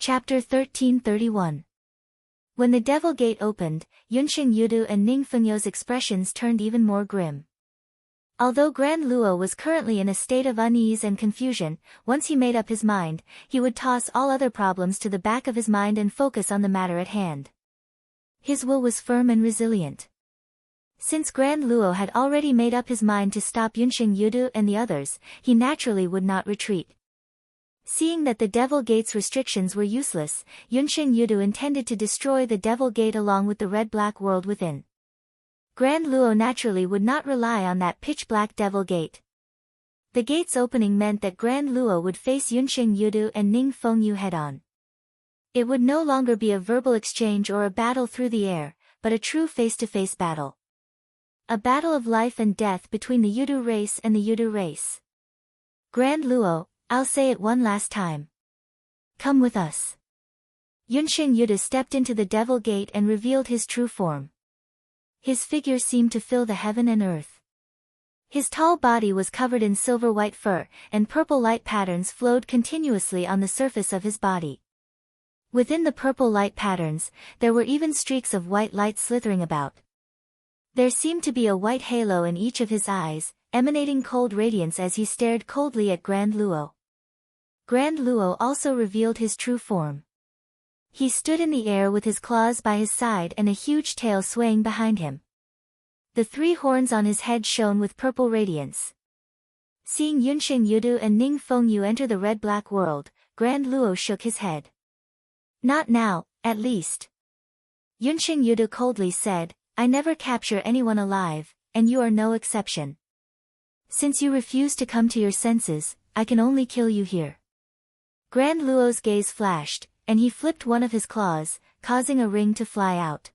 Chapter 1331. When the Devil Gate opened, Yunxing Yudu and Ning Fengyo's expressions turned even more grim. Although Grand Luo was currently in a state of unease and confusion, once he made up his mind, he would toss all other problems to the back of his mind and focus on the matter at hand. His will was firm and resilient. Since Grand Luo had already made up his mind to stop Yunxing Yudu and the others, he naturally would not retreat. Seeing that the Devil Gate's restrictions were useless, Yunxing Yudu intended to destroy the Devil Gate along with the red-black world within. Grand Luo naturally would not rely on that pitch-black Devil Gate. The gate's opening meant that Grand Luo would face Yunxing Yudu and Ning Fengyu head-on. It would no longer be a verbal exchange or a battle through the air, but a true face-to-face battle. A battle of life and death between the Yudu race and the Yudu race. Grand Luo, I'll say it one last time. Come with us. Yunxing Yudu stepped into the Devil Gate and revealed his true form. His figure seemed to fill the heaven and earth. His tall body was covered in silver-white fur, and purple light patterns flowed continuously on the surface of his body. Within the purple light patterns, there were even streaks of white light slithering about. There seemed to be a white halo in each of his eyes, emanating cold radiance as he stared coldly at Grand Luo. Grand Luo also revealed his true form. He stood in the air with his claws by his side and a huge tail swaying behind him. The three horns on his head shone with purple radiance. Seeing Yunxing Yudu and Ning Fengyu enter the red-black world, Grand Luo shook his head. Not now, at least. Yunxing Yudu coldly said, I never capture anyone alive, and you are no exception. Since you refuse to come to your senses, I can only kill you here. Grand Luo's gaze flashed, and he flipped one of his claws, causing a ring to fly out.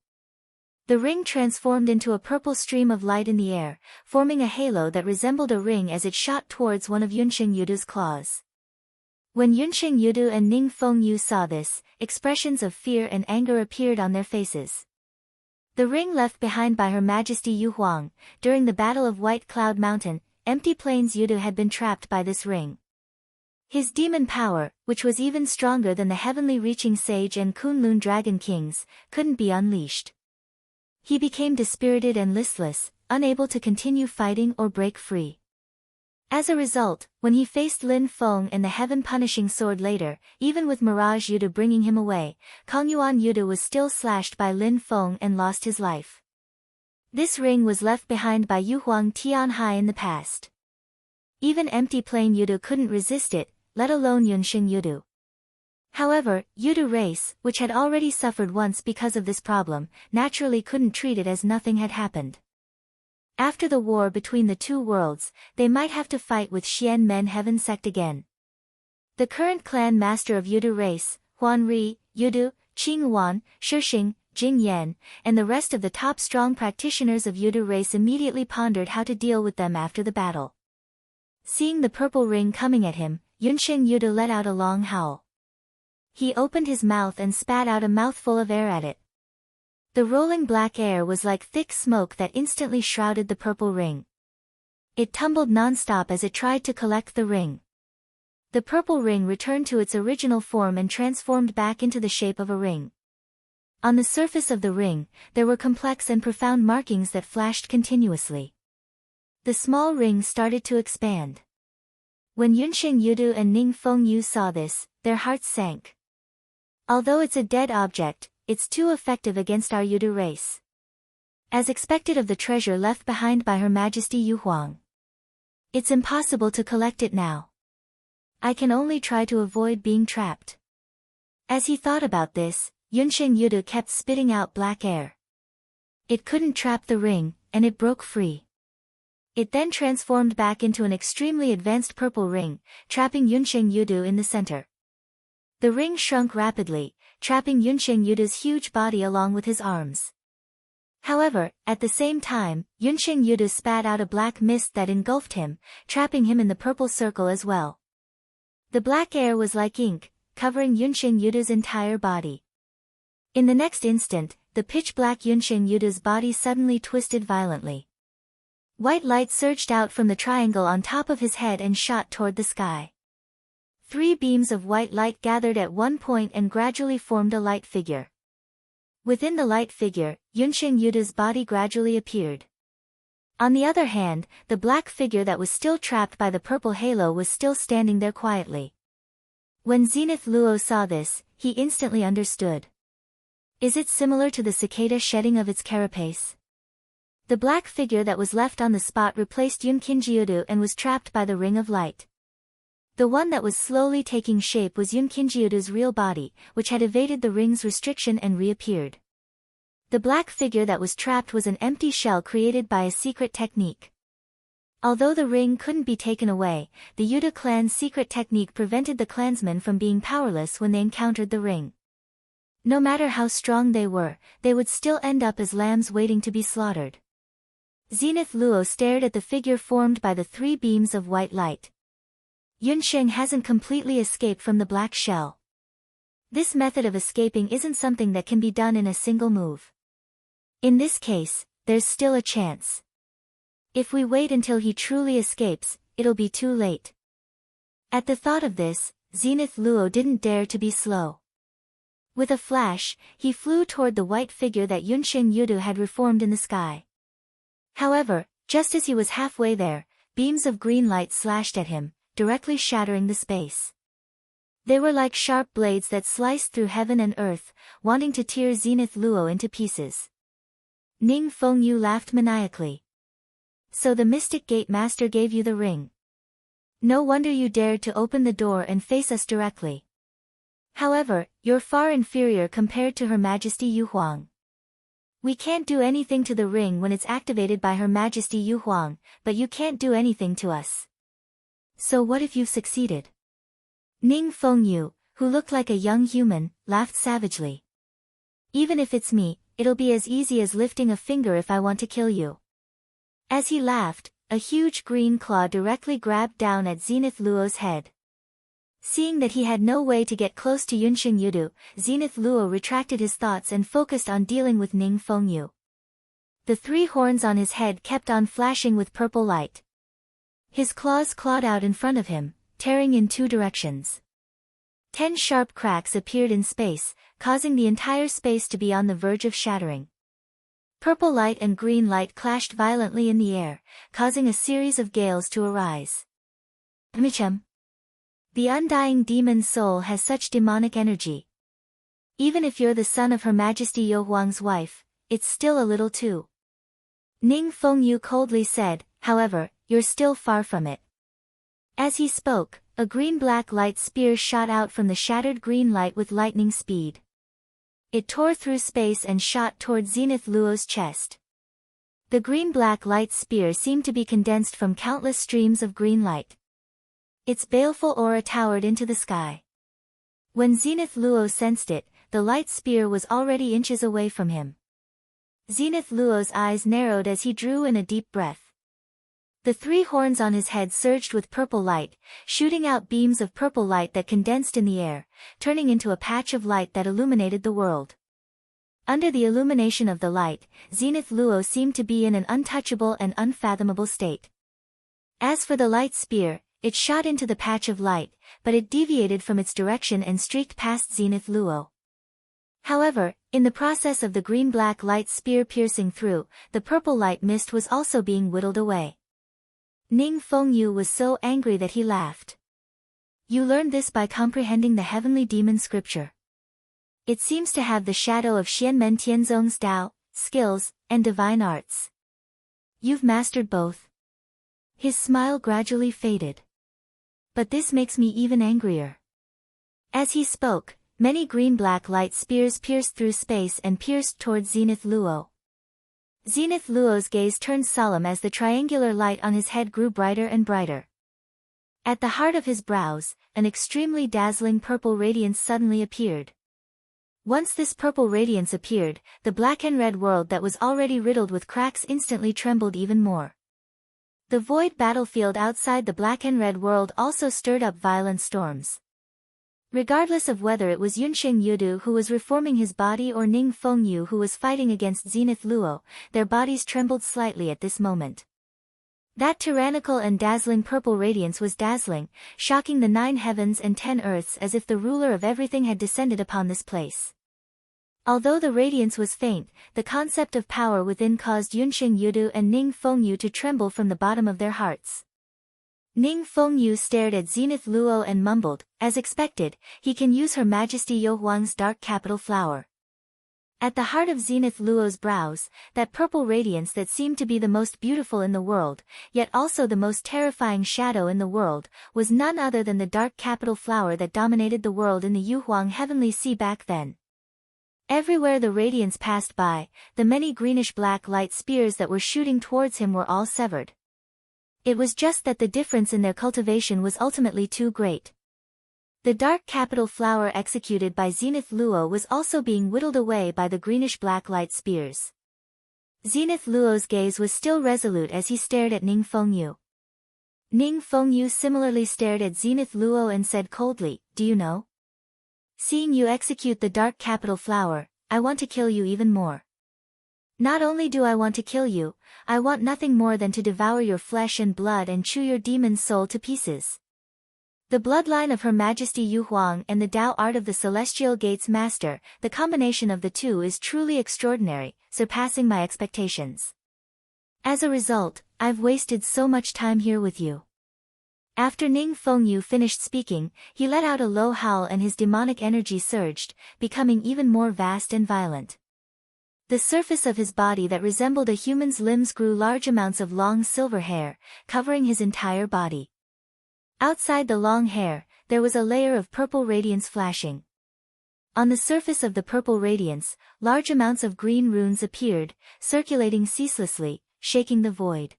The ring transformed into a purple stream of light in the air, forming a halo that resembled a ring as it shot towards one of Yunxing Yudu's claws. When Yunxing Yudu and Ning Fengyu saw this, expressions of fear and anger appeared on their faces. The ring left behind by Her Majesty Yu Huang, during the Battle of White Cloud Mountain, Empty Plains Yudu had been trapped by this ring. His demon power, which was even stronger than the heavenly reaching sage and Kunlun dragon kings, couldn't be unleashed. He became dispirited and listless, unable to continue fighting or break free. As a result, when he faced Lin Feng and the heaven-punishing sword later, even with Mirage Yudu bringing him away, Kongyuan Yudu was still slashed by Lin Feng and lost his life. This ring was left behind by Yu Huang Tianhai in the past. Even Empty Plain Yudu couldn't resist it, let alone Yunxing Yudu. However, Yudu race, which had already suffered once because of this problem, naturally couldn't treat it as nothing had happened. After the war between the two worlds, they might have to fight with Xian Men Heaven Sect again. The current clan master of Yudu race, Huan Ri, Yudu, Qing Wan, Shixing, Jing Yan, and the rest of the top strong practitioners of Yudu race immediately pondered how to deal with them after the battle. Seeing the purple ring coming at him, Yunxing Yudu let out a long howl. He opened his mouth and spat out a mouthful of air at it. The rolling black air was like thick smoke that instantly shrouded the purple ring. It tumbled non-stop as it tried to collect the ring. The purple ring returned to its original form and transformed back into the shape of a ring. On the surface of the ring, there were complex and profound markings that flashed continuously. The small ring started to expand. When Yunxing Yudu and Ning Fengyu saw this, their hearts sank. Although it's a dead object, it's too effective against our Yudu race. As expected of the treasure left behind by Her Majesty Yu Huang. It's impossible to collect it now. I can only try to avoid being trapped. As he thought about this, Yunxing Yudu kept spitting out black air. It couldn't trap the ring, and it broke free. It then transformed back into an extremely advanced purple ring, trapping Yunxing Yudu in the center. The ring shrunk rapidly, trapping Yunxing Yudu's huge body along with his arms. However, at the same time, Yunxing Yudu spat out a black mist that engulfed him, trapping him in the purple circle as well. The black air was like ink, covering Yunxing Yudu's entire body. In the next instant, the pitch-black Yunxing Yudu's body suddenly twisted violently. White light surged out from the triangle on top of his head and shot toward the sky. 3 beams of white light gathered at one point and gradually formed a light figure. Within the light figure, Yunsheng Yuda's body gradually appeared. On the other hand, the black figure that was still trapped by the purple halo was still standing there quietly. When Zenith Luo saw this, he instantly understood. Is it similar to the cicada shedding of its carapace? The black figure that was left on the spot replaced Yunkinjiudu and was trapped by the ring of light. The one that was slowly taking shape was Yunkinjiudu's real body, which had evaded the ring's restriction and reappeared. The black figure that was trapped was an empty shell created by a secret technique. Although the ring couldn't be taken away, the Yuda clan's secret technique prevented the clansmen from being powerless when they encountered the ring. No matter how strong they were, they would still end up as lambs waiting to be slaughtered. Zenith Luo stared at the figure formed by the 3 beams of white light. Yunsheng hasn't completely escaped from the black shell. This method of escaping isn't something that can be done in a single move. In this case, there's still a chance. If we wait until he truly escapes, it'll be too late. At the thought of this, Zenith Luo didn't dare to be slow. With a flash, he flew toward the white figure that Yunsheng Yudu had reformed in the sky. However, just as he was halfway there, beams of green light slashed at him, directly shattering the space. They were like sharp blades that sliced through heaven and earth, wanting to tear Zenith Luo into pieces. Ning Fengyu laughed maniacally. So the Mystic Gate Master gave you the ring. No wonder you dared to open the door and face us directly. However, you're far inferior compared to Her Majesty Yu Huang. We can't do anything to the ring when it's activated by Her Majesty Yu Huang, but you can't do anything to us. So what if you've succeeded? Ning Fengyu, who looked like a young human, laughed savagely. Even if it's me, it'll be as easy as lifting a finger if I want to kill you. As he laughed, a huge green claw directly grabbed down at Zenith Luo's head. Seeing that he had no way to get close to Yunsheng Yudu, Zenith Luo retracted his thoughts and focused on dealing with Ning Fengyu. The 3 horns on his head kept on flashing with purple light. His claws clawed out in front of him, tearing in 2 directions. 10 sharp cracks appeared in space, causing the entire space to be on the verge of shattering. Purple light and green light clashed violently in the air, causing a series of gales to arise. Michem. The undying demon soul has such demonic energy. Even if you're the son of Her Majesty Yu Huang's wife, it's still a little too. Ning Fengyu coldly said, however, you're still far from it. As he spoke, a green-black light spear shot out from the shattered green light with lightning speed. It tore through space and shot toward Zenith Luo's chest. The green-black light spear seemed to be condensed from countless streams of green light. Its baleful aura towered into the sky. When Zenith Luo sensed it, the light spear was already inches away from him. Zenith Luo's eyes narrowed as he drew in a deep breath. The 3 horns on his head surged with purple light, shooting out beams of purple light that condensed in the air, turning into a patch of light that illuminated the world. Under the illumination of the light, Zenith Luo seemed to be in an untouchable and unfathomable state. As for the light spear, it shot into the patch of light, but it deviated from its direction and streaked past Zenith Luo. However, in the process of the green-black light spear piercing through, the purple light mist was also being whittled away. Ning Fengyu was so angry that he laughed. You learned this by comprehending the heavenly demon scripture. It seems to have the shadow of Xianmen Tianzong's Tao, skills, and divine arts. You've mastered both. His smile gradually faded. But this makes me even angrier. As he spoke, many green-black light spears pierced through space and pierced toward Zenith Luo. Zenith Luo's gaze turned solemn as the triangular light on his head grew brighter and brighter. At the heart of his brows, an extremely dazzling purple radiance suddenly appeared. Once this purple radiance appeared, the black and red world that was already riddled with cracks instantly trembled even more. The void battlefield outside the black and red world also stirred up violent storms. Regardless of whether it was Yunsheng Yudu who was reforming his body or Ning Fengyu who was fighting against Zenith Luo, their bodies trembled slightly at this moment. That tyrannical and dazzling purple radiance was dazzling, shocking the 9 heavens and 10 earths as if the ruler of everything had descended upon this place. Although the radiance was faint, the concept of power within caused Yunsheng Yudu and Ning Fengyu to tremble from the bottom of their hearts. Ning Fengyu stared at Zenith Luo and mumbled, as expected, he can use Her Majesty Yo Huang's dark capital flower. At the heart of Zenith Luo's brows, that purple radiance that seemed to be the most beautiful in the world, yet also the most terrifying shadow in the world, was none other than the dark capital flower that dominated the world in the Yuhuang Heavenly Sea back then. Everywhere the radiance passed by, the many greenish-black light spears that were shooting towards him were all severed. It was just that the difference in their cultivation was ultimately too great. The dark capital flower executed by Zenith Luo was also being whittled away by the greenish-black light spears. Zenith Luo's gaze was still resolute as he stared at Ning Fengyu. Ning Fengyu similarly stared at Zenith Luo and said coldly, "Do you know? Seeing you execute the dark capital flower, I want to kill you even more. Not only do I want to kill you, I want nothing more than to devour your flesh and blood and chew your demon's soul to pieces." The bloodline of Her Majesty Yu Huang and the Tao art of the Celestial Gates Master, the combination of the two is truly extraordinary, surpassing my expectations. As a result, I've wasted so much time here with you. After Ning Fengyu finished speaking, he let out a low howl and his demonic energy surged, becoming even more vast and violent. The surface of his body that resembled a human's limbs grew large amounts of long silver hair, covering his entire body. Outside the long hair, there was a layer of purple radiance flashing. On the surface of the purple radiance, large amounts of green runes appeared, circulating ceaselessly, shaking the void.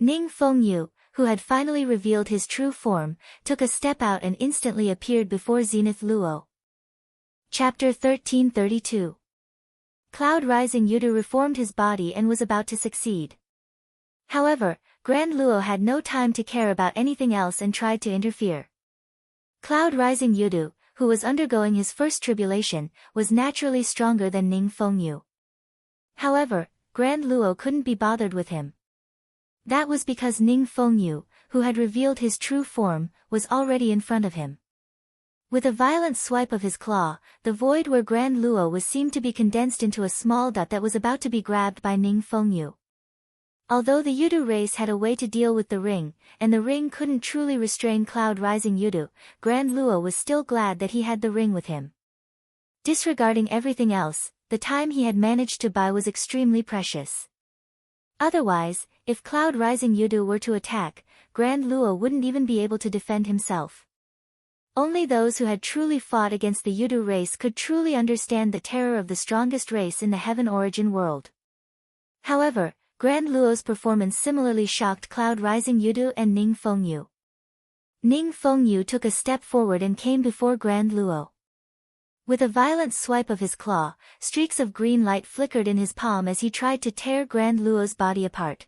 Ning Fengyu, who had finally revealed his true form, took a step out and instantly appeared before Zenith Luo. Chapter 1332. Cloud Rising Yudu reformed his body and was about to succeed. However, Grand Luo had no time to care about anything else and tried to interfere. Cloud Rising Yudu, who was undergoing his first tribulation, was naturally stronger than Ning Fengyu. However, Grand Luo couldn't be bothered with him. That was because Ning Fengyu, who had revealed his true form, was already in front of him. With a violent swipe of his claw, the void where Grand Luo was seemed to be condensed into a small dot that was about to be grabbed by Ning Fengyu. Although the Yudu race had a way to deal with the ring, and the ring couldn't truly restrain Cloud Rising Yudu, Grand Luo was still glad that he had the ring with him. Disregarding everything else, the time he had managed to buy was extremely precious. Otherwise, if Cloud Rising Yudu were to attack, Grand Luo wouldn't even be able to defend himself. Only those who had truly fought against the Yudu race could truly understand the terror of the strongest race in the Heaven Origin world. However, Grand Luo's performance similarly shocked Cloud Rising Yudu and Ning Fengyu. Ning Fengyu took a step forward and came before Grand Luo. With a violent swipe of his claw, streaks of green light flickered in his palm as he tried to tear Grand Luo's body apart.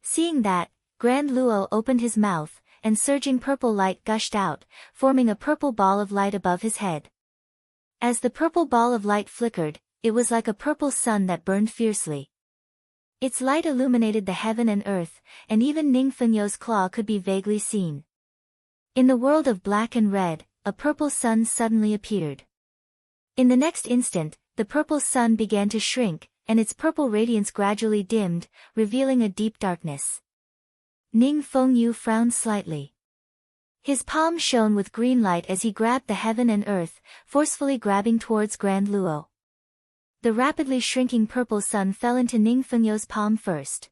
Seeing that, Grand Luo opened his mouth, and surging purple light gushed out, forming a purple ball of light above his head. As the purple ball of light flickered, it was like a purple sun that burned fiercely. Its light illuminated the heaven and earth, and even Ning Fengyou's claw could be vaguely seen. In the world of black and red, a purple sun suddenly appeared. In the next instant, the purple sun began to shrink, and its purple radiance gradually dimmed, revealing a deep darkness. Ning Fengyu frowned slightly. His palm shone with green light as he grabbed the heaven and earth, forcefully grabbing towards Grand Luo. The rapidly shrinking purple sun fell into Ning Fengyou's palm first.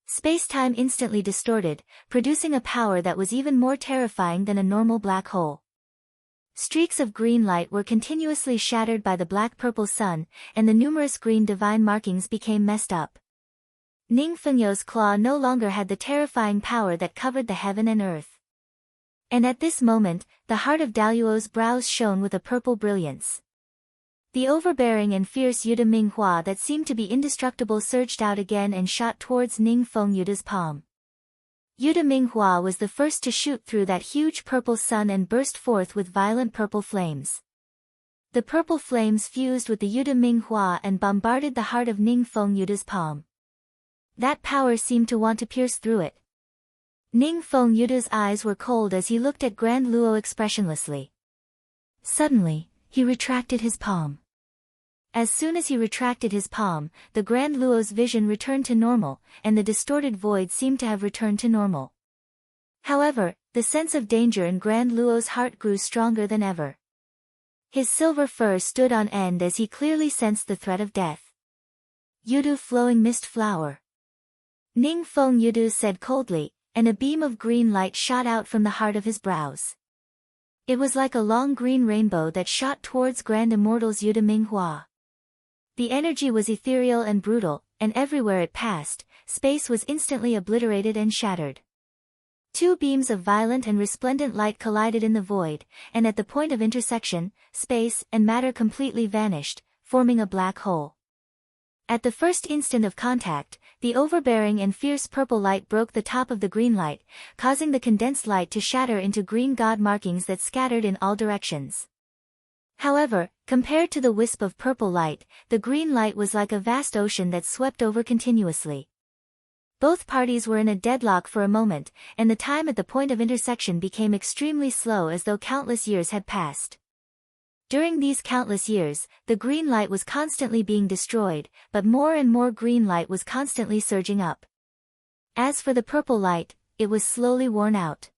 Space-time instantly distorted, producing a power that was even more terrifying than a normal black hole. Streaks of green light were continuously shattered by the black-purple sun, and the numerous green divine markings became messed up. Ning Fengyou's claw no longer had the terrifying power that covered the heaven and earth. And at this moment, the heart of Daluo's brows shone with a purple brilliance. The overbearing and fierce Yuda Minghua that seemed to be indestructible surged out again and shot towards Ning Fengyou's palm. Yuda Minghua was the first to shoot through that huge purple sun and burst forth with violent purple flames. The purple flames fused with the Yuda Minghua and bombarded the heart of Ning Fengyou's palm. That power seemed to want to pierce through it. Ning Feng Yudu's eyes were cold as he looked at Grand Luo expressionlessly. Suddenly, he retracted his palm. As soon as he retracted his palm, the Grand Luo's vision returned to normal, and the distorted void seemed to have returned to normal. However, the sense of danger in Grand Luo's heart grew stronger than ever. His silver fur stood on end as he clearly sensed the threat of death. "Yudu flowing mist flower," Ning Feng Yudu said coldly, and a beam of green light shot out from the heart of his brows. It was like a long green rainbow that shot towards Grand Immortals Yudu Minghua. The energy was ethereal and brutal, and everywhere it passed, space was instantly obliterated and shattered. Two beams of violent and resplendent light collided in the void, and at the point of intersection, space and matter completely vanished, forming a black hole. At the first instant of contact, the overbearing and fierce purple light broke the top of the green light, causing the condensed light to shatter into green god markings that scattered in all directions. However, compared to the wisp of purple light, the green light was like a vast ocean that swept over continuously. Both parties were in a deadlock for a moment, and the time at the point of intersection became extremely slow as though countless years had passed. During these countless years, the green light was constantly being destroyed, but more and more green light was constantly surging up. As for the purple light, it was slowly worn out.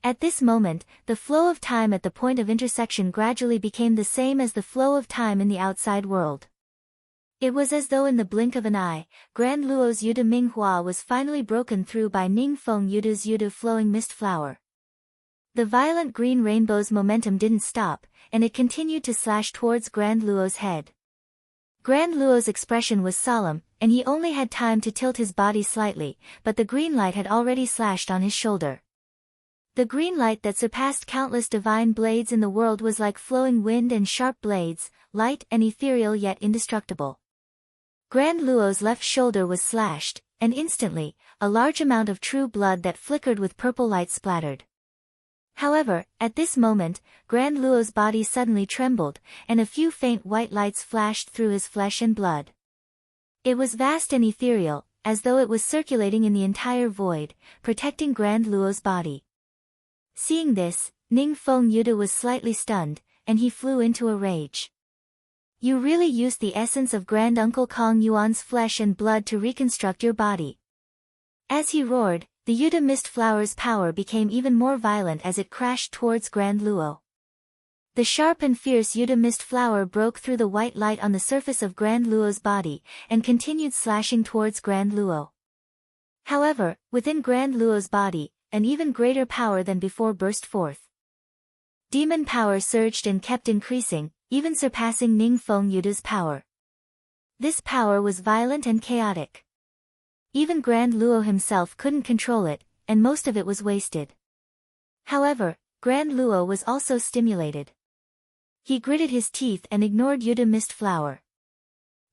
At this moment, the flow of time at the point of intersection gradually became the same as the flow of time in the outside world. It was as though in the blink of an eye, Grand Luo's Yudu Minghua was finally broken through by Ning Feng Yudu's Yudu flowing mist flower. The violent green rainbow's momentum didn't stop, and it continued to slash towards Grand Luo's head. Grand Luo's expression was solemn, and he only had time to tilt his body slightly, but the green light had already slashed on his shoulder. The green light that surpassed countless divine blades in the world was like flowing wind and sharp blades, light and ethereal yet indestructible. Grand Luo's left shoulder was slashed, and instantly, a large amount of true blood that flickered with purple light splattered. However, at this moment, Grand Luo's body suddenly trembled, and a few faint white lights flashed through his flesh and blood. It was vast and ethereal, as though it was circulating in the entire void, protecting Grand Luo's body. Seeing this, Ning Feng Yudu was slightly stunned, and he flew into a rage. "You really used the essence of Grand Uncle Kong Yuan's flesh and blood to reconstruct your body." As he roared, the Yudu mist flower's power became even more violent as it crashed towards Grand Luo. The sharp and fierce Yudu mist flower broke through the white light on the surface of Grand Luo's body, and continued slashing towards Grand Luo. However, within Grand Luo's body, an even greater power than before burst forth. Demon power surged and kept increasing, even surpassing Ning Feng Yudu's power. This power was violent and chaotic. Even Grand Luo himself couldn't control it, and most of it was wasted. However, Grand Luo was also stimulated. He gritted his teeth and ignored Yudu mist flower.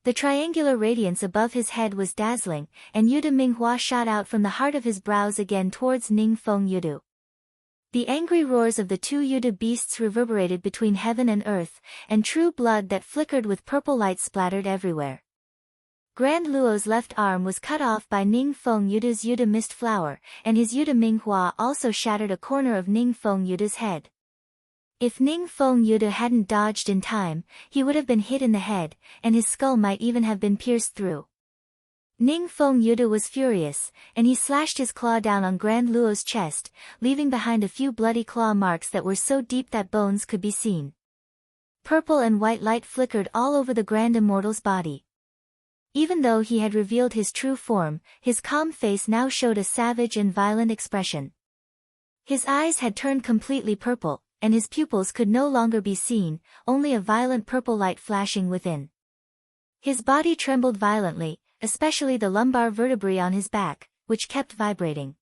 The triangular radiance above his head was dazzling, and Yudu Minghua shot out from the heart of his brows again towards Ning Feng Yudu. The angry roars of the two Yudu beasts reverberated between heaven and earth, and true blood that flickered with purple light splattered everywhere. Grand Luo's left arm was cut off by Ning Feng Yudu's Yudu mist flower, and his Yudu Minghua also shattered a corner of Ning Feng Yudu's head. If Ning Feng Yudu hadn't dodged in time, he would have been hit in the head, and his skull might even have been pierced through. Ning Feng Yudu was furious, and he slashed his claw down on Grand Luo's chest, leaving behind a few bloody claw marks that were so deep that bones could be seen. Purple and white light flickered all over the Grand Immortal's body. Even though he had revealed his true form, his calm face now showed a savage and violent expression. His eyes had turned completely purple, and his pupils could no longer be seen, only a violent purple light flashing within. His body trembled violently, especially the lumbar vertebrae on his back, which kept vibrating.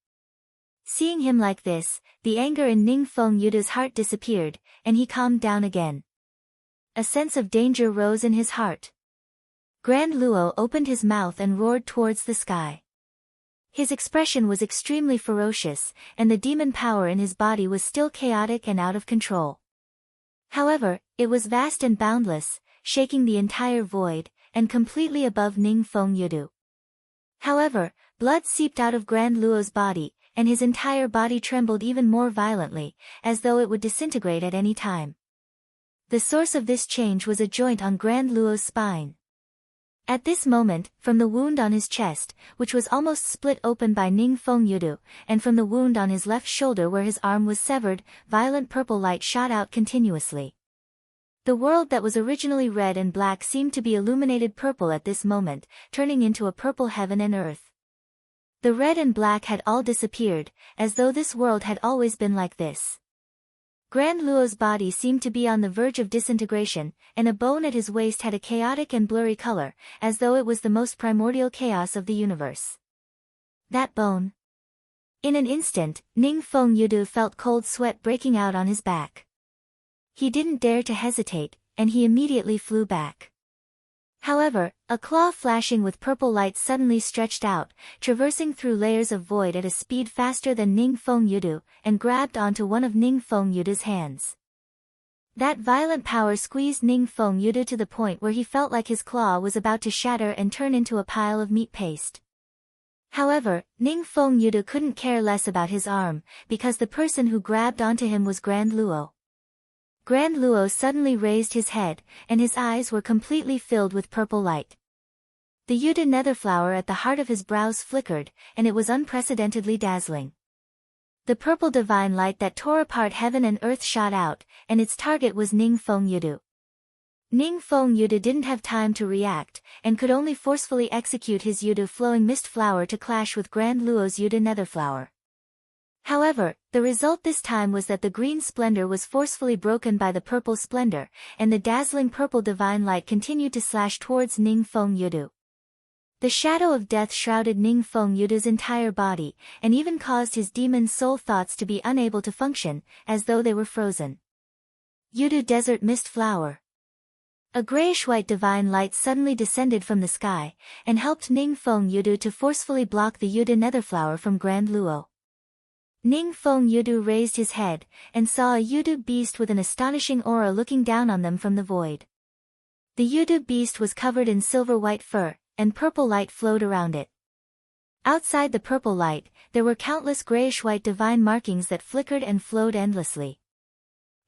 Seeing him like this, the anger in Ning Feng Yudu's heart disappeared, and he calmed down again. A sense of danger rose in his heart. Grand Luo opened his mouth and roared towards the sky. His expression was extremely ferocious, and the demon power in his body was still chaotic and out of control. However, it was vast and boundless, shaking the entire void, and completely above Ning Feng Yudu. However, blood seeped out of Grand Luo's body, and his entire body trembled even more violently, as though it would disintegrate at any time. The source of this change was a joint on Grand Luo's spine. At this moment, from the wound on his chest, which was almost split open by Ningfeng Yudu, and from the wound on his left shoulder where his arm was severed, violent purple light shot out continuously. The world that was originally red and black seemed to be illuminated purple at this moment, turning into a purple heaven and earth. The red and black had all disappeared, as though this world had always been like this. Grand Luo's body seemed to be on the verge of disintegration, and a bone at his waist had a chaotic and blurry color, as though it was the most primordial chaos of the universe. That bone. In an instant, Ningfeng Yudu felt cold sweat breaking out on his back. He didn't dare to hesitate, and he immediately flew back. However, a claw flashing with purple light suddenly stretched out, traversing through layers of void at a speed faster than Ningfeng Yudu, and grabbed onto one of Ningfeng Yudu's hands. That violent power squeezed Ningfeng Yudu to the point where he felt like his claw was about to shatter and turn into a pile of meat paste. However, Ningfeng Yudu couldn't care less about his arm, because the person who grabbed onto him was Grand Luo. Grand Luo suddenly raised his head, and his eyes were completely filled with purple light. The Yudu netherflower at the heart of his brows flickered, and it was unprecedentedly dazzling. The purple divine light that tore apart heaven and earth shot out, and its target was Ningfeng Yudu. Ningfeng Yudu didn't have time to react, and could only forcefully execute his Yudu flowing mist flower to clash with Grand Luo's Yudu netherflower. However, the result this time was that the green splendor was forcefully broken by the purple splendor, and the dazzling purple divine light continued to slash towards Ningfeng Yudu. The shadow of death shrouded Ningfeng Yudu's entire body, and even caused his demon soul thoughts to be unable to function, as though they were frozen. Yudu Desert Mist Flower. A grayish-white divine light suddenly descended from the sky, and helped Ningfeng Yudu to forcefully block the Yudu netherflower from Grand Luo. Ningfeng Yudu raised his head, and saw a Yudu beast with an astonishing aura looking down on them from the void. The Yudu beast was covered in silver-white fur, and purple light flowed around it. Outside the purple light, there were countless grayish-white divine markings that flickered and flowed endlessly.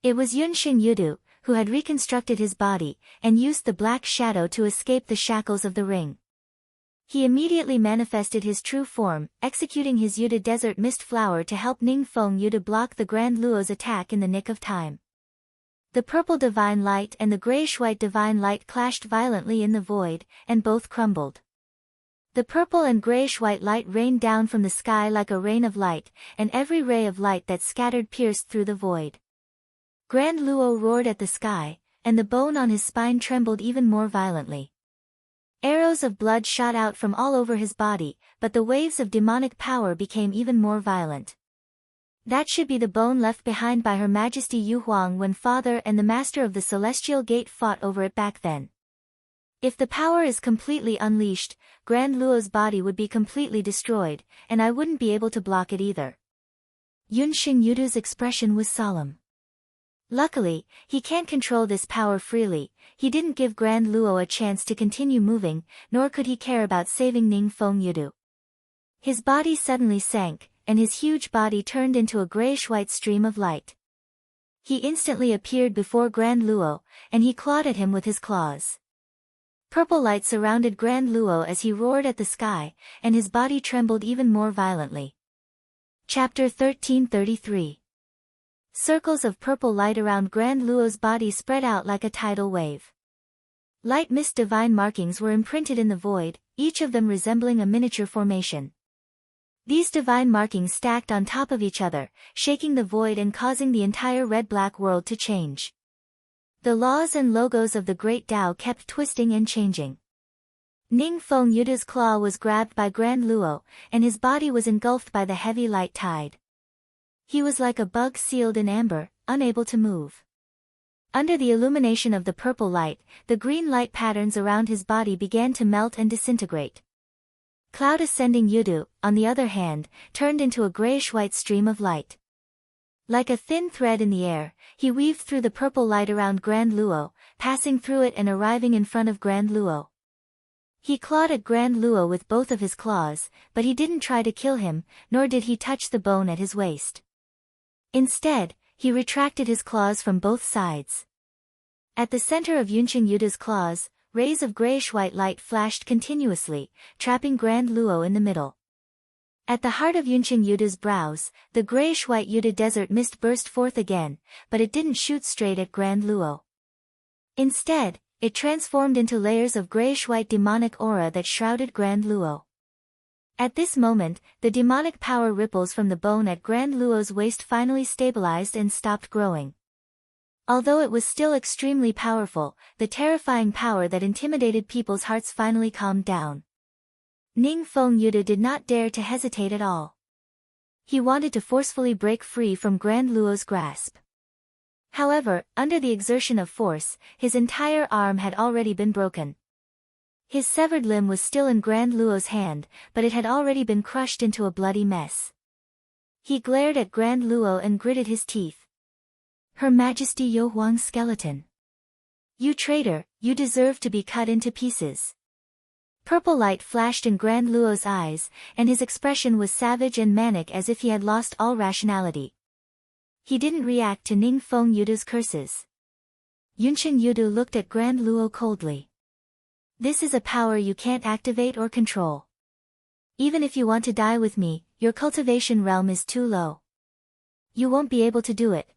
It was Yunshin Yudu, who had reconstructed his body, and used the black shadow to escape the shackles of the ring. He immediately manifested his true form, executing his Yudu Desert Mist Flower to help Ningfeng Yudu block the Grand Luo's attack in the nick of time. The purple divine light and the grayish-white divine light clashed violently in the void, and both crumbled. The purple and grayish-white light rained down from the sky like a rain of light, and every ray of light that scattered pierced through the void. Grand Luo roared at the sky, and the bone on his spine trembled even more violently. Arrows of blood shot out from all over his body, but the waves of demonic power became even more violent. That should be the bone left behind by Her Majesty Yu Huang when Father and the Master of the Celestial Gate fought over it back then. If the power is completely unleashed, Grand Luo's body would be completely destroyed, and I wouldn't be able to block it either. Yunshin Yudu's expression was solemn. Luckily, he can't control this power freely. He didn't give Grand Luo a chance to continue moving, nor could he care about saving Ningfeng Yudu. His body suddenly sank, and his huge body turned into a grayish-white stream of light. He instantly appeared before Grand Luo, and he clawed at him with his claws. Purple light surrounded Grand Luo as he roared at the sky, and his body trembled even more violently. Chapter 1333. Circles of purple light around Grand Luo's body spread out like a tidal wave. Light mist divine markings were imprinted in the void, each of them resembling a miniature formation. These divine markings stacked on top of each other, shaking the void and causing the entire red-black world to change. The laws and logos of the Great Tao kept twisting and changing. Ningfeng Yudu's claw was grabbed by Grand Luo, and his body was engulfed by the heavy light tide. He was like a bug sealed in amber, unable to move. Under the illumination of the purple light, the green light patterns around his body began to melt and disintegrate. Cloud Ascending Yudu, on the other hand, turned into a grayish-white stream of light. Like a thin thread in the air, he weaved through the purple light around Grand Luo, passing through it and arriving in front of Grand Luo. He clawed at Grand Luo with both of his claws, but he didn't try to kill him, nor did he touch the bone at his waist. Instead, he retracted his claws from both sides. At the center of Yunqing Yuda's claws, rays of grayish-white light flashed continuously, trapping Grand Luo in the middle. At the heart of Yunqing Yuda's brows, the grayish-white Yuda desert mist burst forth again, but it didn't shoot straight at Grand Luo. Instead, it transformed into layers of grayish-white demonic aura that shrouded Grand Luo. At this moment, the demonic power ripples from the bone at Grand Luo's waist finally stabilized and stopped growing. Although it was still extremely powerful, the terrifying power that intimidated people's hearts finally calmed down. Ningfeng Yuda did not dare to hesitate at all. He wanted to forcefully break free from Grand Luo's grasp. However, under the exertion of force, his entire arm had already been broken. His severed limb was still in Grand Luo's hand, but it had already been crushed into a bloody mess. He glared at Grand Luo and gritted his teeth. Her Majesty Yo Huang's skeleton. You traitor, you deserve to be cut into pieces. Purple light flashed in Grand Luo's eyes, and his expression was savage and manic as if he had lost all rationality. He didn't react to Ningfeng Yuda's curses. Yunqing Yudu looked at Grand Luo coldly. This is a power you can't activate or control. Even if you want to die with me, your cultivation realm is too low. You won't be able to do it.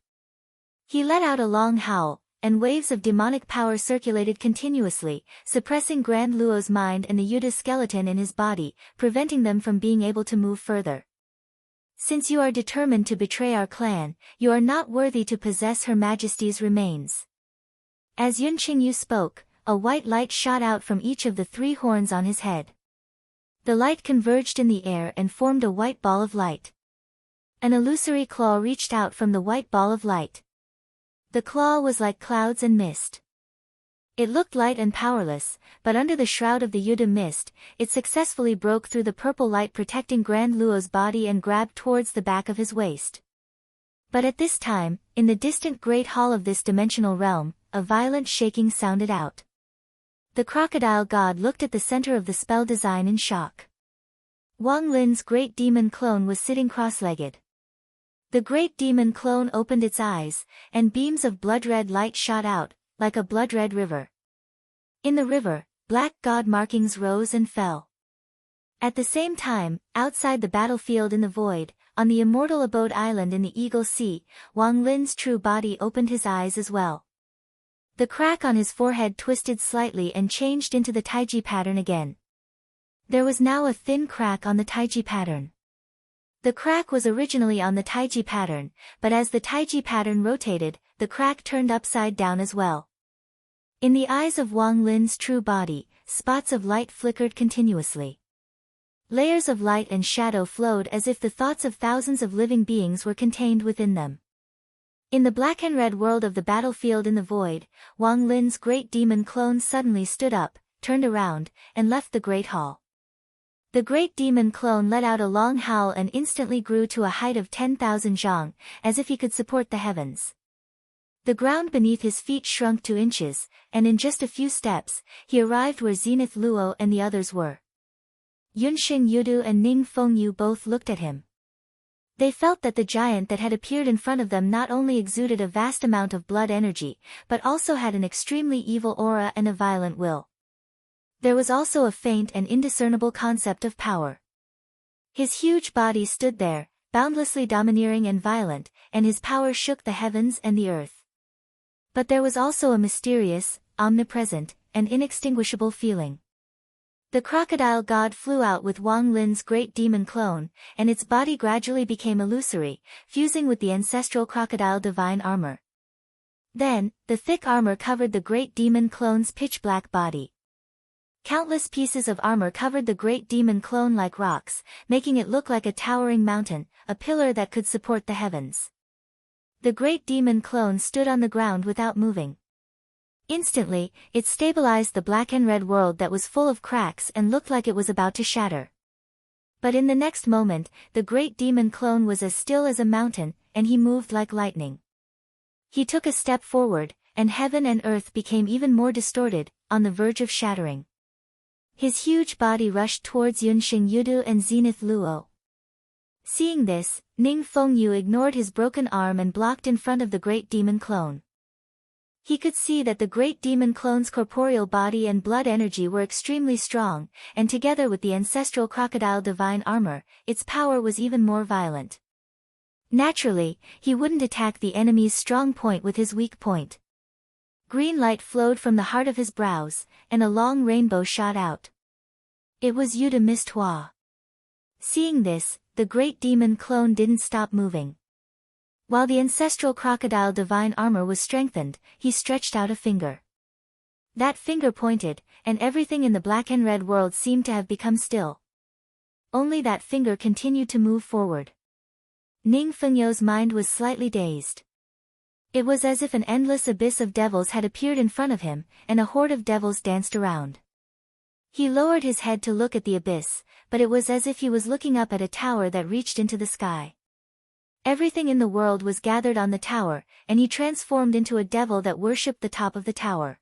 He let out a long howl, and waves of demonic power circulated continuously, suppressing Grand Luo's mind and the Yuda skeleton in his body, preventing them from being able to move further. Since you are determined to betray our clan, you are not worthy to possess Her Majesty's remains. As Yunqing Yu spoke, a white light shot out from each of the 3 horns on his head. The light converged in the air and formed a white ball of light. An illusory claw reached out from the white ball of light. The claw was like clouds and mist. It looked light and powerless, but under the shroud of the Yuda mist, it successfully broke through the purple light protecting Grand Luo's body and grabbed towards the back of his waist. But at this time, in the distant great hall of this dimensional realm, a violent shaking sounded out. The crocodile god looked at the center of the spell design in shock. Wang Lin's great demon clone was sitting cross-legged. The great demon clone opened its eyes, and beams of blood-red light shot out, like a blood-red river. In the river, black god markings rose and fell. At the same time, outside the battlefield in the void, on the immortal abode island in the Eagle Sea, Wang Lin's true body opened his eyes as well. The crack on his forehead twisted slightly and changed into the taiji pattern again. There was now a thin crack on the taiji pattern. The crack was originally on the taiji pattern, but as the taiji pattern rotated, the crack turned upside down as well. In the eyes of Wang Lin's true body, spots of light flickered continuously. Layers of light and shadow flowed as if the thoughts of thousands of living beings were contained within them. In the black and red world of the battlefield in the void, Wang Lin's great demon clone suddenly stood up, turned around, and left the great hall. The great demon clone let out a long howl and instantly grew to a height of 10,000 zhang, as if he could support the heavens. The ground beneath his feet shrunk to inches, and in just a few steps, he arrived where Zenith Luo and the others were. Yunqing Yudu and Ningfeng Yu both looked at him. They felt that the giant that had appeared in front of them not only exuded a vast amount of blood energy, but also had an extremely evil aura and a violent will. There was also a faint and indiscernible concept of power. His huge body stood there, boundlessly domineering and violent, and his power shook the heavens and the earth. But there was also a mysterious, omnipresent, and inextinguishable feeling. The crocodile god flew out with Wang Lin's great demon clone, and its body gradually became illusory, fusing with the ancestral crocodile divine armor. Then, the thick armor covered the great demon clone's pitch-black body. Countless pieces of armor covered the great demon clone like rocks, making it look like a towering mountain, a pillar that could support the heavens. The great demon clone stood on the ground without moving. Instantly, it stabilized the black and red world that was full of cracks and looked like it was about to shatter. But in the next moment, the great demon clone was as still as a mountain, and he moved like lightning. He took a step forward, and heaven and earth became even more distorted, on the verge of shattering. His huge body rushed towards Yunxing Yudu and Zenith Luo. Seeing this, Ning Fengyu ignored his broken arm and blocked in front of the great demon clone. He could see that the great demon clone's corporeal body and blood energy were extremely strong, and together with the ancestral crocodile divine armor, its power was even more violent. Naturally, he wouldn't attack the enemy's strong point with his weak point. Green light flowed from the heart of his brows, and a long rainbow shot out. It was Yuda Misthua. Seeing this, the great demon clone didn't stop moving. While the ancestral crocodile divine armor was strengthened, he stretched out a finger. That finger pointed, and everything in the black and red world seemed to have become still. Only that finger continued to move forward. Ning Fengyou's mind was slightly dazed. It was as if an endless abyss of devils had appeared in front of him, and a horde of devils danced around. He lowered his head to look at the abyss, but it was as if he was looking up at a tower that reached into the sky. Everything in the world was gathered on the tower, and he transformed into a devil that worshipped the top of the tower.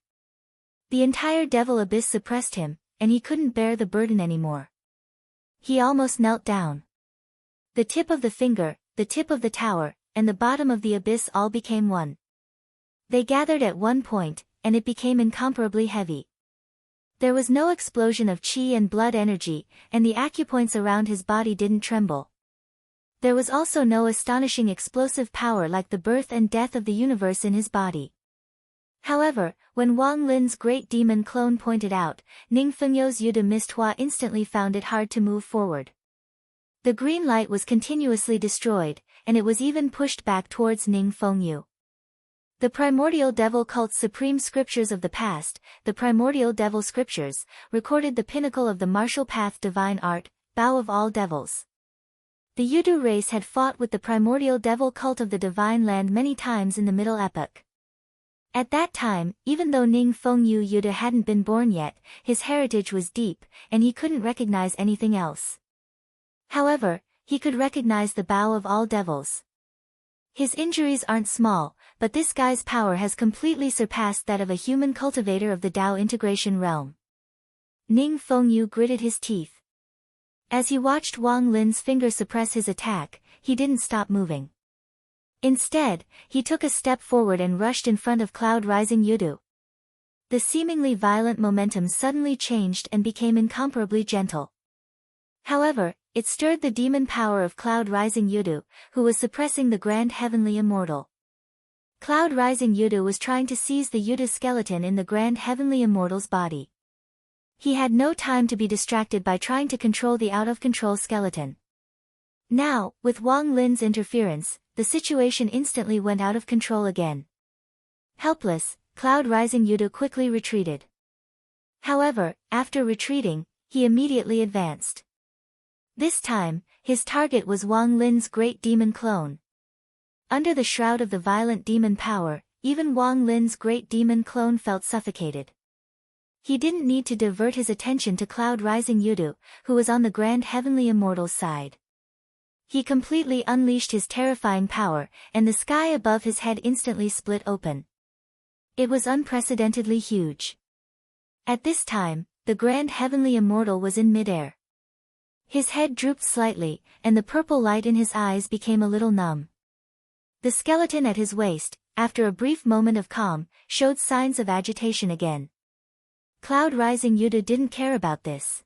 The entire devil abyss suppressed him, and he couldn't bear the burden anymore. He almost knelt down. The tip of the finger, the tip of the tower, and the bottom of the abyss all became one. They gathered at one point, and it became incomparably heavy. There was no explosion of chi and blood energy, and the acupoints around his body didn't tremble. There was also no astonishing explosive power like the birth and death of the universe in his body. However, when Wang Lin's great demon clone pointed out, Ning Fengyou's Yuda Misthua instantly found it hard to move forward. The green light was continuously destroyed, and it was even pushed back towards Ning Fengyu. The primordial devil cult's supreme scriptures of the past, the primordial devil scriptures, recorded the pinnacle of the martial path divine art, Bow of all devils. The Yudu race had fought with the primordial devil cult of the divine land many times in the Middle Epoch. At that time, even though Ning Fengyu Yuda hadn't been born yet, his heritage was deep, and he couldn't recognize anything else. However, he could recognize the Bow of all devils. His injuries aren't small, but this guy's power has completely surpassed that of a human cultivator of the Tao integration realm. Ning Fengyu gritted his teeth. As he watched Wang Lin's finger suppress his attack, he didn't stop moving. Instead, he took a step forward and rushed in front of Cloud Rising Yudu. The seemingly violent momentum suddenly changed and became incomparably gentle. However, it stirred the demon power of Cloud Rising Yudu, who was suppressing the Grand Heavenly Immortal. Cloud Rising Yudu was trying to seize the Yudu skeleton in the Grand Heavenly Immortal's body. He had no time to be distracted by trying to control the out-of-control skeleton. Now, with Wang Lin's interference, the situation instantly went out of control again. Helpless, Cloud Rising Yudu quickly retreated. However, after retreating, he immediately advanced. This time, his target was Wang Lin's great demon clone. Under the shroud of the violent demon power, even Wang Lin's great demon clone felt suffocated. He didn't need to divert his attention to Cloud Rising Yudu, who was on the Grand Heavenly Immortal's side. He completely unleashed his terrifying power, and the sky above his head instantly split open. It was unprecedentedly huge. At this time, the Grand Heavenly Immortal was in midair. His head drooped slightly, and the purple light in his eyes became a little numb. The skeleton at his waist, after a brief moment of calm, showed signs of agitation again. Cloud Rising Yudu didn't care about this.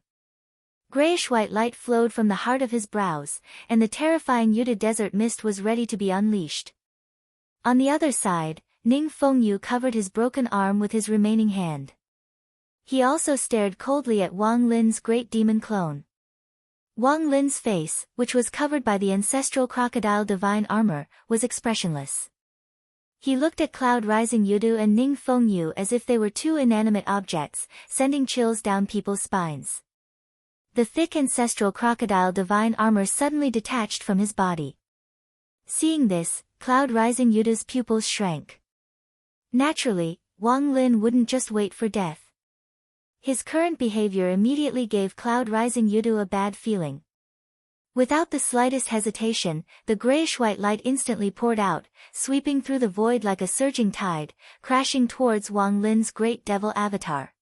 Grayish-white light flowed from the heart of his brows, and the terrifying Yudu desert mist was ready to be unleashed. On the other side, Ning Fengyu covered his broken arm with his remaining hand. He also stared coldly at Wang Lin's great demon clone. Wang Lin's face, which was covered by the ancestral crocodile divine armor, was expressionless. He looked at Cloud Rising Yudu and Ning Fengyu as if they were two inanimate objects, sending chills down people's spines. The thick ancestral crocodile divine armor suddenly detached from his body. Seeing this, Cloud Rising Yudu's pupils shrank. Naturally, Wang Lin wouldn't just wait for death. His current behavior immediately gave Cloud Rising Yudu a bad feeling. Without the slightest hesitation, the grayish-white light instantly poured out, sweeping through the void like a surging tide, crashing towards Wang Lin's great devil avatar.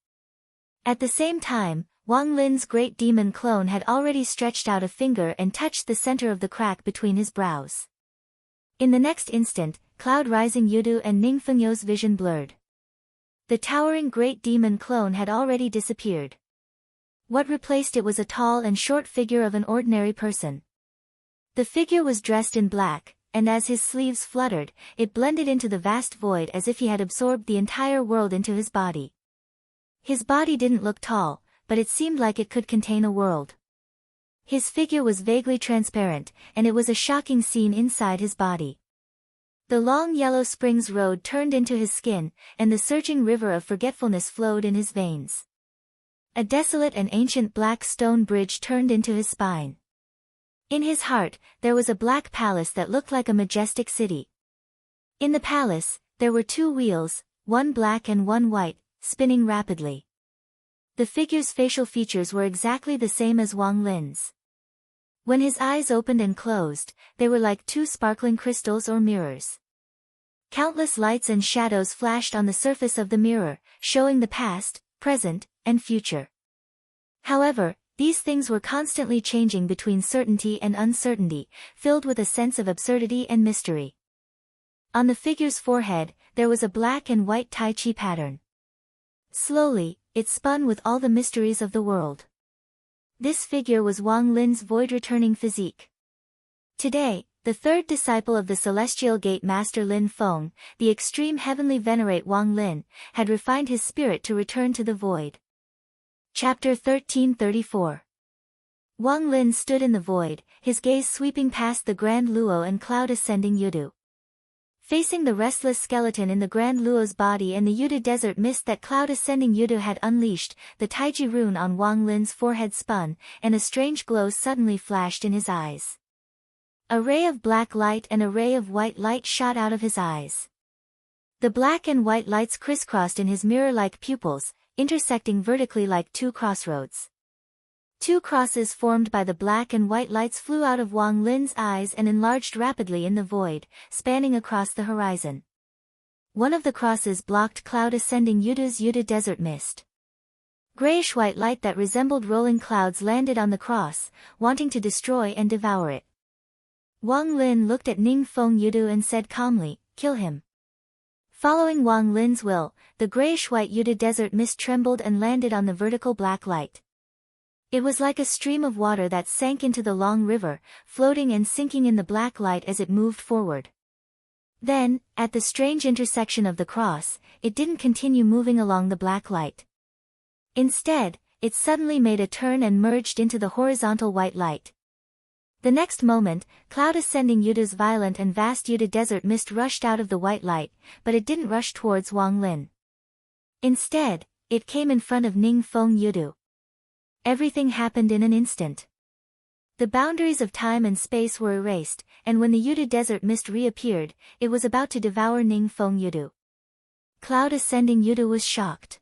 At the same time, Wang Lin's great demon clone had already stretched out a finger and touched the center of the crack between his brows. In the next instant, Cloud Rising Yudu and Ning Fengyo's vision blurred. The towering great demon clone had already disappeared. What replaced it was a tall and short figure of an ordinary person. The figure was dressed in black, and as his sleeves fluttered, it blended into the vast void as if he had absorbed the entire world into his body. His body didn't look tall, but it seemed like it could contain a world. His figure was vaguely transparent, and it was a shocking scene inside his body. The long yellow springs road turned into his skin, and the surging river of forgetfulness flowed in his veins. A desolate and ancient black stone bridge turned into his spine. In his heart, there was a black palace that looked like a majestic city. In the palace, there were two wheels, one black and one white, spinning rapidly. The figure's facial features were exactly the same as Wang Lin's. When his eyes opened and closed, they were like two sparkling crystals or mirrors. Countless lights and shadows flashed on the surface of the mirror, showing the past, present, and future. However, these things were constantly changing between certainty and uncertainty, filled with a sense of absurdity and mystery. On the figure's forehead, there was a black and white Tai Chi pattern. Slowly, it spun with all the mysteries of the world. This figure was Wang Lin's void-returning physique. Today, the third disciple of the Celestial Gate Master Lin Feng, the extreme heavenly venerate Wang Lin, had refined his spirit to return to the void. Chapter 1334. Wang Lin stood in the void, his gaze sweeping past the Grand Luo and Cloud Ascending Yudu. Facing the restless skeleton in the Grand Luo's body and the Yudu desert mist that Cloud Ascending Yudu had unleashed, the Taiji rune on Wang Lin's forehead spun, and a strange glow suddenly flashed in his eyes. A ray of black light and a ray of white light shot out of his eyes. The black and white lights crisscrossed in his mirror-like pupils, intersecting vertically like two crossroads. Two crosses formed by the black and white lights flew out of Wang Lin's eyes and enlarged rapidly in the void, spanning across the horizon. One of the crosses blocked Cloud Ascending Yudu's Yudu desert mist. Grayish-white light that resembled rolling clouds landed on the cross, wanting to destroy and devour it. Wang Lin looked at Ning Feng Yudu and said calmly, "Kill him." Following Wang Lin's will, the grayish-white Yudu desert mist trembled and landed on the vertical black light. It was like a stream of water that sank into the long river, floating and sinking in the black light as it moved forward. Then, at the strange intersection of the cross, it didn't continue moving along the black light. Instead, it suddenly made a turn and merged into the horizontal white light. The next moment, Cloud Ascending Yudu's violent and vast Yudu desert mist rushed out of the white light, but it didn't rush towards Wang Lin. Instead, it came in front of Ning Feng Yudu. Everything happened in an instant. The boundaries of time and space were erased, and when the Yudu desert mist reappeared, it was about to devour Ning Feng Yudu. Cloud Ascending Yudu was shocked.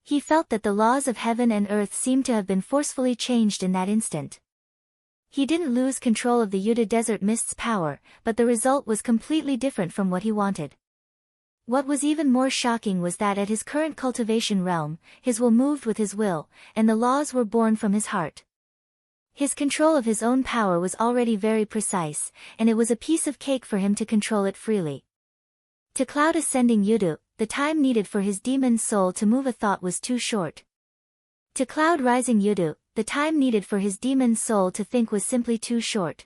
He felt that the laws of heaven and earth seemed to have been forcefully changed in that instant. He didn't lose control of the Yudu desert mist's power, but the result was completely different from what he wanted. What was even more shocking was that at his current cultivation realm, his will moved with his will, and the laws were born from his heart. His control of his own power was already very precise, and it was a piece of cake for him to control it freely. To Cloud Ascending Yudu, the time needed for his demon soul to move a thought was too short. To Cloud Rising Yudu, the time needed for his demon soul to think was simply too short.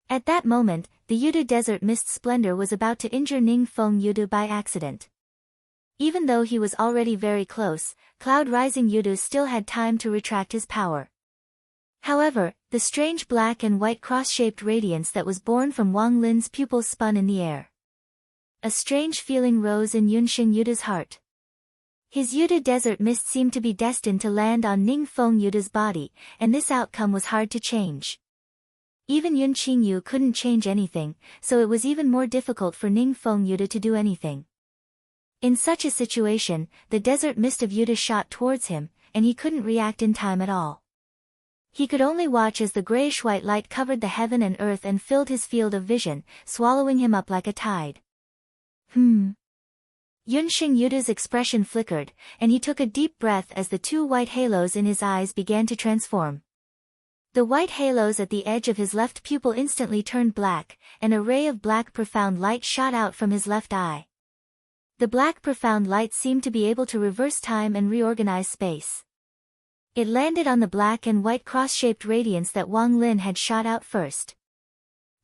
At that moment, the Yudu desert mist splendor was about to injure Ning Feng Yudu by accident. Even though he was already very close, Cloud Rising Yudu still had time to retract his power. However, the strange black and white cross-shaped radiance that was born from Wang Lin's pupils spun in the air. A strange feeling rose in Yunxing Yudu's heart. His Yudu desert mist seemed to be destined to land on Ning Feng Yudu's body, and this outcome was hard to change. Even Yun Qingyu couldn't change anything, so it was even more difficult for Ning Feng Yudu to do anything. In such a situation, the desert mist of Yudu shot towards him, and he couldn't react in time at all. He could only watch as the grayish-white light covered the heaven and earth and filled his field of vision, swallowing him up like a tide. Yunxing Yudu's expression flickered, and he took a deep breath as the two white halos in his eyes began to transform. The white halos at the edge of his left pupil instantly turned black, and a ray of black profound light shot out from his left eye. The black profound light seemed to be able to reverse time and reorganize space. It landed on the black and white cross-shaped radiance that Wang Lin had shot out first.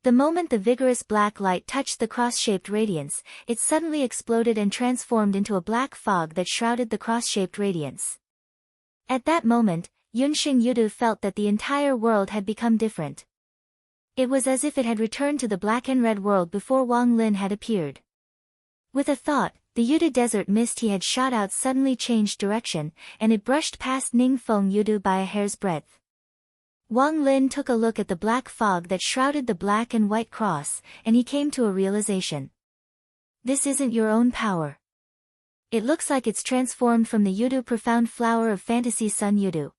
The moment the vigorous black light touched the cross-shaped radiance, it suddenly exploded and transformed into a black fog that shrouded the cross-shaped radiance. At that moment, Yunxing Yudu felt that the entire world had become different. It was as if it had returned to the black and red world before Wang Lin had appeared. With a thought, the Yudu desert mist he had shot out suddenly changed direction, and it brushed past Ningfeng Yudu by a hair's breadth. Wang Lin took a look at the black fog that shrouded the black and white cross, and he came to a realization. This isn't your own power. It looks like it's transformed from the Yudu profound flower of fantasy Sun Yudu.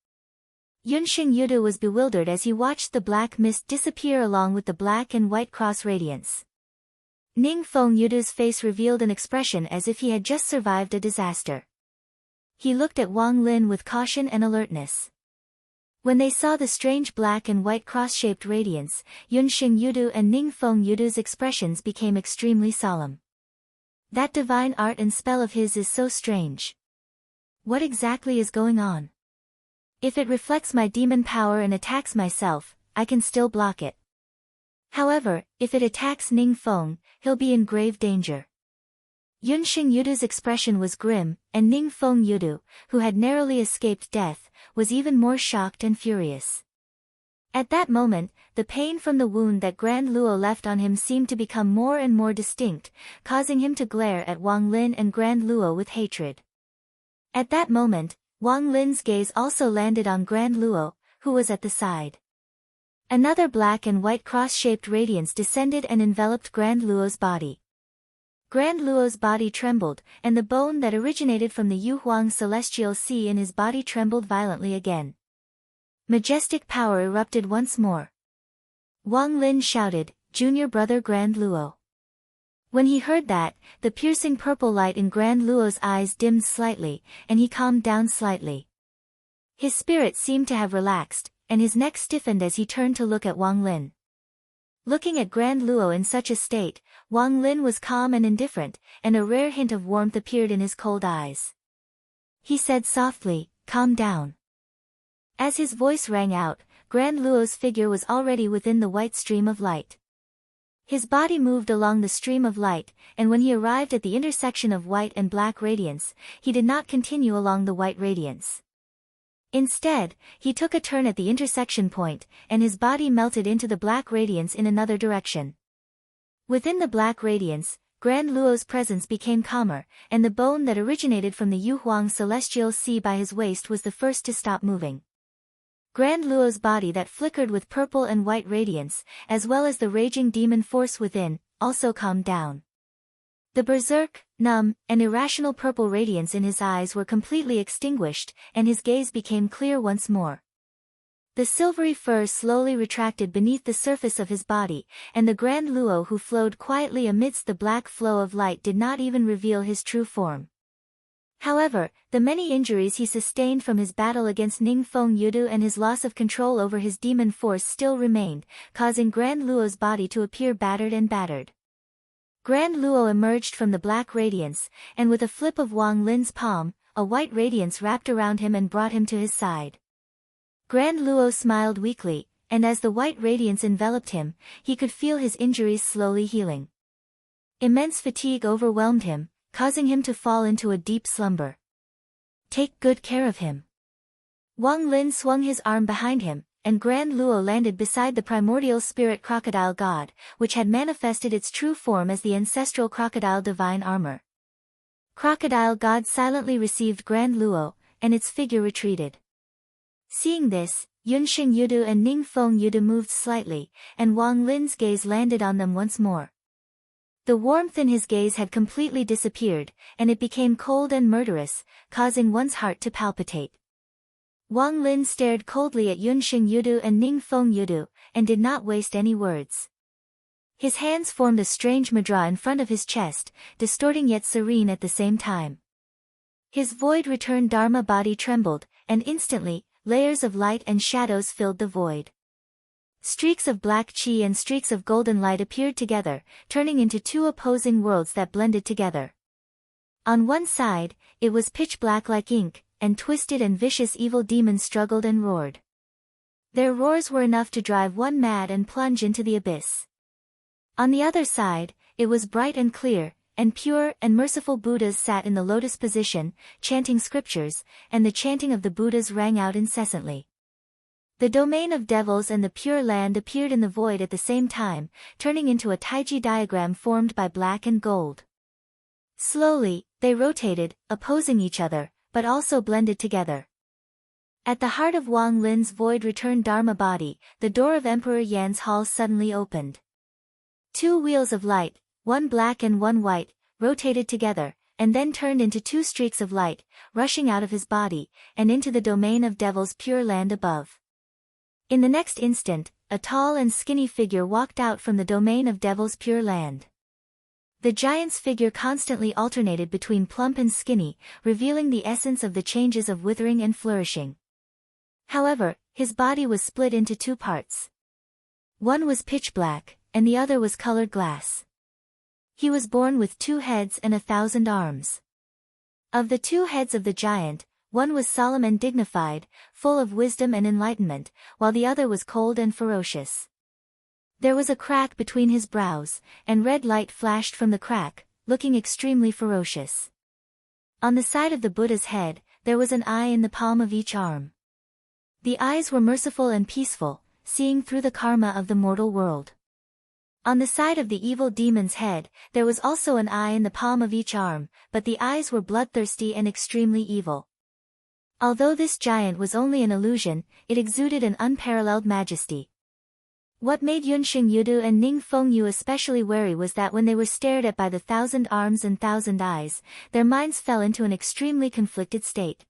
Yunxing Yudu was bewildered as he watched the black mist disappear along with the black and white cross radiance. Ningfeng Yudu's face revealed an expression as if he had just survived a disaster. He looked at Wang Lin with caution and alertness. When they saw the strange black and white cross-shaped radiance, Yunxing Yudu and Ningfeng Yudu's expressions became extremely solemn. That divine art and spell of his is so strange. What exactly is going on? If it reflects my demon power and attacks myself, I can still block it. However, if it attacks Ningfeng, he'll be in grave danger. Yunxing Yudu's expression was grim, and Ningfeng Yudu, who had narrowly escaped death, was even more shocked and furious. At that moment, the pain from the wound that Grand Luo left on him seemed to become more and more distinct, causing him to glare at Wang Lin and Grand Luo with hatred. At that moment, Wang Lin's gaze also landed on Grand Luo, who was at the side. Another black and white cross-shaped radiance descended and enveloped Grand Luo's body. Grand Luo's body trembled, and the bone that originated from the Yuhuang celestial sea in his body trembled violently again. Majestic power erupted once more. Wang Lin shouted, "Junior brother Grand Luo." When he heard that, the piercing purple light in Grand Luo's eyes dimmed slightly, and he calmed down slightly. His spirit seemed to have relaxed, and his neck stiffened as he turned to look at Wang Lin. Looking at Grand Luo in such a state, Wang Lin was calm and indifferent, and a rare hint of warmth appeared in his cold eyes. He said softly, "Calm down." As his voice rang out, Grand Luo's figure was already within the white stream of light. His body moved along the stream of light, and when he arrived at the intersection of white and black radiance, he did not continue along the white radiance. Instead, he took a turn at the intersection point, and his body melted into the black radiance in another direction. Within the black radiance, Grand Luo's presence became calmer, and the bone that originated from the Yuhuang celestial sea by his waist was the first to stop moving. Grand Luo's body that flickered with purple and white radiance, as well as the raging demon force within, also calmed down. The berserk, numb, and irrational purple radiance in his eyes were completely extinguished, and his gaze became clear once more. The silvery fur slowly retracted beneath the surface of his body, and the Grand Luo who flowed quietly amidst the black flow of light did not even reveal his true form. However, the many injuries he sustained from his battle against Ningfeng Yudu and his loss of control over his demon force still remained, causing Grand Luo's body to appear battered and battered. Grand Luo emerged from the black radiance, and with a flip of Wang Lin's palm, a white radiance wrapped around him and brought him to his side. Grand Luo smiled weakly, and as the white radiance enveloped him, he could feel his injuries slowly healing. Immense fatigue overwhelmed him, causing him to fall into a deep slumber. "Take good care of him." Wang Lin swung his arm behind him, and Grand Luo landed beside the primordial spirit crocodile god, which had manifested its true form as the ancestral crocodile divine armor. Crocodile god silently received Grand Luo, and its figure retreated. Seeing this, Yunxing Yudu and Ningfeng Yudu moved slightly, and Wang Lin's gaze landed on them once more. The warmth in his gaze had completely disappeared, and it became cold and murderous, causing one's heart to palpitate. Wang Lin stared coldly at Yunxing Yudu and Ningfeng Yudu, and did not waste any words. His hands formed a strange mudra in front of his chest, distorting yet serene at the same time. His void-returned Dharma body trembled, and instantly, layers of light and shadows filled the void. Streaks of black chi and streaks of golden light appeared together, turning into two opposing worlds that blended together. On one side, it was pitch black like ink, and twisted and vicious evil demons struggled and roared. Their roars were enough to drive one mad and plunge into the abyss. On the other side, it was bright and clear, and pure and merciful Buddhas sat in the lotus position, chanting scriptures, and the chanting of the Buddhas rang out incessantly. The domain of devils and the pure land appeared in the void at the same time, turning into a taiji diagram formed by black and gold. Slowly, they rotated, opposing each other, but also blended together. At the heart of Wang Lin's void-returned Dharma body, the door of Emperor Yan's hall suddenly opened. Two wheels of light, one black and one white, rotated together, and then turned into two streaks of light, rushing out of his body, and into the domain of devil's pure land above. In the next instant, a tall and skinny figure walked out from the domain of devil's pure land. The giant's figure constantly alternated between plump and skinny, revealing the essence of the changes of withering and flourishing. However, his body was split into two parts. One was pitch black, and the other was colored glass. He was born with 2 heads and 1,000 arms. Of the 2 heads of the giant, one was solemn and dignified, full of wisdom and enlightenment, while the other was cold and ferocious. There was a crack between his brows, and red light flashed from the crack, looking extremely ferocious. On the side of the Buddha's head, there was an eye in the palm of each arm. The eyes were merciful and peaceful, seeing through the karma of the mortal world. On the side of the evil demon's head, there was also an eye in the palm of each arm, but the eyes were bloodthirsty and extremely evil. Although this giant was only an illusion, it exuded an unparalleled majesty. What made Yunxing Yudu and Ning Fengyu especially wary was that when they were stared at by the 1,000 arms and 1,000 eyes, their minds fell into an extremely conflicted state.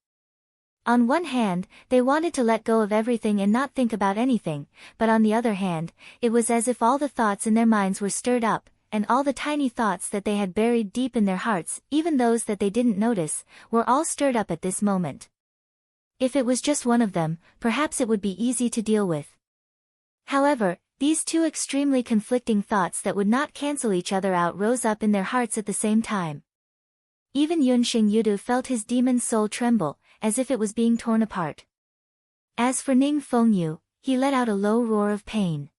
On one hand, they wanted to let go of everything and not think about anything, but on the other hand, it was as if all the thoughts in their minds were stirred up, and all the tiny thoughts that they had buried deep in their hearts, even those that they didn't notice, were all stirred up at this moment. If it was just one of them, perhaps it would be easy to deal with. However, these two extremely conflicting thoughts that would not cancel each other out rose up in their hearts at the same time. Even Yunxing Yudu felt his demon soul tremble, as if it was being torn apart. As for Ning Fengyu, he let out a low roar of pain.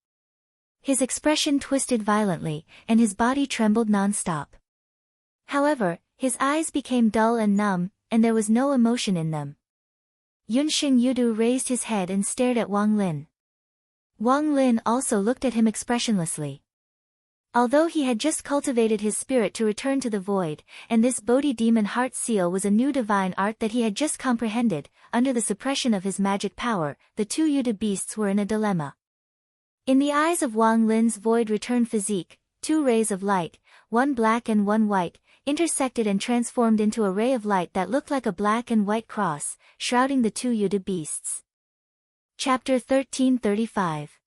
His expression twisted violently, and his body trembled non-stop. However, his eyes became dull and numb, and there was no emotion in them. Yunxing Yudu raised his head and stared at Wang Lin. Wang Lin also looked at him expressionlessly. Although he had just cultivated his spirit to return to the void, and this Bodhi demon heart seal was a new divine art that he had just comprehended, under the suppression of his magic power, the two Yudu beasts were in a dilemma. In the eyes of Wang Lin's void-returned physique, 2 rays of light, one black and one white, intersected and transformed into a ray of light that looked like a black and white cross, shrouding the 2 Yudu beasts. Chapter 1335.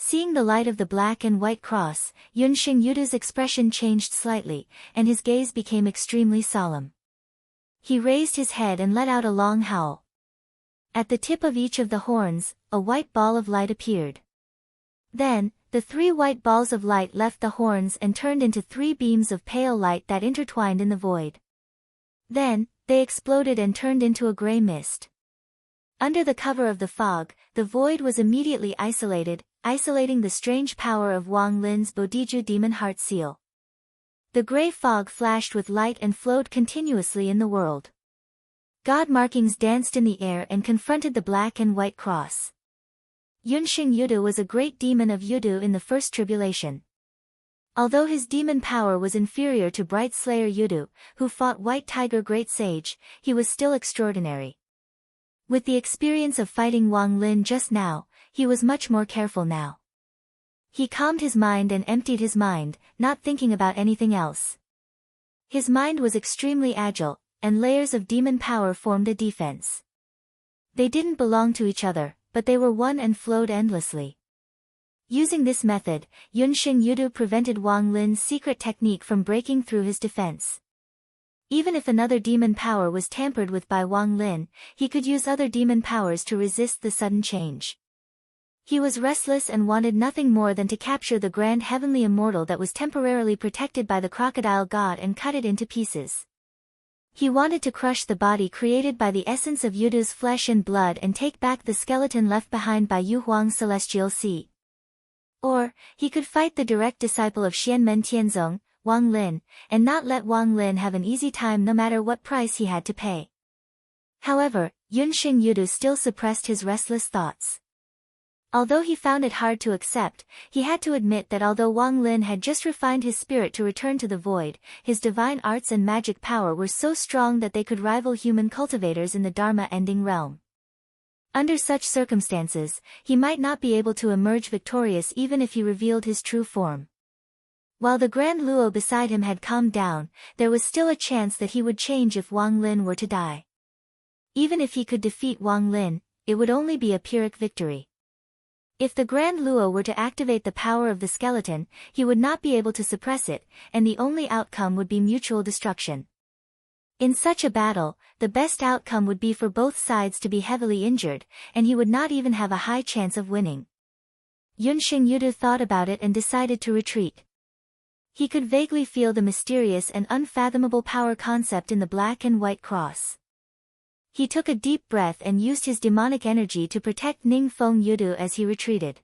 Seeing the light of the black and white cross, Yunxing Yudu's expression changed slightly, and his gaze became extremely solemn. He raised his head and let out a long howl. At the tip of each of the horns, a white ball of light appeared. Then, the 3 white balls of light left the horns and turned into 3 beams of pale light that intertwined in the void. Then, they exploded and turned into a gray mist. Under the cover of the fog, the void was immediately isolated, isolating the strange power of Wang Lin's Bodhiju demon heart seal. The gray fog flashed with light and flowed continuously in the world. God markings danced in the air and confronted the black and white cross. Yunxing Yudu was a great demon of Yudu in the first tribulation. Although his demon power was inferior to Bright Slayer Yudu, who fought White Tiger Great Sage, he was still extraordinary. With the experience of fighting Wang Lin just now, he was much more careful now. He calmed his mind and emptied his mind, not thinking about anything else. His mind was extremely agile, and layers of demon power formed a defense. They didn't belong to each other, but they were one and flowed endlessly. Using this method, Yunxing Yudu prevented Wang Lin's secret technique from breaking through his defense. Even if another demon power was tampered with by Wang Lin, he could use other demon powers to resist the sudden change. He was restless and wanted nothing more than to capture the grand heavenly immortal that was temporarily protected by the crocodile god and cut it into pieces. He wanted to crush the body created by the essence of Yudu's flesh and blood and take back the skeleton left behind by Yu Huang's celestial sea. Or, he could fight the direct disciple of Xianmen Tianzong, Wang Lin, and not let Wang Lin have an easy time no matter what price he had to pay. However, Yunxing Yudu still suppressed his restless thoughts. Although he found it hard to accept, he had to admit that although Wang Lin had just refined his spirit to return to the void, his divine arts and magic power were so strong that they could rival human cultivators in the Dharma-ending realm. Under such circumstances, he might not be able to emerge victorious even if he revealed his true form. While the Grand Luo beside him had calmed down, there was still a chance that he would change if Wang Lin were to die. Even if he could defeat Wang Lin, it would only be a Pyrrhic victory. If the Grand Luo were to activate the power of the skeleton, he would not be able to suppress it, and the only outcome would be mutual destruction. In such a battle, the best outcome would be for both sides to be heavily injured, and he would not even have a high chance of winning. Yunxing Yudu thought about it and decided to retreat. He could vaguely feel the mysterious and unfathomable power concept in the black and white cross. He took a deep breath and used his demonic energy to protect Ningfeng Yudu as he retreated.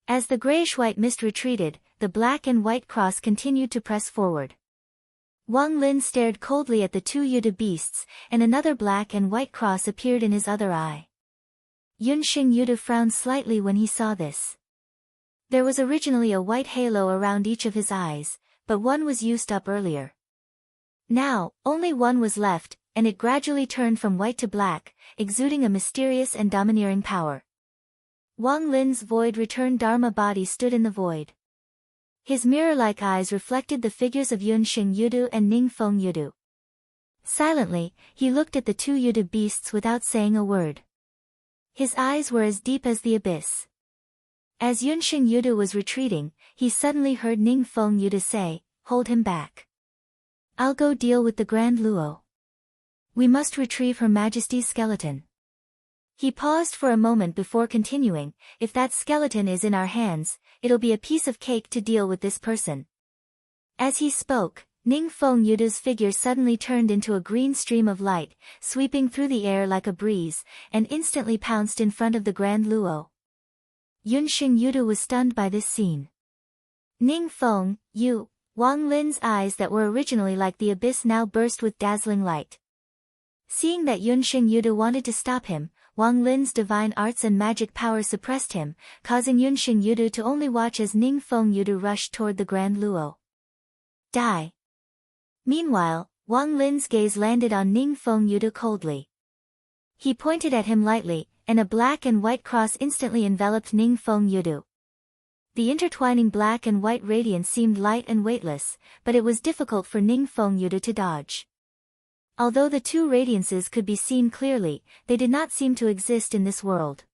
As the grayish-white mist retreated, the black and white cross continued to press forward. Wang Lin stared coldly at the two Yudu beasts, and another black and white cross appeared in his other eye. Yunxing Yudu frowned slightly when he saw this. There was originally a white halo around each of his eyes, but one was used up earlier. Now, only one was left, and it gradually turned from white to black, exuding a mysterious and domineering power. Wang Lin's void-returned Dharma body stood in the void. His mirror-like eyes reflected the figures of Yunxing Yudu and Ningfeng Yudu. Silently, he looked at the two Yudu beasts without saying a word. His eyes were as deep as the abyss. As Yunxing Yudu was retreating, he suddenly heard Ningfeng Yudu say, "Hold him back. I'll go deal with the Grand Luo. We must retrieve Her Majesty's skeleton." He paused for a moment before continuing, "If that skeleton is in our hands, it'll be a piece of cake to deal with this person." As he spoke, Ningfeng Yudu's figure suddenly turned into a green stream of light, sweeping through the air like a breeze, and instantly pounced in front of the Grand Luo. Yunxing Yudu was stunned by this scene. "Ningfeng, you..." Wang Lin's eyes that were originally like the abyss now burst with dazzling light. Seeing that Yunxing Yudu wanted to stop him, Wang Lin's divine arts and magic power suppressed him, causing Yunxing Yudu to only watch as Ningfeng Yudu rushed toward the Grand Luo. "Die." Meanwhile, Wang Lin's gaze landed on Ningfeng Yudu coldly. He pointed at him lightly, and a black and white cross instantly enveloped Ningfeng Yudu. The intertwining black and white radiance seemed light and weightless, but it was difficult for Ningfeng Yudu to dodge. Although the two radiances could be seen clearly, they did not seem to exist in this world.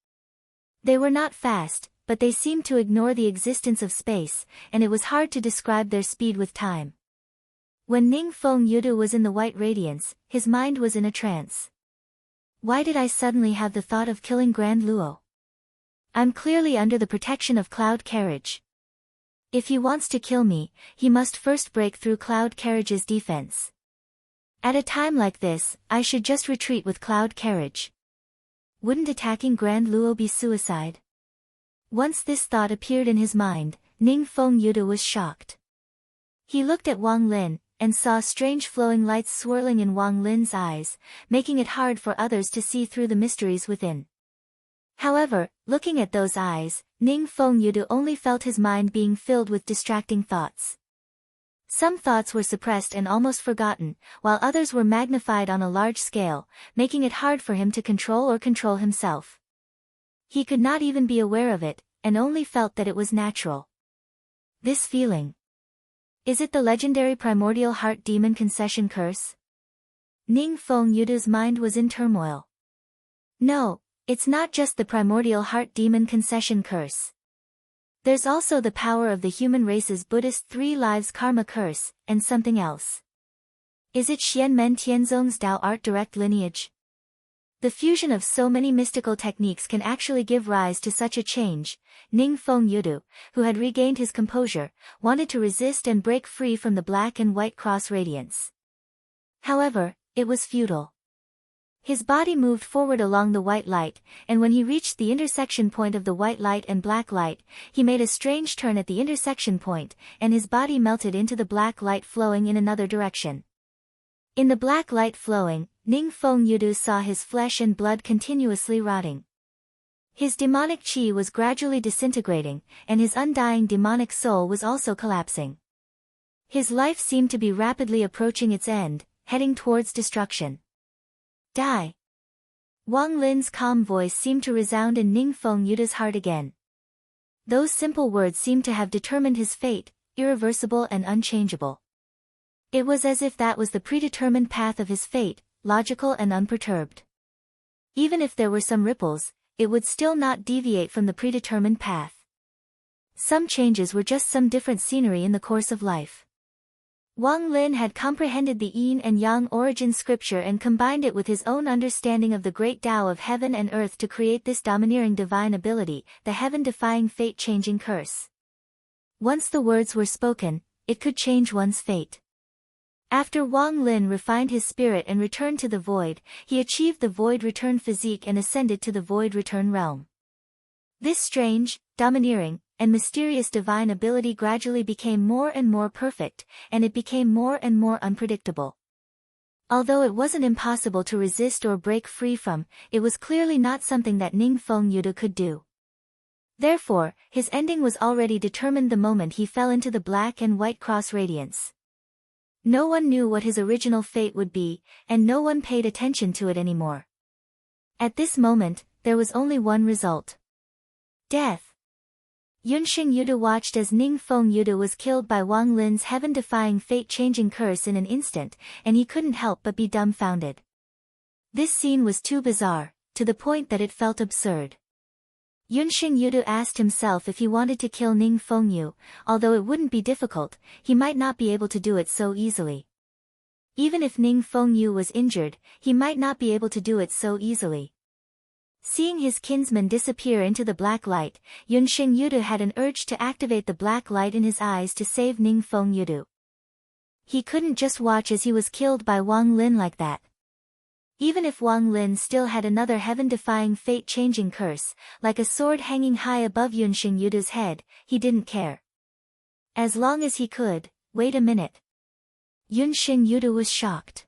They were not fast, but they seemed to ignore the existence of space, and it was hard to describe their speed with time. When Ningfeng Yudu was in the white radiance, his mind was in a trance. Why did I suddenly have the thought of killing Grand Luo? I'm clearly under the protection of Cloud Carriage. If he wants to kill me, he must first break through Cloud Carriage's defense. At a time like this, I should just retreat with Cloud Carriage. Wouldn't attacking Grand Luo be suicide? Once this thought appeared in his mind, Ningfeng Yudu was shocked. He looked at Wang Lin, and saw strange flowing lights swirling in Wang Lin's eyes, making it hard for others to see through the mysteries within. However, looking at those eyes, Ningfeng Yudu only felt his mind being filled with distracting thoughts. Some thoughts were suppressed and almost forgotten, while others were magnified on a large scale, making it hard for him to control himself. He could not even be aware of it, and only felt that it was natural. This feeling. Is it the legendary primordial heart demon concession curse? Ningfeng Yudu's mind was in turmoil. No, it's not just the primordial heart demon concession curse. There's also the power of the human race's Buddhist 3 lives karma curse, and something else. Is it Xianmen Tianzong's Tao art direct lineage? The fusion of so many mystical techniques can actually give rise to such a change. Ning Feng Yudu, who had regained his composure, wanted to resist and break free from the black and white cross radiance. However, it was futile. His body moved forward along the white light, and when he reached the intersection point of the white light and black light, he made a strange turn at the intersection point, and his body melted into the black light flowing in another direction. In the black light flowing, Ning Feng Yudu saw his flesh and blood continuously rotting. His demonic qi was gradually disintegrating, and his undying demonic soul was also collapsing. His life seemed to be rapidly approaching its end, heading towards destruction. Die. Wang Lin's calm voice seemed to resound in Ning Feng Yuda's heart again. Those simple words seemed to have determined his fate, irreversible and unchangeable. It was as if that was the predetermined path of his fate, logical and unperturbed. Even if there were some ripples, it would still not deviate from the predetermined path. Some changes were just some different scenery in the course of life. Wang Lin had comprehended the yin and yang origin scripture and combined it with his own understanding of the great Tao of heaven and earth to create this domineering divine ability, the heaven-defying fate-changing curse. Once the words were spoken, it could change one's fate. After Wang Lin refined his spirit and returned to the void, he achieved the void return physique and ascended to the void return realm. This strange, domineering, and mysterious divine ability gradually became more and more perfect, and it became more and more unpredictable. Although it wasn't impossible to resist or break free from, it was clearly not something that Ning Feng Yudu could do. Therefore, his ending was already determined the moment he fell into the black and white cross radiance. No one knew what his original fate would be, and no one paid attention to it anymore. At this moment, there was only one result. Death. Yunxing Yudu watched as Ning Feng Yudu was killed by Wang Lin's heaven-defying fate-changing curse in an instant, and he couldn't help but be dumbfounded. This scene was too bizarre, to the point that it felt absurd. Yunxing Yudu asked himself if he wanted to kill Ning Feng Yu, although it wouldn't be difficult, he might not be able to do it so easily. Even if Ning Feng Yu was injured, he might not be able to do it so easily. Seeing his kinsman disappear into the black light, Yunxing Yudu had an urge to activate the black light in his eyes to save Ning Feng Yudu. He couldn't just watch as he was killed by Wang Lin like that. Even if Wang Lin still had another heaven-defying fate-changing curse, like a sword hanging high above Yunxing Yudu's head, he didn't care. As long as he could, wait a minute. Yunxing Yudu was shocked.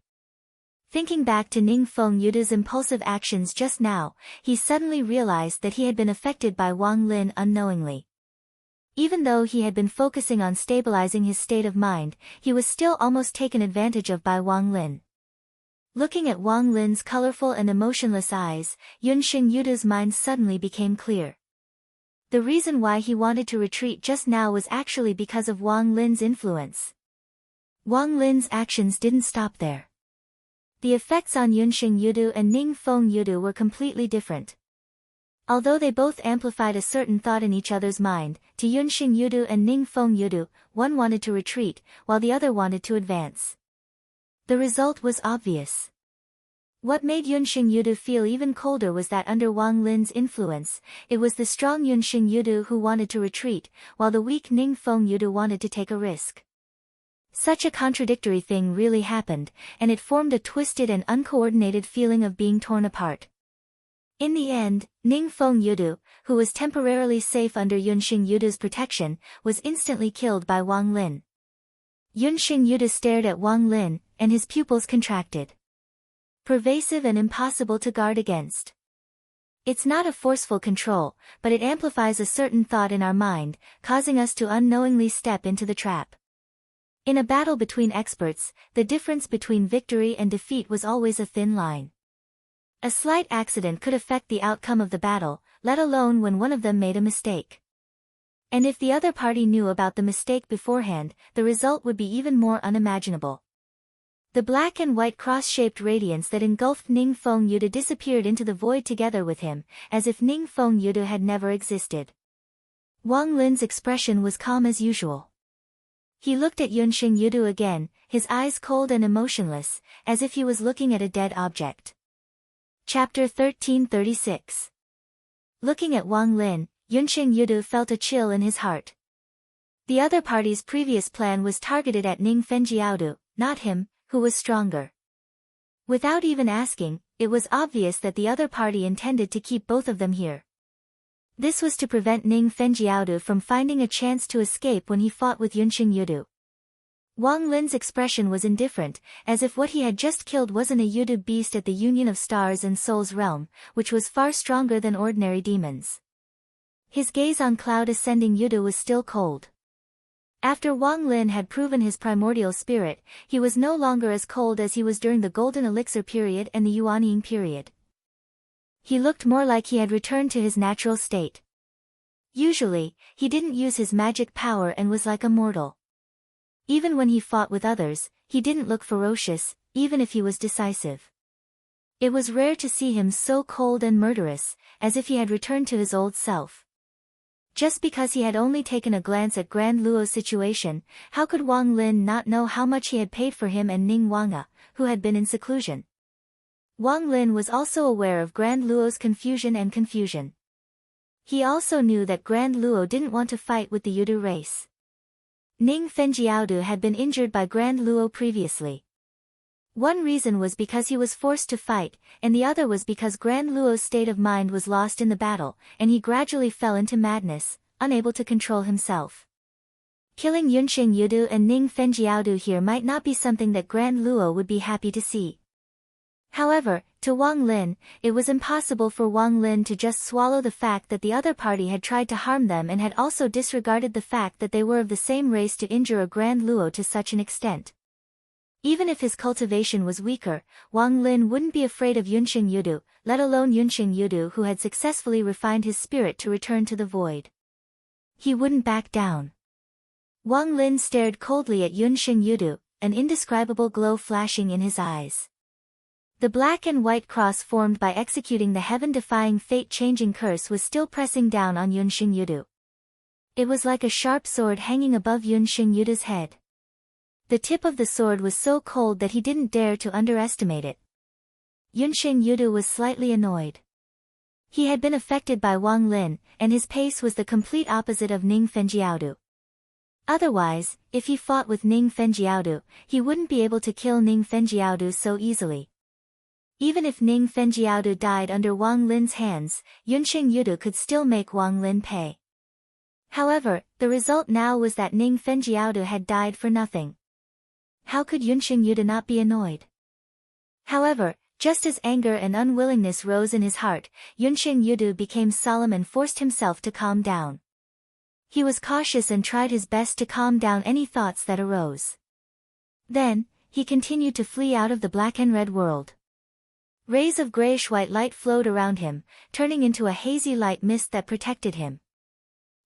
Thinking back to Ning Feng Yudu's impulsive actions just now, he suddenly realized that he had been affected by Wang Lin unknowingly. Even though he had been focusing on stabilizing his state of mind, he was still almost taken advantage of by Wang Lin. Looking at Wang Lin's colorful and emotionless eyes, Yunxing Yudu's mind suddenly became clear. The reason why he wanted to retreat just now was actually because of Wang Lin's influence. Wang Lin's actions didn't stop there. The effects on Yunxing Yudu and Ning Feng Yudu were completely different. Although they both amplified a certain thought in each other's mind, to Yunxing Yudu and Ning Feng Yudu, one wanted to retreat, while the other wanted to advance. The result was obvious. What made Yunxing Yudu feel even colder was that under Wang Lin's influence, it was the strong Yunxing Yudu who wanted to retreat, while the weak Ning Feng Yudu wanted to take a risk. Such a contradictory thing really happened, and it formed a twisted and uncoordinated feeling of being torn apart. In the end, Ning Feng Yudu, who was temporarily safe under Yunxing Yudu's protection, was instantly killed by Wang Lin. Yunxing Yudu stared at Wang Lin, and his pupils contracted. Pervasive and impossible to guard against. It's not a forceful control, but it amplifies a certain thought in our mind, causing us to unknowingly step into the trap. In a battle between experts, the difference between victory and defeat was always a thin line. A slight accident could affect the outcome of the battle, let alone when one of them made a mistake. And if the other party knew about the mistake beforehand, the result would be even more unimaginable. The black and white cross-shaped radiance that engulfed Ning Feng Yudu disappeared into the void together with him, as if Ning Feng Yudu had never existed. Wang Lin's expression was calm as usual. He looked at Yunxing Yudu again, his eyes cold and emotionless, as if he was looking at a dead object. Chapter 1336. Looking at Wang Lin, Yunxing Yudu felt a chill in his heart. The other party's previous plan was targeted at Ning Fengjiaodu, not him, who was stronger. Without even asking, it was obvious that the other party intended to keep both of them here. This was to prevent Ning Fengjiaodu from finding a chance to escape when he fought with Yunxing Yudu. Wang Lin's expression was indifferent, as if what he had just killed wasn't a Yudu beast at the Union of Stars and Souls realm, which was far stronger than ordinary demons. His gaze on Cloud Ascending Yudu was still cold. After Wang Lin had proven his primordial spirit, he was no longer as cold as he was during the Golden Elixir period and the Yuanying period. He looked more like he had returned to his natural state. Usually, he didn't use his magic power and was like a mortal. Even when he fought with others, he didn't look ferocious, even if he was decisive. It was rare to see him so cold and murderous, as if he had returned to his old self. Just because he had only taken a glance at Grand Luo's situation, how could Wang Lin not know how much he had paid for him and Ning Wanga, who had been in seclusion? Wang Lin was also aware of Grand Luo's confusion. He also knew that Grand Luo didn't want to fight with the Yudu race. Ning Fengjiaodu had been injured by Grand Luo previously. One reason was because he was forced to fight, and the other was because Grand Luo's state of mind was lost in the battle, and he gradually fell into madness, unable to control himself. Killing Yunxing Yudu and Ning Fengjiaodu here might not be something that Grand Luo would be happy to see. However, to Wang Lin, it was impossible for Wang Lin to just swallow the fact that the other party had tried to harm them and had also disregarded the fact that they were of the same race to injure a Grand Luo to such an extent. Even if his cultivation was weaker, Wang Lin wouldn't be afraid of Yunxing Yudu, let alone Yunxing Yudu who had successfully refined his spirit to return to the void. He wouldn't back down. Wang Lin stared coldly at Yunxing Yudu, an indescribable glow flashing in his eyes. The black and white cross formed by executing the heaven-defying fate-changing curse was still pressing down on Yunxing Yudu. It was like a sharp sword hanging above Yunxing Yudu's head. The tip of the sword was so cold that he didn't dare to underestimate it. Yunxing Yudu was slightly annoyed. He had been affected by Wang Lin, and his pace was the complete opposite of Ning Fengjiaodu. Otherwise, if he fought with Ning Fengjiaodu, he wouldn't be able to kill Ning Fengjiaodu so easily. Even if Ning Fengjiaodu died under Wang Lin's hands, Yunxing Yudu could still make Wang Lin pay. However, the result now was that Ning Fengjiaodu had died for nothing. How could Yunxing Yudu not be annoyed? However, just as anger and unwillingness rose in his heart, Yunxing Yudu became solemn and forced himself to calm down. He was cautious and tried his best to calm down any thoughts that arose. Then, he continued to flee out of the black and red world. Rays of grayish-white light flowed around him, turning into a hazy light mist that protected him.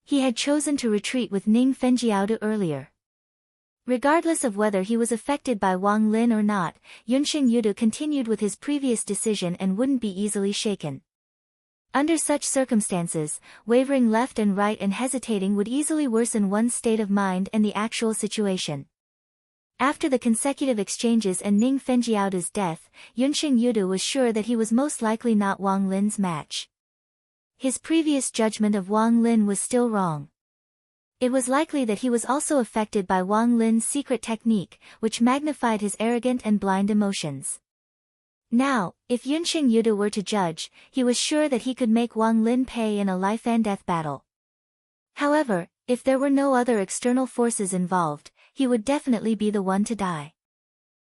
He had chosen to retreat with Ning Fengjiaodu earlier. Regardless of whether he was affected by Wang Lin or not, Yunxing Yudu continued with his previous decision and wouldn't be easily shaken. Under such circumstances, wavering left and right and hesitating would easily worsen one's state of mind and the actual situation. After the consecutive exchanges and Ning Fengjiaodu's death, Yunxing Yudu was sure that he was most likely not Wang Lin's match. His previous judgment of Wang Lin was still wrong. It was likely that he was also affected by Wang Lin's secret technique, which magnified his arrogant and blind emotions. Now, if Yunxing Yudu were to judge, he was sure that he could make Wang Lin pay in a life-and-death battle. However, if there were no other external forces involved, he would definitely be the one to die.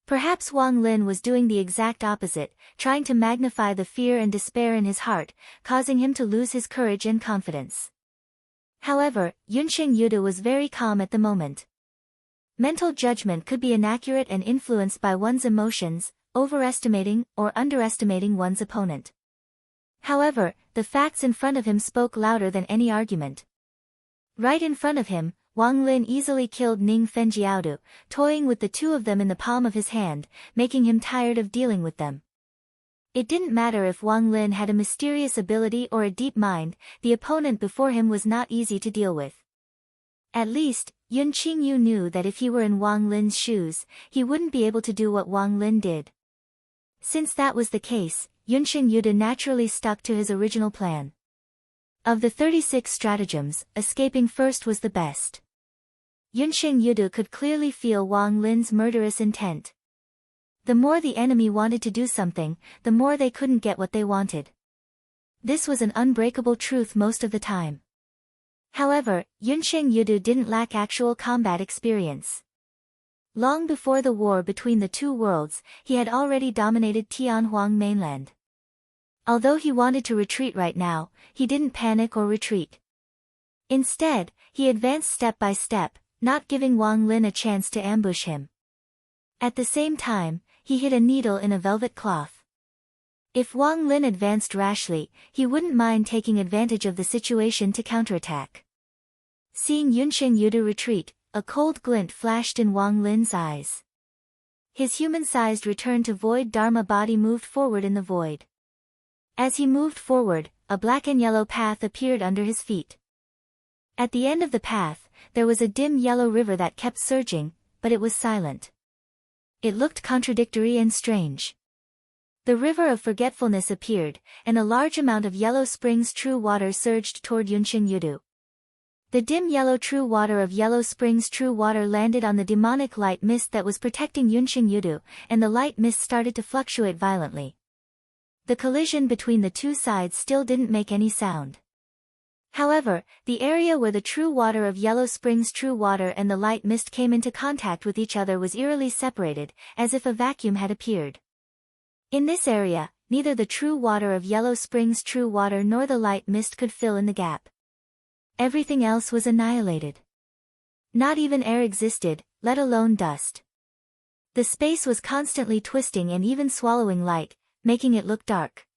Perhaps Wang Lin was doing the exact opposite, trying to magnify the fear and despair in his heart, causing him to lose his courage and confidence. However, Yunxing Yudu was very calm at the moment. Mental judgment could be inaccurate and influenced by one's emotions, overestimating or underestimating one's opponent. However, the facts in front of him spoke louder than any argument. Right in front of him, Wang Lin easily killed Ning Fengjiaodu, toying with the two of them in the palm of his hand, making him tired of dealing with them. It didn't matter if Wang Lin had a mysterious ability or a deep mind, the opponent before him was not easy to deal with. At least, Yun Qingyu knew that if he were in Wang Lin's shoes, he wouldn't be able to do what Wang Lin did. Since that was the case, Yunsheng Yude naturally stuck to his original plan. Of the 36 stratagems, escaping first was the best. Yunsheng Yude could clearly feel Wang Lin's murderous intent. The more the enemy wanted to do something, the more they couldn't get what they wanted. This was an unbreakable truth most of the time. However, Yunsheng Yude didn't lack actual combat experience. Long before the war between the two worlds, he had already dominated Tianhuang mainland. Although he wanted to retreat right now, he didn't panic or retreat. Instead, he advanced step by step, not giving Wang Lin a chance to ambush him. At the same time, he hid a needle in a velvet cloth. If Wang Lin advanced rashly, he wouldn't mind taking advantage of the situation to counterattack. Seeing Yunsheng Yude retreat, a cold glint flashed in Wang Lin's eyes. His human-sized return to void Dharma body moved forward in the void. As he moved forward, a black and yellow path appeared under his feet. At the end of the path, there was a dim yellow river that kept surging, but it was silent. It looked contradictory and strange. The river of forgetfulness appeared, and a large amount of yellow springs true water surged toward Yunsheng Yude. The dim yellow true water of yellow springs true water landed on the demonic light mist that was protecting Yunsheng Yude, and the light mist started to fluctuate violently. The collision between the two sides still didn't make any sound. However, the area where the true water of yellow springs true water and the light mist came into contact with each other was eerily separated, as if a vacuum had appeared. In this area, neither the true water of yellow springs true water nor the light mist could fill in the gap. Everything else was annihilated. Not even air existed, let alone dust. The space was constantly twisting and even swallowing light, making it look dark.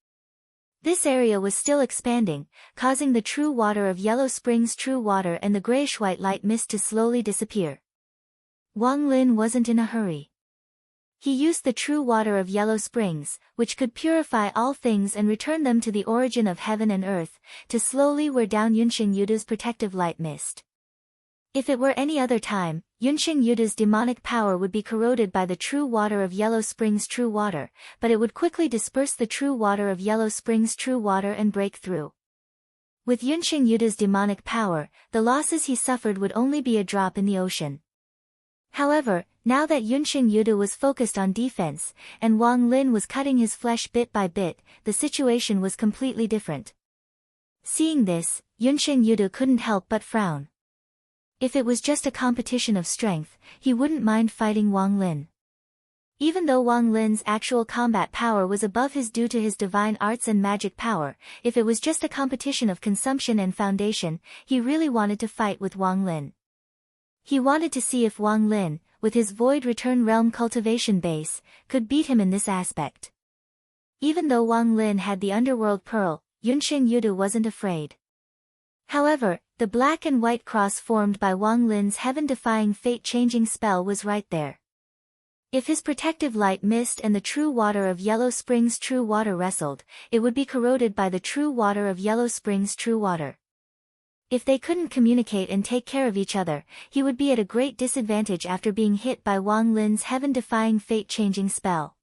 This area was still expanding, causing the true water of yellow springs true water and the grayish-white light mist to slowly disappear. Wang Lin wasn't in a hurry. He used the true water of yellow springs, which could purify all things and return them to the origin of heaven and earth, to slowly wear down Yunsheng Yude's protective light mist. If it were any other time, Yunsheng Yude's demonic power would be corroded by the true water of yellow springs true water, but it would quickly disperse the true water of yellow springs true water and break through. With Yunsheng Yude's demonic power, the losses he suffered would only be a drop in the ocean. However, now that Yunsheng Yude was focused on defense, and Wang Lin was cutting his flesh bit by bit, the situation was completely different. Seeing this, Yunsheng Yude couldn't help but frown. If it was just a competition of strength, he wouldn't mind fighting Wang Lin. Even though Wang Lin's actual combat power was above his due to his divine arts and magic power, if it was just a competition of consumption and foundation, he really wanted to fight with Wang Lin. He wanted to see if Wang Lin, with his Void Return Realm cultivation base, could beat him in this aspect. Even though Wang Lin had the Underworld Pearl, Yunsheng Yude wasn't afraid. However, the black and white cross formed by Wang Lin's heaven-defying fate-changing spell was right there. If his protective light mist and the true water of yellow springs true water wrestled, it would be corroded by the true water of yellow springs true water. If they couldn't communicate and take care of each other, he would be at a great disadvantage after being hit by Wang Lin's heaven-defying fate-changing spell.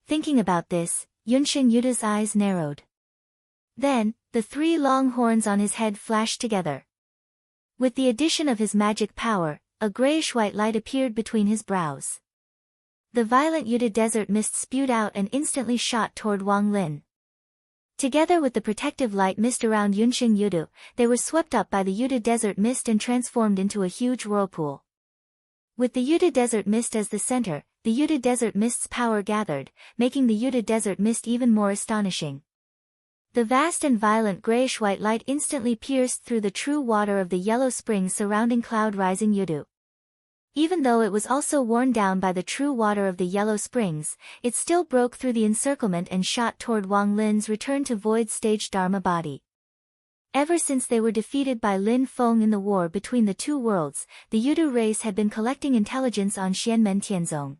Thinking about this, Yunsheng Yude's eyes narrowed. Then, the three long horns on his head flashed together. With the addition of his magic power, a grayish-white light appeared between his brows. The violent Yude desert mist spewed out and instantly shot toward Wang Lin. Together with the protective light mist around Yunsheng Yude, they were swept up by the Yude desert mist and transformed into a huge whirlpool. With the Yude desert mist as the center, the Yude desert mist's power gathered, making the Yude desert mist even more astonishing. The vast and violent grayish-white light instantly pierced through the true water of the yellow springs surrounding cloud-rising Yude. Even though it was also worn down by the true water of the yellow springs, it still broke through the encirclement and shot toward Wang Lin's return to void stage Dharma body. Ever since they were defeated by Lin Feng in the war between the two worlds, the Yude race had been collecting intelligence on Xianmen Tianzong.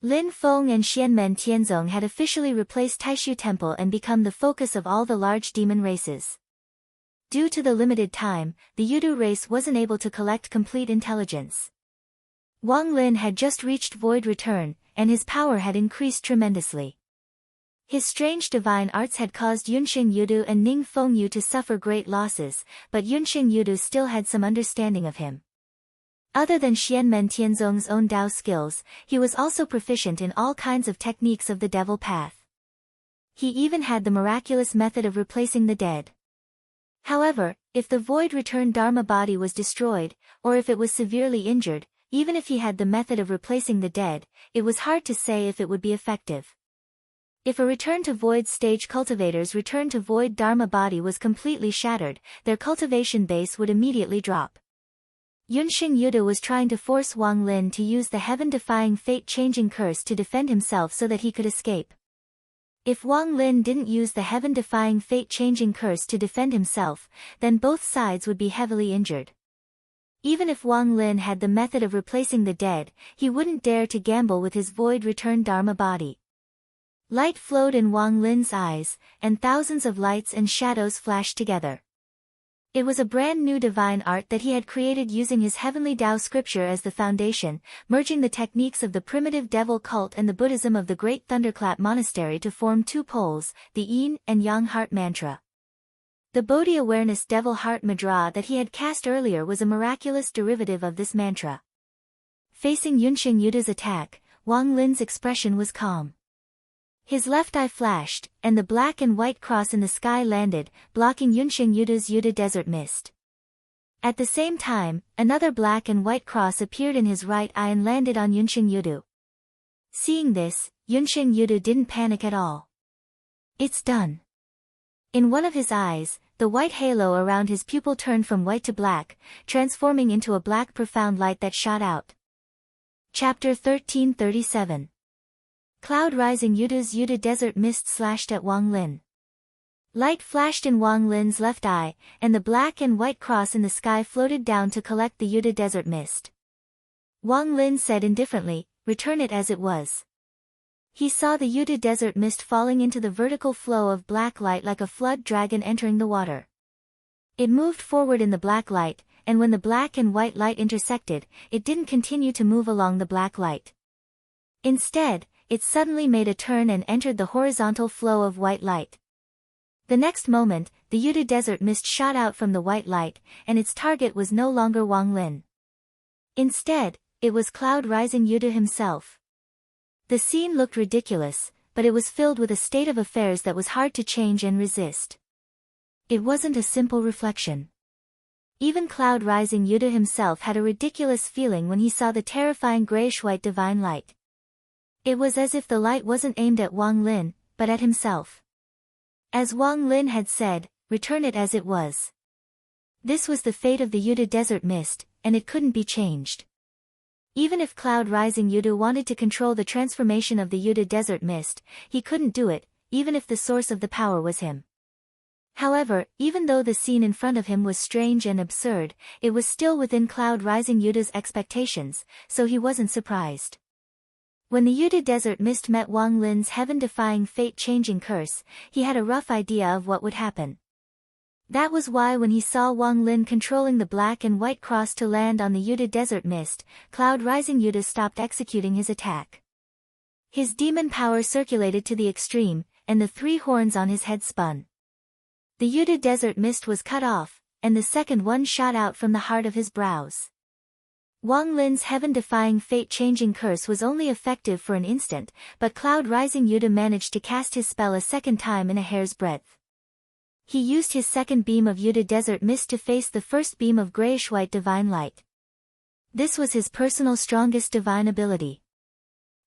Lin Feng and Xianmen Tianzong had officially replaced Taishu Temple and become the focus of all the large demon races. Due to the limited time, the Yudu race wasn't able to collect complete intelligence. Wang Lin had just reached Void Return, and his power had increased tremendously. His strange divine arts had caused Yunxing Yudu and Ning Fengyu to suffer great losses, but Yunxing Yudu still had some understanding of him. Other than Xianmen Tianzong's own Dao skills, he was also proficient in all kinds of techniques of the devil path. He even had the miraculous method of replacing the dead. However, if the Void Return Dharma body was destroyed, or if it was severely injured, even if he had the method of replacing the dead, it was hard to say if it would be effective. If a return to Void stage cultivator's return to Void Dharma body was completely shattered, their cultivation base would immediately drop. Yunxing Yudu was trying to force Wang Lin to use the heaven-defying fate-changing curse to defend himself so that he could escape. If Wang Lin didn't use the heaven-defying fate-changing curse to defend himself, then both sides would be heavily injured. Even if Wang Lin had the method of replacing the dead, he wouldn't dare to gamble with his Void Return Dharma body. Light flowed in Wang Lin's eyes, and thousands of lights and shadows flashed together. It was a brand new divine art that he had created using his heavenly Tao scripture as the foundation, merging the techniques of the primitive devil cult and the Buddhism of the Great Thunderclap Monastery to form two poles, the Yin and Yang Heart Mantra. The Bodhi Awareness Devil Heart Mudra that he had cast earlier was a miraculous derivative of this mantra. Facing Yunxing Yudu's attack, Wang Lin's expression was calm. His left eye flashed, and the black and white cross in the sky landed, blocking Yunxing Yudu's Yudu Desert Mist. At the same time, another black and white cross appeared in his right eye and landed on Yunxing Yudu. Seeing this, Yunxing Yudu didn't panic at all. It's done. In one of his eyes, the white halo around his pupil turned from white to black, transforming into a black profound light that shot out. Chapter 1337. Cloud rising Yudu's Yudu Desert Mist slashed at Wang Lin. Light flashed in Wang Lin's left eye, and the black and white cross in the sky floated down to collect the Yudu Desert Mist. Wang Lin said indifferently, "Return it as it was." He saw the Yudu Desert Mist falling into the vertical flow of black light like a flood dragon entering the water. It moved forward in the black light, and when the black and white light intersected, it didn't continue to move along the black light. Instead, it suddenly made a turn and entered the horizontal flow of white light. The next moment, the Yudu Desert Mist shot out from the white light, and its target was no longer Wang Lin. Instead, it was Cloud Rising Yudu himself. The scene looked ridiculous, but it was filled with a state of affairs that was hard to change and resist. It wasn't a simple reflection. Even Cloud Rising Yudu himself had a ridiculous feeling when he saw the terrifying grayish-white divine light. It was as if the light wasn't aimed at Wang Lin, but at himself. As Wang Lin had said, return it as it was. This was the fate of the Yudu Desert Mist, and it couldn't be changed. Even if Cloud Rising Yudu wanted to control the transformation of the Yudu Desert Mist, he couldn't do it, even if the source of the power was him. However, even though the scene in front of him was strange and absurd, it was still within Cloud Rising Yudu's expectations, so he wasn't surprised. When the Yudu Desert Mist met Wang Lin's heaven-defying fate-changing curse, he had a rough idea of what would happen. That was why when he saw Wang Lin controlling the black and white cross to land on the Yudu Desert Mist, Cloud Rising Yudu stopped executing his attack. His demon power circulated to the extreme, and the three horns on his head spun. The Yudu Desert Mist was cut off, and the second one shot out from the heart of his brows. Wang Lin's heaven-defying fate-changing curse was only effective for an instant, but Cloud Rising Yudu managed to cast his spell a second time in a hair's breadth. He used his second beam of Yudu Desert Mist to face the first beam of grayish-white divine light. This was his personal strongest divine ability.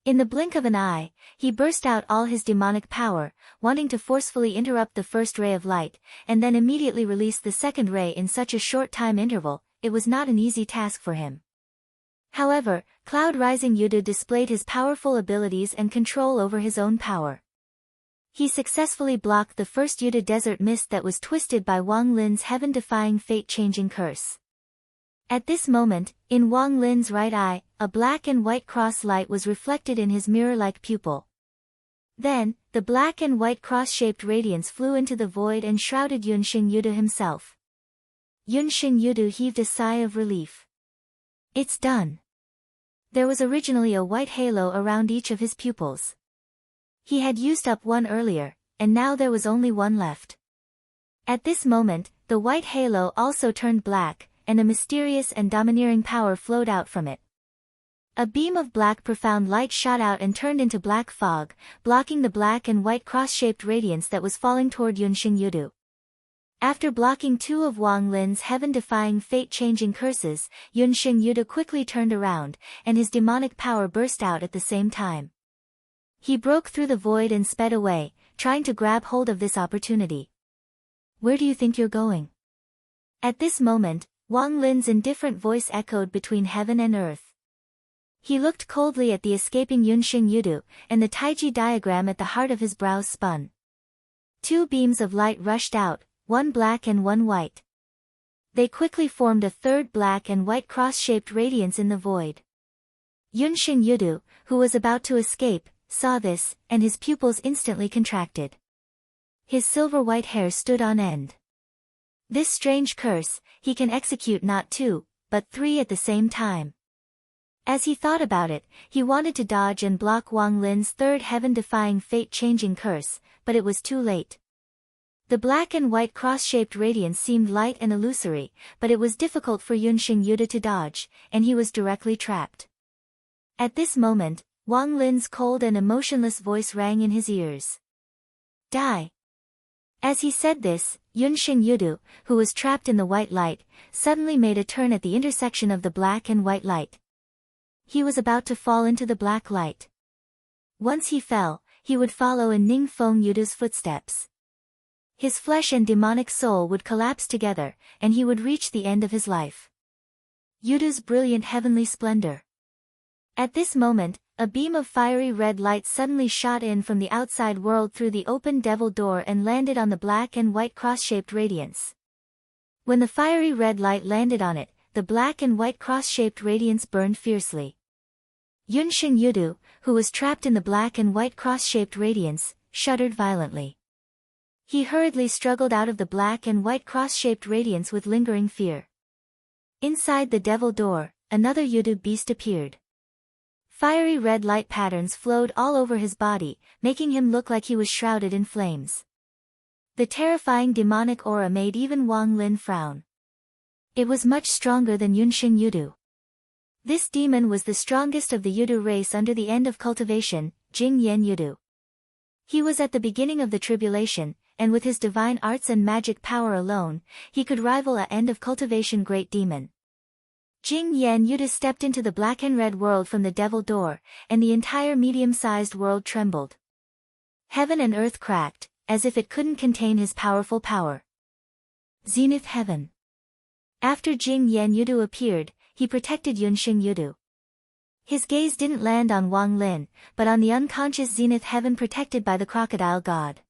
In the blink of an eye, he burst out all his demonic power, wanting to forcefully interrupt the first ray of light, and then immediately release the second ray in such a short time interval. It was not an easy task for him. However, Cloud Rising Yudu displayed his powerful abilities and control over his own power. He successfully blocked the first Yudu Desert Mist that was twisted by Wang Lin's heaven-defying fate-changing curse. At this moment, in Wang Lin's right eye, a black and white cross light was reflected in his mirror-like pupil. Then, the black and white cross-shaped radiance flew into the void and shrouded Yunxing Yudu himself. Yunxing Yudu heaved a sigh of relief. It's done. There was originally a white halo around each of his pupils. He had used up one earlier, and now there was only one left. At this moment, the white halo also turned black, and a mysterious and domineering power flowed out from it. A beam of black profound light shot out and turned into black fog, blocking the black and white cross-shaped radiance that was falling toward Yunxing Yudu. After blocking two of Wang Lin's heaven-defying fate-changing curses, Yunxing Yudu quickly turned around, and his demonic power burst out at the same time. He broke through the void and sped away, trying to grab hold of this opportunity. Where do you think you're going? At this moment, Wang Lin's indifferent voice echoed between heaven and earth. He looked coldly at the escaping Yunxing Yudu, and the Taiji diagram at the heart of his brows spun. Two beams of light rushed out, one black and one white. They quickly formed a third black and white cross-shaped radiance in the void. Yunxing Yudu, who was about to escape, saw this, and his pupils instantly contracted. His silver-white hair stood on end. This strange curse, he can execute not two, but three at the same time. As he thought about it, he wanted to dodge and block Wang Lin's third heaven-defying fate-changing curse, but it was too late. The black and white cross-shaped radiance seemed light and illusory, but it was difficult for Yunxing Yudu to dodge, and he was directly trapped. At this moment, Wang Lin's cold and emotionless voice rang in his ears. Die! As he said this, Yunxing Yudu, who was trapped in the white light, suddenly made a turn at the intersection of the black and white light. He was about to fall into the black light. Once he fell, he would follow in Ningfeng Yudu's footsteps. His flesh and demonic soul would collapse together, and he would reach the end of his life. Yudu's brilliant heavenly splendor. At this moment, a beam of fiery red light suddenly shot in from the outside world through the open devil door and landed on the black and white cross-shaped radiance. When the fiery red light landed on it, the black and white cross-shaped radiance burned fiercely. Yunxing Yudu, who was trapped in the black and white cross-shaped radiance, shuddered violently. He hurriedly struggled out of the black and white cross-shaped radiance with lingering fear. Inside the devil door, another Yudu beast appeared. Fiery red light patterns flowed all over his body, making him look like he was shrouded in flames. The terrifying demonic aura made even Wang Lin frown. It was much stronger than Yunxing Yudu. This demon was the strongest of the Yudu race under the end of cultivation, Jing Yan Yudu. He was at the beginning of the tribulation, and with his divine arts and magic power alone, he could rival a end of cultivation great demon. Jing Yan Yudu stepped into the black and red world from the devil door, and the entire medium-sized world trembled. Heaven and earth cracked, as if it couldn't contain his powerful power. Zenith Heaven. After Jing Yan Yudu appeared, he protected Yunxing Yudu. His gaze didn't land on Wang Lin, but on the unconscious Zenith Heaven protected by the crocodile god.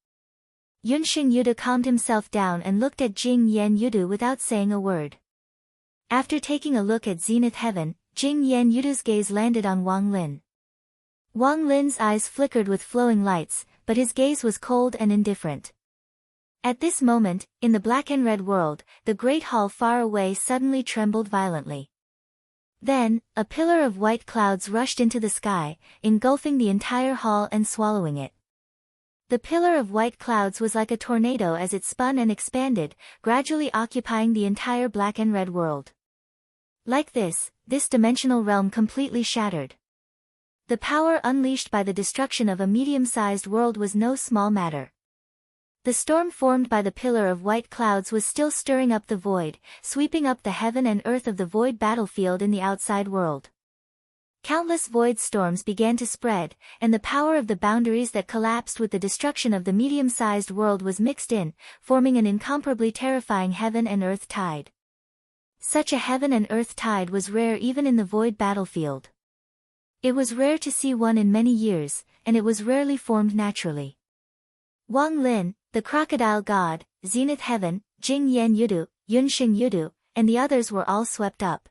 Yunxing Yudu calmed himself down and looked at Jing Yan Yudu without saying a word. After taking a look at Zenith Heaven, Jing Yan Yudu's gaze landed on Wang Lin. Wang Lin's eyes flickered with flowing lights, but his gaze was cold and indifferent. At this moment, in the black and red world, the great hall far away suddenly trembled violently. Then, a pillar of white clouds rushed into the sky, engulfing the entire hall and swallowing it. The pillar of white clouds was like a tornado as it spun and expanded, gradually occupying the entire black and red world. Like this dimensional realm completely shattered. The power unleashed by the destruction of a medium-sized world was no small matter. The storm formed by the pillar of white clouds was still stirring up the void, sweeping up the heaven and earth of the void battlefield in the outside world. Countless void storms began to spread, and the power of the boundaries that collapsed with the destruction of the medium-sized world was mixed in, forming an incomparably terrifying heaven and earth tide. Such a heaven and earth tide was rare even in the void battlefield. It was rare to see one in many years, and it was rarely formed naturally. Wang Lin, the crocodile god, Zenith Heaven, Jing Yan Yudu, Yunxing Yudu, and the others were all swept up.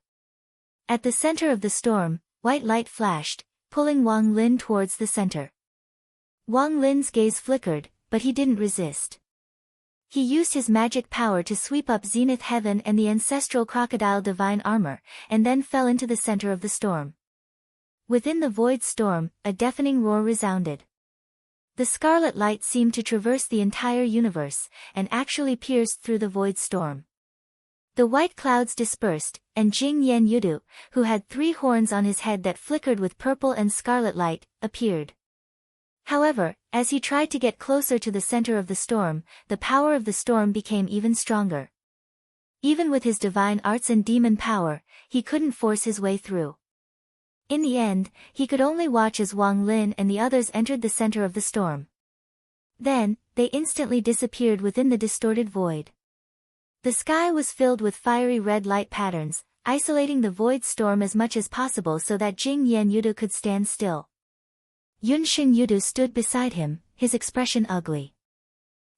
At the center of the storm, white light flashed, pulling Wang Lin towards the center. Wang Lin's gaze flickered, but he didn't resist. He used his magic power to sweep up Zenith Heaven and the ancestral crocodile divine armor, and then fell into the center of the storm. Within the void storm, a deafening roar resounded. The scarlet light seemed to traverse the entire universe, and actually pierced through the void storm. The white clouds dispersed, and Jing Yan Yudu, who had 3 horns on his head that flickered with purple and scarlet light, appeared. However, as he tried to get closer to the center of the storm, the power of the storm became even stronger. Even with his divine arts and demon power, he couldn't force his way through. In the end, he could only watch as Wang Lin and the others entered the center of the storm. Then, they instantly disappeared within the distorted void. The sky was filled with fiery red light patterns, isolating the void storm as much as possible so that Jing Yan Yudu could stand still. Yunxing Yudu stood beside him, his expression ugly.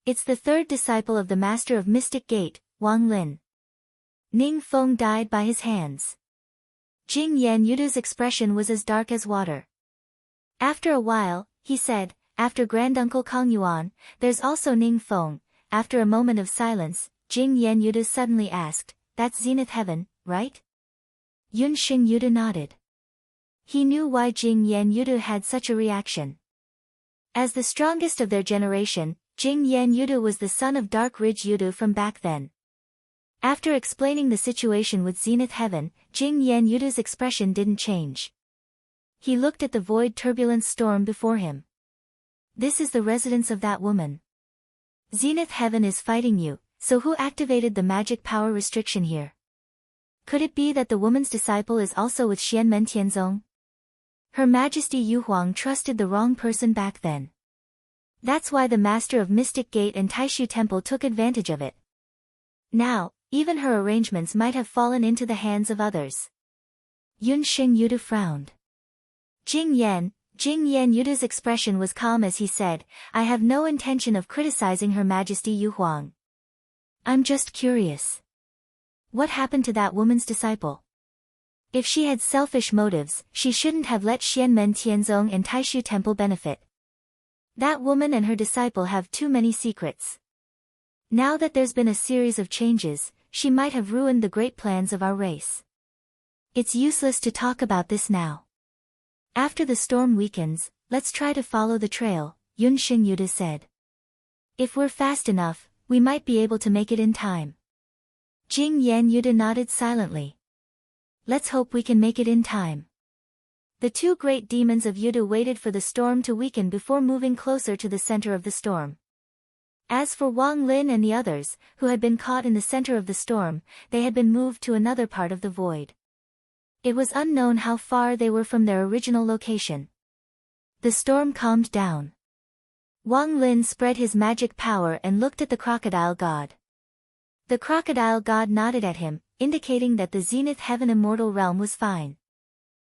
It's the 3rd disciple of the Master of Mystic Gate, Wang Lin. Ning Feng died by his hands. Jing Yan Yudu's expression was as dark as water. After a while, he said, after Granduncle Kong Yuan, there's also Ning Feng. After a moment of silence, Jing Yan Yudu suddenly asked, that's Zenith Heaven, right? Yunxing Yudu nodded. He knew why Jing Yan Yudu had such a reaction. As the strongest of their generation, Jing Yan Yudu was the son of Dark Ridge Yudu from back then. After explaining the situation with Zenith Heaven, Jing Yan Yudu's expression didn't change. He looked at the void turbulent storm before him. This is the residence of that woman. Zenith Heaven is fighting you, so who activated the magic power restriction here? Could it be that the woman's disciple is also with Xianmen Tianzong? Her Majesty Yu Huang trusted the wrong person back then. That's why the Master of Mystic Gate and Taishu Temple took advantage of it. Now, even her arrangements might have fallen into the hands of others. Yunxing Yudu frowned. Jing Yan Yudu's expression was calm as he said, I have no intention of criticizing Her Majesty Yu Huang. I'm just curious. What happened to that woman's disciple? If she had selfish motives, she shouldn't have let Xianmen Tianzong and Taishu Temple benefit. That woman and her disciple have too many secrets. Now that there's been a series of changes, she might have ruined the great plans of our race. It's useless to talk about this now. After the storm weakens, let's try to follow the trail, Yunxing Yudu said. If we're fast enough, we might be able to make it in time. Jing Yan Yudu nodded silently. Let's hope we can make it in time. The 2 great demons of Yudu waited for the storm to weaken before moving closer to the center of the storm. As for Wang Lin and the others, who had been caught in the center of the storm, they had been moved to another part of the void. It was unknown how far they were from their original location. The storm calmed down. Wang Lin spread his magic power and looked at the crocodile god. The crocodile god nodded at him, indicating that the Zenith Heaven immortal realm was fine.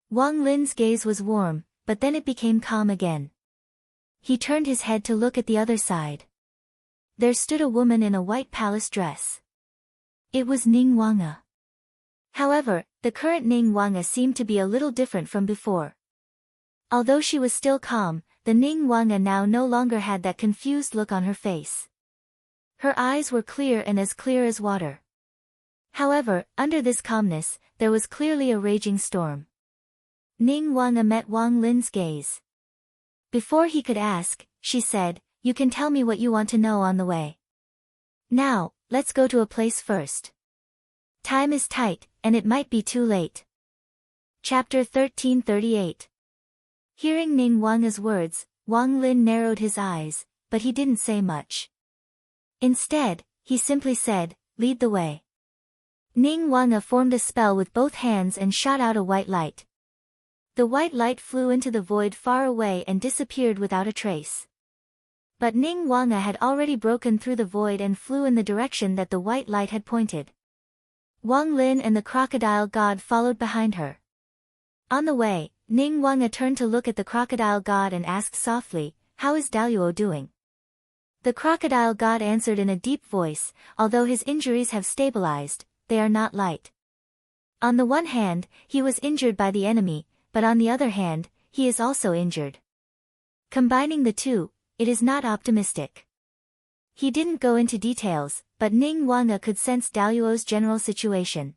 Wang Lin's gaze was warm, but then it became calm again. He turned his head to look at the other side. There stood a woman in a white palace dress. It was Ning Wanga. However, the current Ning Wanga seemed to be a little different from before. Although she was still calm, the Ning Wanga now no longer had that confused look on her face. Her eyes were clear and as clear as water. However, under this calmness, there was clearly a raging storm. Ning Wanga met Wang Lin's gaze. Before he could ask, she said, you can tell me what you want to know on the way. Now, let's go to a place first. Time is tight, and it might be too late. Chapter 1338. Hearing Ning Wanga's words, Wang Lin narrowed his eyes, but he didn't say much. Instead, he simply said, lead the way. Ning Wanga formed a spell with both hands and shot out a white light. The white light flew into the void far away and disappeared without a trace. But Ning Wanga had already broken through the void and flew in the direction that the white light had pointed. Wang Lin and the crocodile god followed behind her. On the way, Ning Wanga turned to look at the crocodile god and asked softly, how is Daluo doing? The crocodile god answered in a deep voice, although his injuries have stabilized, they are not light. On the one hand, he was injured by the enemy, but on the other hand, he is also injured. Combining the two, it is not optimistic. He didn't go into details, but Ning Wanga could sense Daluo's general situation.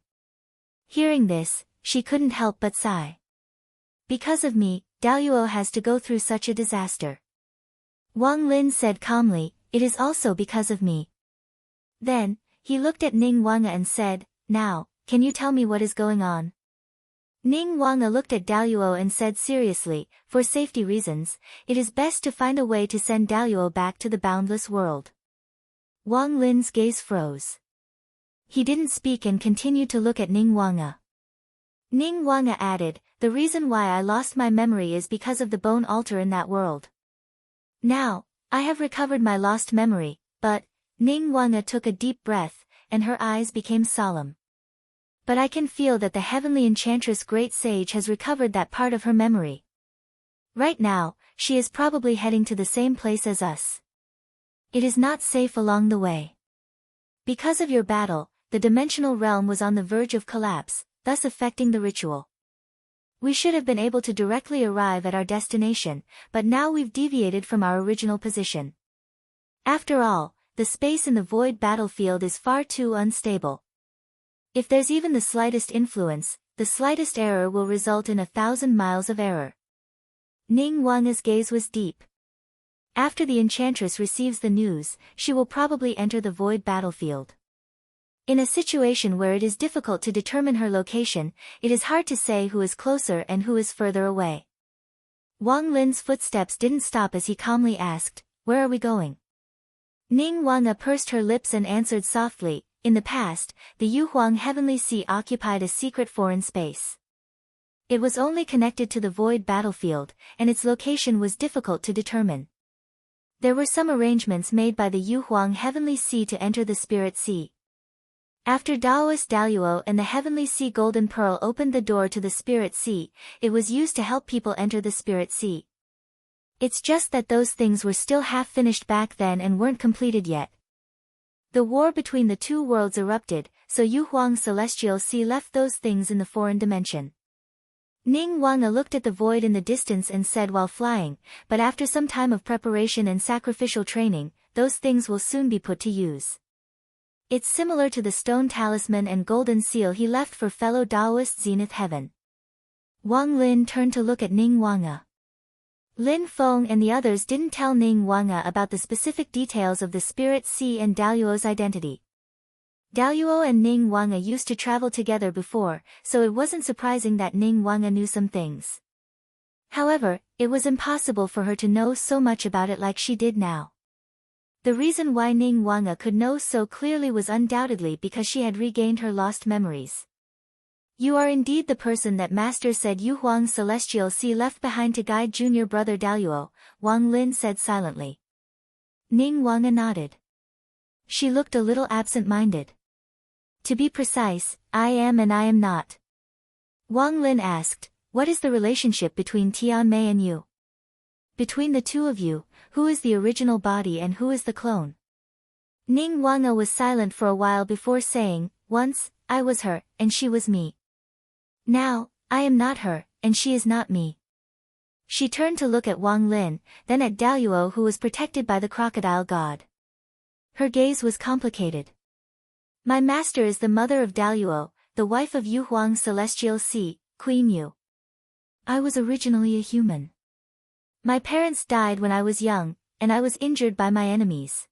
Hearing this, she couldn't help but sigh. Because of me, Daluo has to go through such a disaster. Wang Lin said calmly, it is also because of me. Then, he looked at Ning Wanga and said, now, can you tell me what is going on? Ning Wanga looked at Daluo and said seriously, for safety reasons, it is best to find a way to send Daluo back to the boundless world. Wang Lin's gaze froze. He didn't speak and continued to look at Ning Wanga. Ning Wanga added, the reason why I lost my memory is because of the bone altar in that world. Now, I have recovered my lost memory, but, Ning Wanga took a deep breath, and her eyes became solemn. But I can feel that the heavenly enchantress Great Sage has recovered that part of her memory. Right now, she is probably heading to the same place as us. It is not safe along the way. Because of your battle, the dimensional realm was on the verge of collapse, thus affecting the ritual. We should have been able to directly arrive at our destination, but now we've deviated from our original position. After all, the space in the void battlefield is far too unstable. If there's even the slightest influence, the slightest error will result in 1,000 miles of error. Ning Wanga's gaze was deep. After the enchantress receives the news, she will probably enter the void battlefield. In a situation where it is difficult to determine her location, it is hard to say who is closer and who is further away. Wang Lin's footsteps didn't stop as he calmly asked, where are we going? Ning Wanga pursed her lips and answered softly, in the past, the Yuhuang Heavenly Sea occupied a secret foreign space. It was only connected to the void battlefield, and its location was difficult to determine. There were some arrangements made by the Yuhuang Heavenly Sea to enter the Spirit Sea. After Daoist Daluo and the Heavenly Sea Golden Pearl opened the door to the Spirit Sea, it was used to help people enter the Spirit Sea. It's just that those things were still half-finished back then and weren't completed yet. The war between the two worlds erupted, so Yuhuang's Celestial Sea left those things in the foreign dimension. Ning Wanga looked at the void in the distance and said while flying, but after some time of preparation and sacrificial training, those things will soon be put to use. It's similar to the stone talisman and golden seal he left for fellow Daoist Zenith Heaven. Wang Lin turned to look at Ning Wanga. Lin Feng and the others didn't tell Ning Wanga about the specific details of the Spirit Sea and Daluo's identity. Daluo and Ning Wanga used to travel together before, so it wasn't surprising that Ning Wanga knew some things. However, it was impossible for her to know so much about it like she did now. The reason why Ning Wanga could know so clearly was undoubtedly because she had regained her lost memories. You are indeed the person that Master said Yuhuang's Celestial Sea left behind to guide junior brother Daluo, Wang Lin said silently. Ning Wanga nodded. She looked a little absent-minded. To be precise, I am and I am not. Wang Lin asked, what is the relationship between Tian Mei and you? Between the two of you, who is the original body and who is the clone? Ning Wanga was silent for a while before saying, once, I was her, and she was me. Now, I am not her, and she is not me. She turned to look at Wang Lin, then at Daluo who was protected by the crocodile god. Her gaze was complicated. My master is the mother of Daluo, the wife of Yuhuang's Celestial Sea, Queen Yu. I was originally a human. My parents died when I was young, and I was injured by my enemies.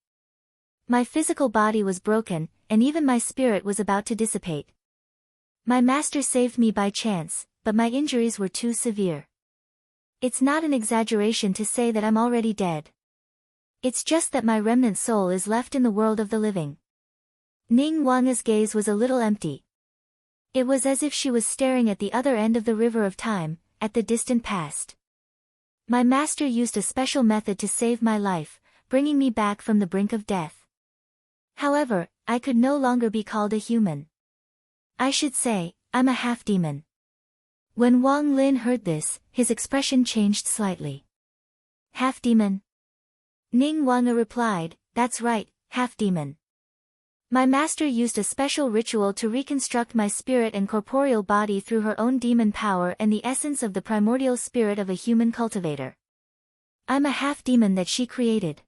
My physical body was broken, and even my spirit was about to dissipate. My master saved me by chance, but my injuries were too severe. It's not an exaggeration to say that I'm already dead. It's just that my remnant soul is left in the world of the living. Ning Wanga's gaze was a little empty. It was as if she was staring at the other end of the river of time, at the distant past. My master used a special method to save my life, bringing me back from the brink of death. However, I could no longer be called a human. I should say, I'm a half-demon. When Wang Lin heard this, his expression changed slightly. Half-demon? Ning Wanga replied, that's right, half-demon. My master used a special ritual to reconstruct my spirit and corporeal body through her own demon power and the essence of the primordial spirit of a human cultivator. I'm a half-demon that she created.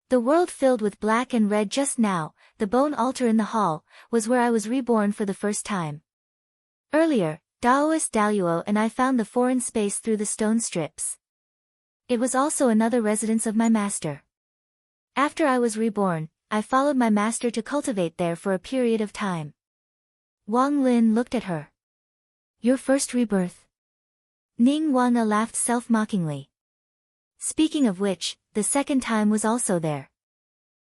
The world filled with black and red just now, the bone altar in the hall, was where I was reborn for the first time. Earlier, Daoist Daluo and I found the foreign space through the stone strips. It was also another residence of my master. After I was reborn, I followed my master to cultivate there for a period of time. Wang Lin looked at her. Your first rebirth? Ning Wanga laughed self-mockingly. Speaking of which, the second time was also there.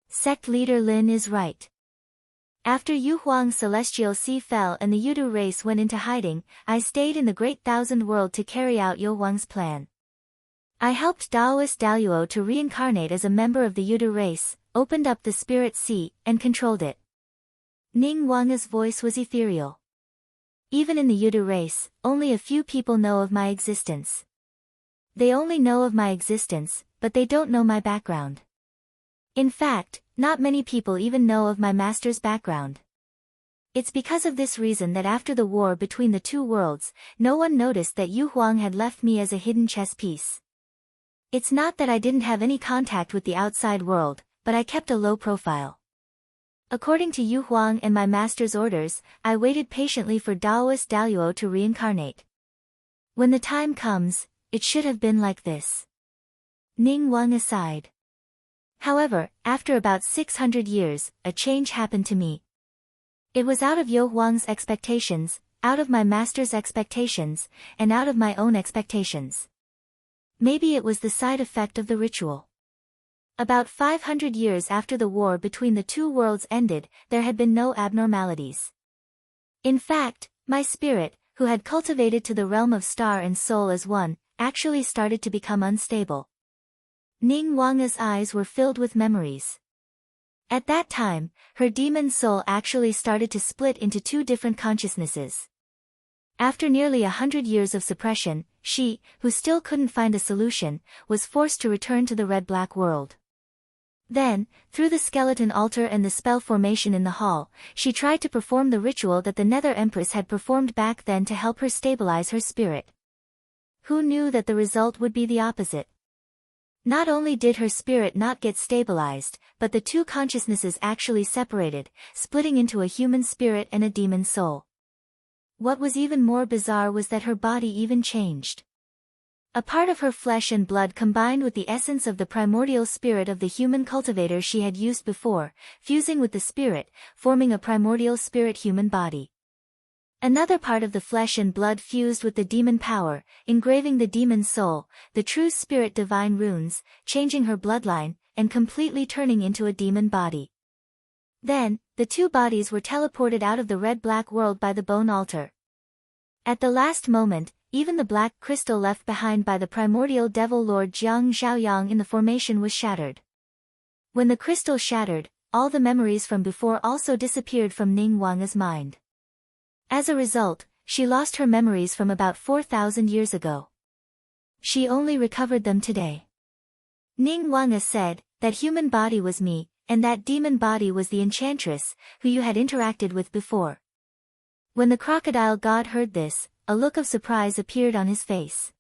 Sect leader Lin is right. After Yu Huang's celestial sea fell and the Yudu race went into hiding, I stayed in the Great Thousand World to carry out Yu Huang's plan. I helped Daoist Daluo to reincarnate as a member of the Yudu race, opened up the spirit sea, and controlled it. Ning Wanga's voice was ethereal. Even in the Yudu race, only a few people know of my existence. They only know of my existence, but they don't know my background. In fact, not many people even know of my master's background. It's because of this reason that after the war between the two worlds, no one noticed that Yu Huang had left me as a hidden chess piece. It's not that I didn't have any contact with the outside world, but I kept a low profile. According to Yu Huang and my master's orders, I waited patiently for Daoist Daluo to reincarnate. When the time comes, it should have been like this. Ning Wang sighed. However, after about 600 years, a change happened to me. It was out of Yu Huang's expectations, out of my master's expectations, and out of my own expectations. Maybe it was the side effect of the ritual. About 500 years after the war between the two worlds ended, there had been no abnormalities. In fact, my spirit, who had cultivated to the realm of star and soul as one, actually started to become unstable. Ning Wanga's eyes were filled with memories. At that time, her demon soul actually started to split into two different consciousnesses. After nearly 100 years of suppression, she, who still couldn't find a solution, was forced to return to the red-black world. Then, through the skeleton altar and the spell formation in the hall, she tried to perform the ritual that the Nether Empress had performed back then to help her stabilize her spirit. Who knew that the result would be the opposite? Not only did her spirit not get stabilized, but the two consciousnesses actually separated, splitting into a human spirit and a demon soul. What was even more bizarre was that her body even changed. A part of her flesh and blood combined with the essence of the primordial spirit of the human cultivator she had used before, fusing with the spirit, forming a primordial spirit human body. Another part of the flesh and blood fused with the demon power, engraving the demon soul, the true spirit divine runes, changing her bloodline, and completely turning into a demon body. Then, the two bodies were teleported out of the red-black world by the bone altar. At the last moment, even the black crystal left behind by the primordial devil lord Jiang Zhaoyang in the formation was shattered. When the crystal shattered, all the memories from before also disappeared from Ning Wanga's mind. As a result, she lost her memories from about 4,000 years ago. She only recovered them today. Ning Wanga said, that human body was me, and that demon body was the enchantress, who you had interacted with before. When the crocodile god heard this, a look of surprise appeared on his face.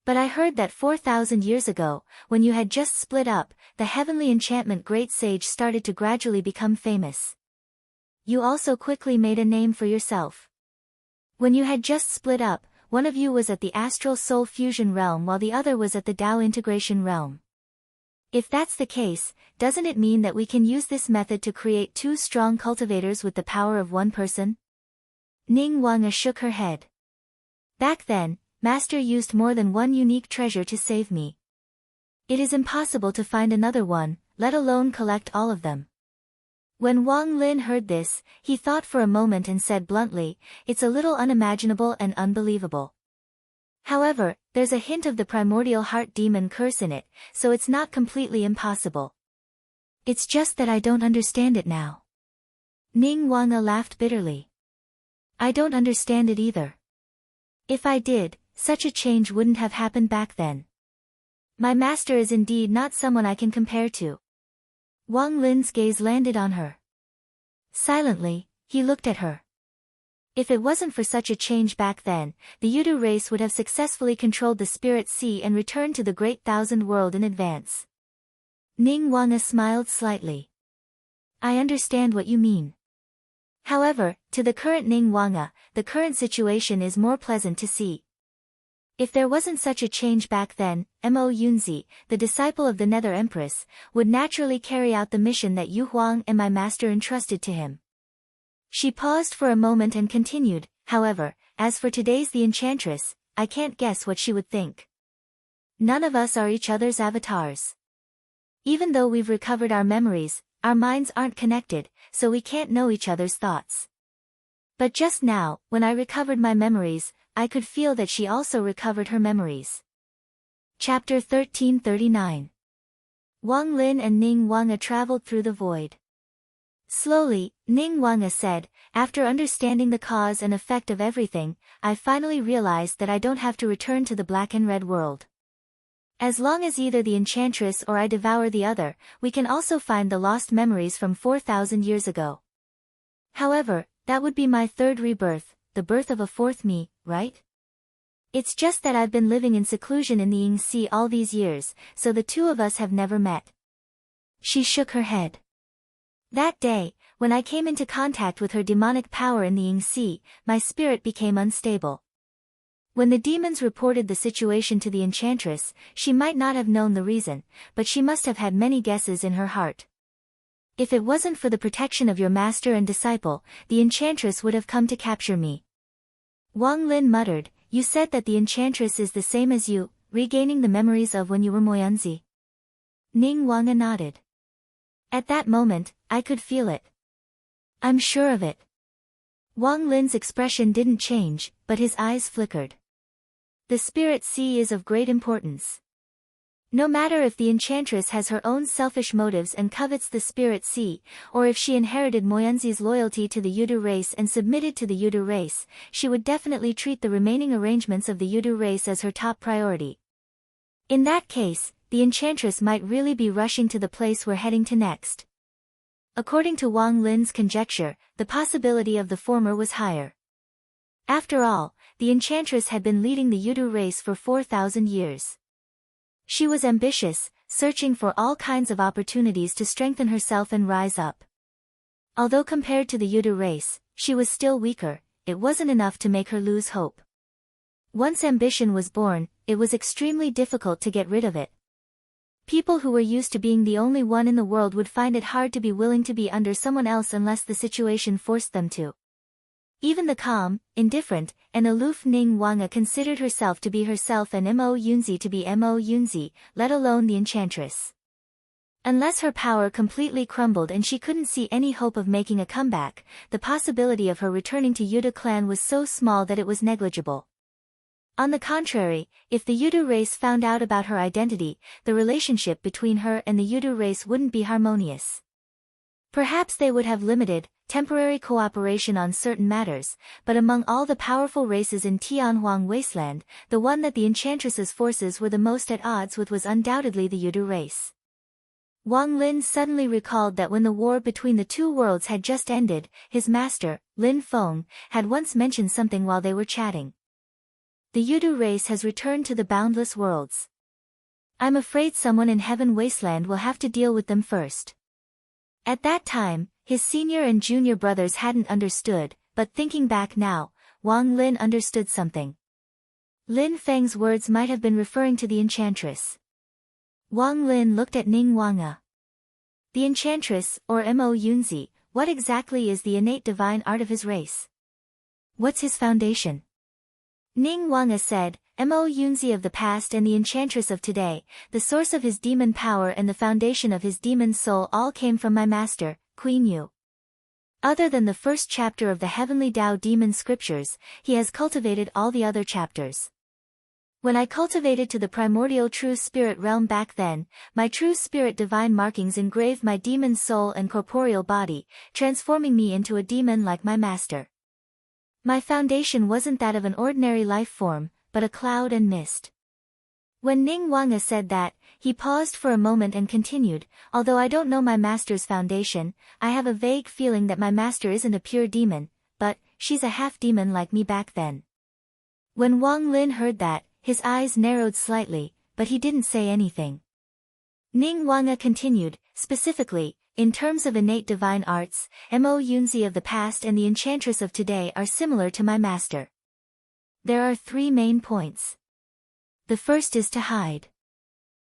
But I heard that 4,000 years ago, when you had just split up, the heavenly enchantment great sage started to gradually become famous. You also quickly made a name for yourself. When you had just split up, one of you was at the astral soul fusion realm while the other was at the Tao integration realm. If that's the case, doesn't it mean that we can use this method to create two strong cultivators with the power of one person? Ning Wanga shook her head. Back then, Master used more than one unique treasure to save me. It is impossible to find another one, let alone collect all of them. When Wang Lin heard this, he thought for a moment and said bluntly, it's a little unimaginable and unbelievable. However, there's a hint of the primordial heart demon curse in it, so it's not completely impossible. It's just that I don't understand it now. Ning Wanga laughed bitterly. I don't understand it either. If I did, such a change wouldn't have happened back then. My master is indeed not someone I can compare to. Wang Lin's gaze landed on her. Silently, he looked at her. If it wasn't for such a change back then, the Yudu race would have successfully controlled the Spirit Sea and returned to the Great Thousand World in advance. Ning Wanga smiled slightly. I understand what you mean. However, to the current Ning Wanga, the current situation is more pleasant to see. If there wasn't such a change back then, Mo Yunzi, the disciple of the Nether Empress, would naturally carry out the mission that Yu Huang and my master entrusted to him. She paused for a moment and continued, however, as for today's the Enchantress, I can't guess what she would think. None of us are each other's avatars. Even though we've recovered our memories, our minds aren't connected, so we can't know each other's thoughts. But just now, when I recovered my memories, I could feel that she also recovered her memories. Chapter 1339. Wang Lin and Ning Wanga traveled through the void. Slowly, Ning Wanga said, after understanding the cause and effect of everything, I finally realized that I don't have to return to the black and red world. As long as either the Enchantress or I devour the other, we can also find the lost memories from 4,000 years ago. However, that would be my third rebirth, the birth of a fourth me, right? It's just that I've been living in seclusion in the Ying Sea all these years, so the two of us have never met. She shook her head. That day, when I came into contact with her demonic power in the Ying Sea, my spirit became unstable. When the demons reported the situation to the Enchantress, she might not have known the reason, but she must have had many guesses in her heart. If it wasn't for the protection of your master and disciple, the Enchantress would have come to capture me. Wang Lin muttered, you said that the Enchantress is the same as you, regaining the memories of when you were Moyunzi. Ning Wanga nodded. At that moment, I could feel it. I'm sure of it. Wang Lin's expression didn't change, but his eyes flickered. The Spirit Sea is of great importance. No matter if the Enchantress has her own selfish motives and covets the Spirit Sea, or if she inherited Moyunzi's loyalty to the Yudu race and submitted to the Yudu race, she would definitely treat the remaining arrangements of the Yudu race as her top priority. In that case, the Enchantress might really be rushing to the place we're heading to next. According to Wang Lin's conjecture, the possibility of the former was higher. After all, the Enchantress had been leading the Yudu race for 4,000 years. She was ambitious, searching for all kinds of opportunities to strengthen herself and rise up. Although compared to the Yudu race, she was still weaker, it wasn't enough to make her lose hope. Once ambition was born, it was extremely difficult to get rid of it. People who were used to being the only one in the world would find it hard to be willing to be under someone else unless the situation forced them to. Even the calm, indifferent, and aloof Ning Wanga considered herself to be herself and Mo Yunzi to be Mo Yunzi, let alone the Enchantress. Unless her power completely crumbled and she couldn't see any hope of making a comeback, the possibility of her returning to Yudu clan was so small that it was negligible. On the contrary, if the Yudu race found out about her identity, the relationship between her and the Yudu race wouldn't be harmonious. Perhaps they would have limited, temporary cooperation on certain matters, but among all the powerful races in Tianhuang Wasteland, the one that the Enchantress's forces were the most at odds with was undoubtedly the Yudu race. Wang Lin suddenly recalled that when the war between the two worlds had just ended, his master, Lin Feng, had once mentioned something while they were chatting. The Yudu race has returned to the boundless worlds. I'm afraid someone in Heaven Wasteland will have to deal with them first. At that time, his senior and junior brothers hadn't understood, but thinking back now, Wang Lin understood something. Lin Feng's words might have been referring to the Enchantress. Wang Lin looked at Ning Wanga. The Enchantress, or Mo Yunzi, what exactly is the innate divine art of his race? What's his foundation? Ning Wanga said, Mo Yunzi of the past and the Enchantress of today, the source of his demon power and the foundation of his demon soul all came from my master, Queen Yu. Other than the first chapter of the Heavenly Tao Demon Scriptures, he has cultivated all the other chapters. When I cultivated to the primordial true spirit realm back then, my true spirit divine markings engraved my demon soul and corporeal body, transforming me into a demon like my master. My foundation wasn't that of an ordinary life form, but a cloud and mist. When Ning Wanga said that, he paused for a moment and continued, although I don't know my master's foundation, I have a vague feeling that my master isn't a pure demon, but she's a half-demon like me back then. When Wang Lin heard that, his eyes narrowed slightly, but he didn't say anything. Ning Wanga continued, specifically, in terms of innate divine arts, Mo Yunzi of the past and the enchantress of today are similar to my master. There are 3 main points. The first is to hide.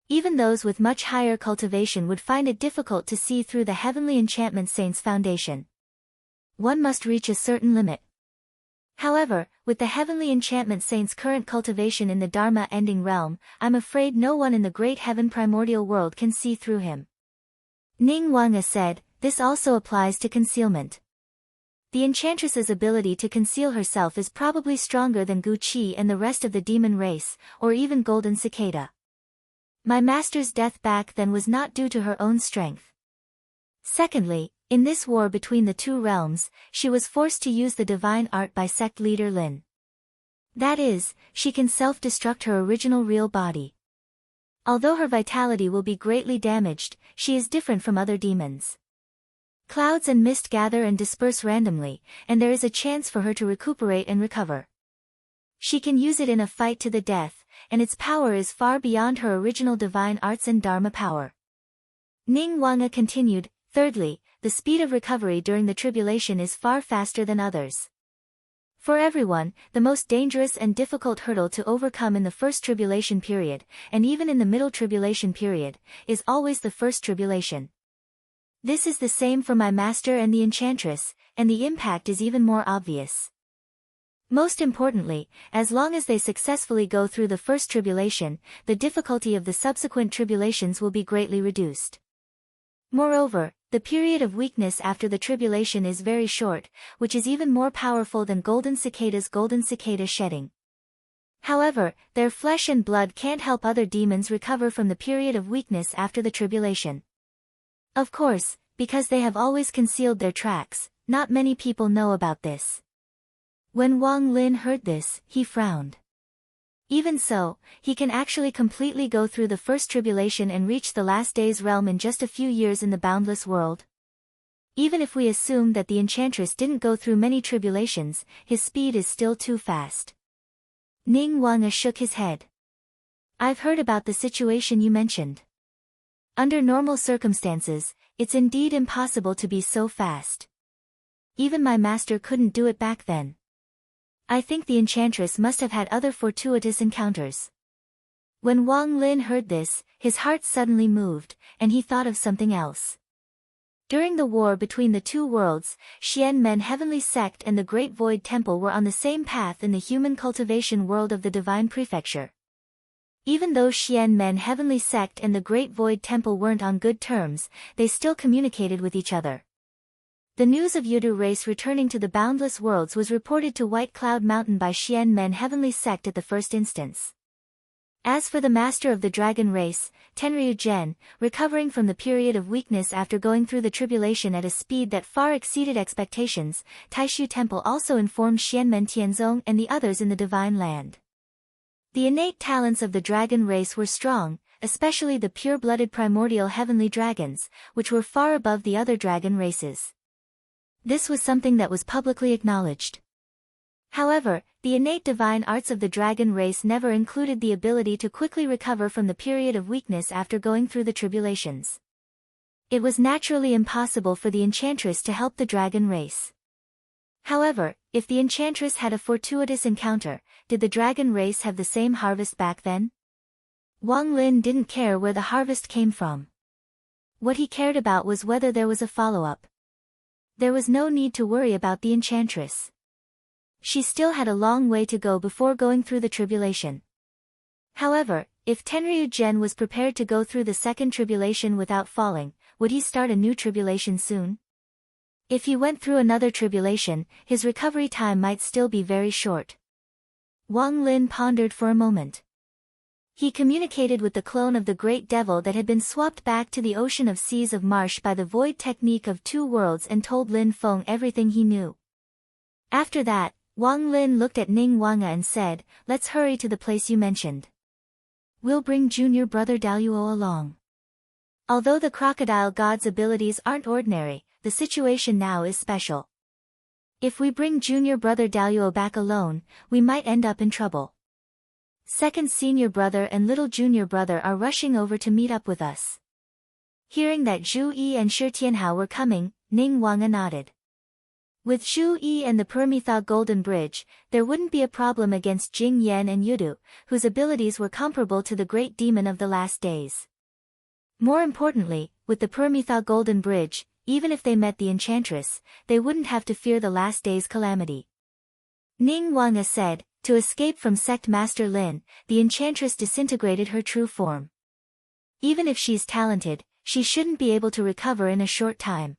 Even those with much higher cultivation would find it difficult to see through the heavenly enchantment saint's foundation. One must reach a certain limit. However, with the heavenly enchantment saint's current cultivation in the Dharma ending realm, I'm afraid no one in the great heaven primordial world can see through him. Ning Wanga said, this also applies to concealment. The enchantress's ability to conceal herself is probably stronger than Gu Qi and the rest of the demon race, or even Golden Cicada. My master's death back then was not due to her own strength. Secondly, in this war between the 2 realms, she was forced to use the divine art by sect leader Lin. That is, she can self-destruct her original real body. Although her vitality will be greatly damaged, she is different from other demons. Clouds and mist gather and disperse randomly, and there is a chance for her to recuperate and recover. She can use it in a fight to the death, and its power is far beyond her original divine arts and Dharma power. Ning Wanga continued, thirdly, the speed of recovery during the tribulation is far faster than others. For everyone, the most dangerous and difficult hurdle to overcome in the first tribulation period, and even in the middle tribulation period, is always the first tribulation. This is the same for my master and the enchantress, and the impact is even more obvious. Most importantly, as long as they successfully go through the first tribulation, the difficulty of the subsequent tribulations will be greatly reduced. Moreover, the period of weakness after the tribulation is very short, which is even more powerful than Golden Cicada's Golden Cicada shedding. However, their flesh and blood can't help other demons recover from the period of weakness after the tribulation. Of course, because they have always concealed their tracks, not many people know about this. When Wang Lin heard this, he frowned. Even so, he can actually completely go through the first tribulation and reach the last day's realm in just a few years in the boundless world. Even if we assume that the enchantress didn't go through many tribulations, his speed is still too fast. Ning Wanga shook his head. I've heard about the situation you mentioned. Under normal circumstances, it's indeed impossible to be so fast. Even my master couldn't do it back then. I think the enchantress must have had other fortuitous encounters. When Wang Lin heard this, his heart suddenly moved, and he thought of something else. During the war between the 2 worlds, Xianmen Heavenly Sect and the Great Void Temple were on the same path in the human cultivation world of the Divine Prefecture. Even though Xianmen Heavenly Sect and the Great Void Temple weren't on good terms, they still communicated with each other. The news of Yudu race returning to the boundless worlds was reported to White Cloud Mountain by Xianmen Heavenly Sect at the first instance. As for the master of the dragon race, Tenryu Zhen, recovering from the period of weakness after going through the tribulation at a speed that far exceeded expectations, Taishu Temple also informed Xianmen Tianzong and the others in the Divine Land. The innate talents of the dragon race were strong, especially the pure-blooded primordial heavenly dragons, which were far above the other dragon races. This was something that was publicly acknowledged. However, the innate divine arts of the dragon race never included the ability to quickly recover from the period of weakness after going through the tribulations. It was naturally impossible for the enchantress to help the dragon race. However, if the enchantress had a fortuitous encounter, did the dragon race have the same harvest back then? Wang Lin didn't care where the harvest came from. What he cared about was whether there was a follow-up. There was no need to worry about the enchantress. She still had a long way to go before going through the tribulation. However, if Tenryu Zhen was prepared to go through the second tribulation without falling, would he start a new tribulation soon? If he went through another tribulation, his recovery time might still be very short. Wang Lin pondered for a moment. He communicated with the clone of the Great Devil that had been swapped back to the Ocean of Seas of Marsh by the Void Technique of 2 worlds and told Lin Feng everything he knew. After that, Wang Lin looked at Ning Wanga and said, "Let's hurry to the place you mentioned." We'll bring junior brother Daluo along. Although the crocodile god's abilities aren't ordinary, the situation now is special. If we bring junior brother Daluo back alone, we might end up in trouble. Second senior brother and little junior brother are rushing over to meet up with us. Hearing that Zhu Yi and Shi Tianhao were coming, Ning Wanga nodded. With Zhu Yi and the Permitha Golden Bridge, there wouldn't be a problem against Jing Yan and Yudu, whose abilities were comparable to the great demon of the last days. More importantly, with the Permitha Golden Bridge, even if they met the enchantress, they wouldn't have to fear the last day's calamity. Ning Wanga said, to escape from Sect Master Lin, the enchantress disintegrated her true form. Even if she's talented, she shouldn't be able to recover in a short time.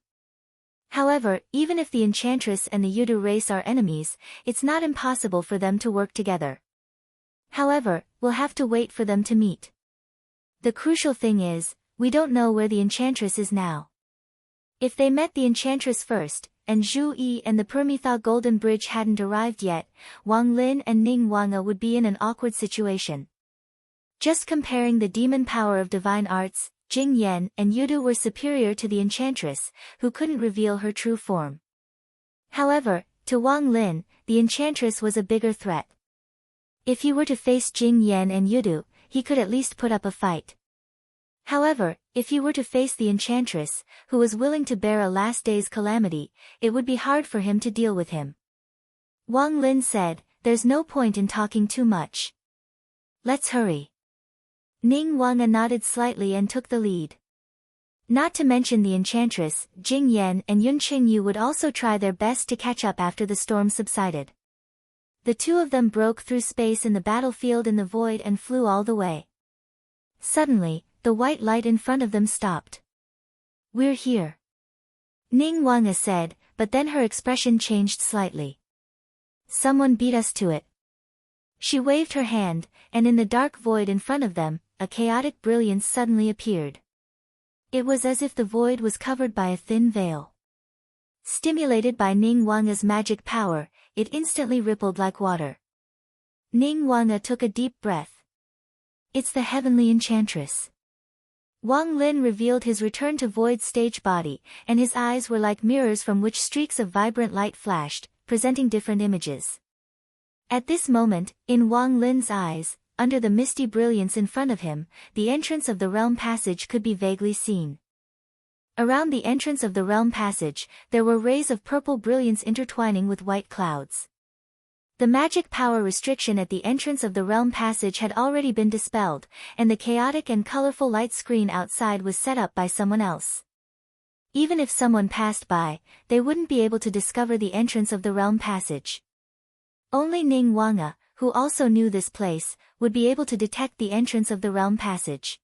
However, even if the enchantress and the Yudu race are enemies, it's not impossible for them to work together. However, we'll have to wait for them to meet. The crucial thing is, we don't know where the enchantress is now. If they met the enchantress first, and Zhu Yi and the Permitha Golden Bridge hadn't arrived yet, Wang Lin and Ning Wanga would be in an awkward situation. Just comparing the demon power of divine arts, Jing Yan and Yudu were superior to the enchantress, who couldn't reveal her true form. However, to Wang Lin, the enchantress was a bigger threat. If he were to face Jing Yan and Yudu, he could at least put up a fight. However, if he were to face the enchantress, who was willing to bear a last day's calamity, it would be hard for him to deal with him. Wang Lin said, "There's no point in talking too much. Let's hurry." Ning Wanga nodded slightly and took the lead. Not to mention the enchantress, Jing Yan and Yun Qingyu would also try their best to catch up after the storm subsided. The two of them broke through space in the battlefield in the void and flew all the way. Suddenly, the white light in front of them stopped. "We're here," Ning Wanga said, but then her expression changed slightly. "Someone beat us to it." She waved her hand, and in the dark void in front of them, a chaotic brilliance suddenly appeared. It was as if the void was covered by a thin veil. Stimulated by Ning Wanga's magic power, it instantly rippled like water. Ning Wanga took a deep breath. "It's the heavenly enchantress." Wang Lin revealed his return to void stage body, and his eyes were like mirrors from which streaks of vibrant light flashed, presenting different images. At this moment, in Wang Lin's eyes, under the misty brilliance in front of him, the entrance of the realm passage could be vaguely seen. Around the entrance of the realm passage, there were rays of purple brilliance intertwining with white clouds. The magic power restriction at the entrance of the realm passage had already been dispelled, and the chaotic and colorful light screen outside was set up by someone else. Even if someone passed by, they wouldn't be able to discover the entrance of the realm passage. Only Ning Wanga, who also knew this place, would be able to detect the entrance of the realm passage.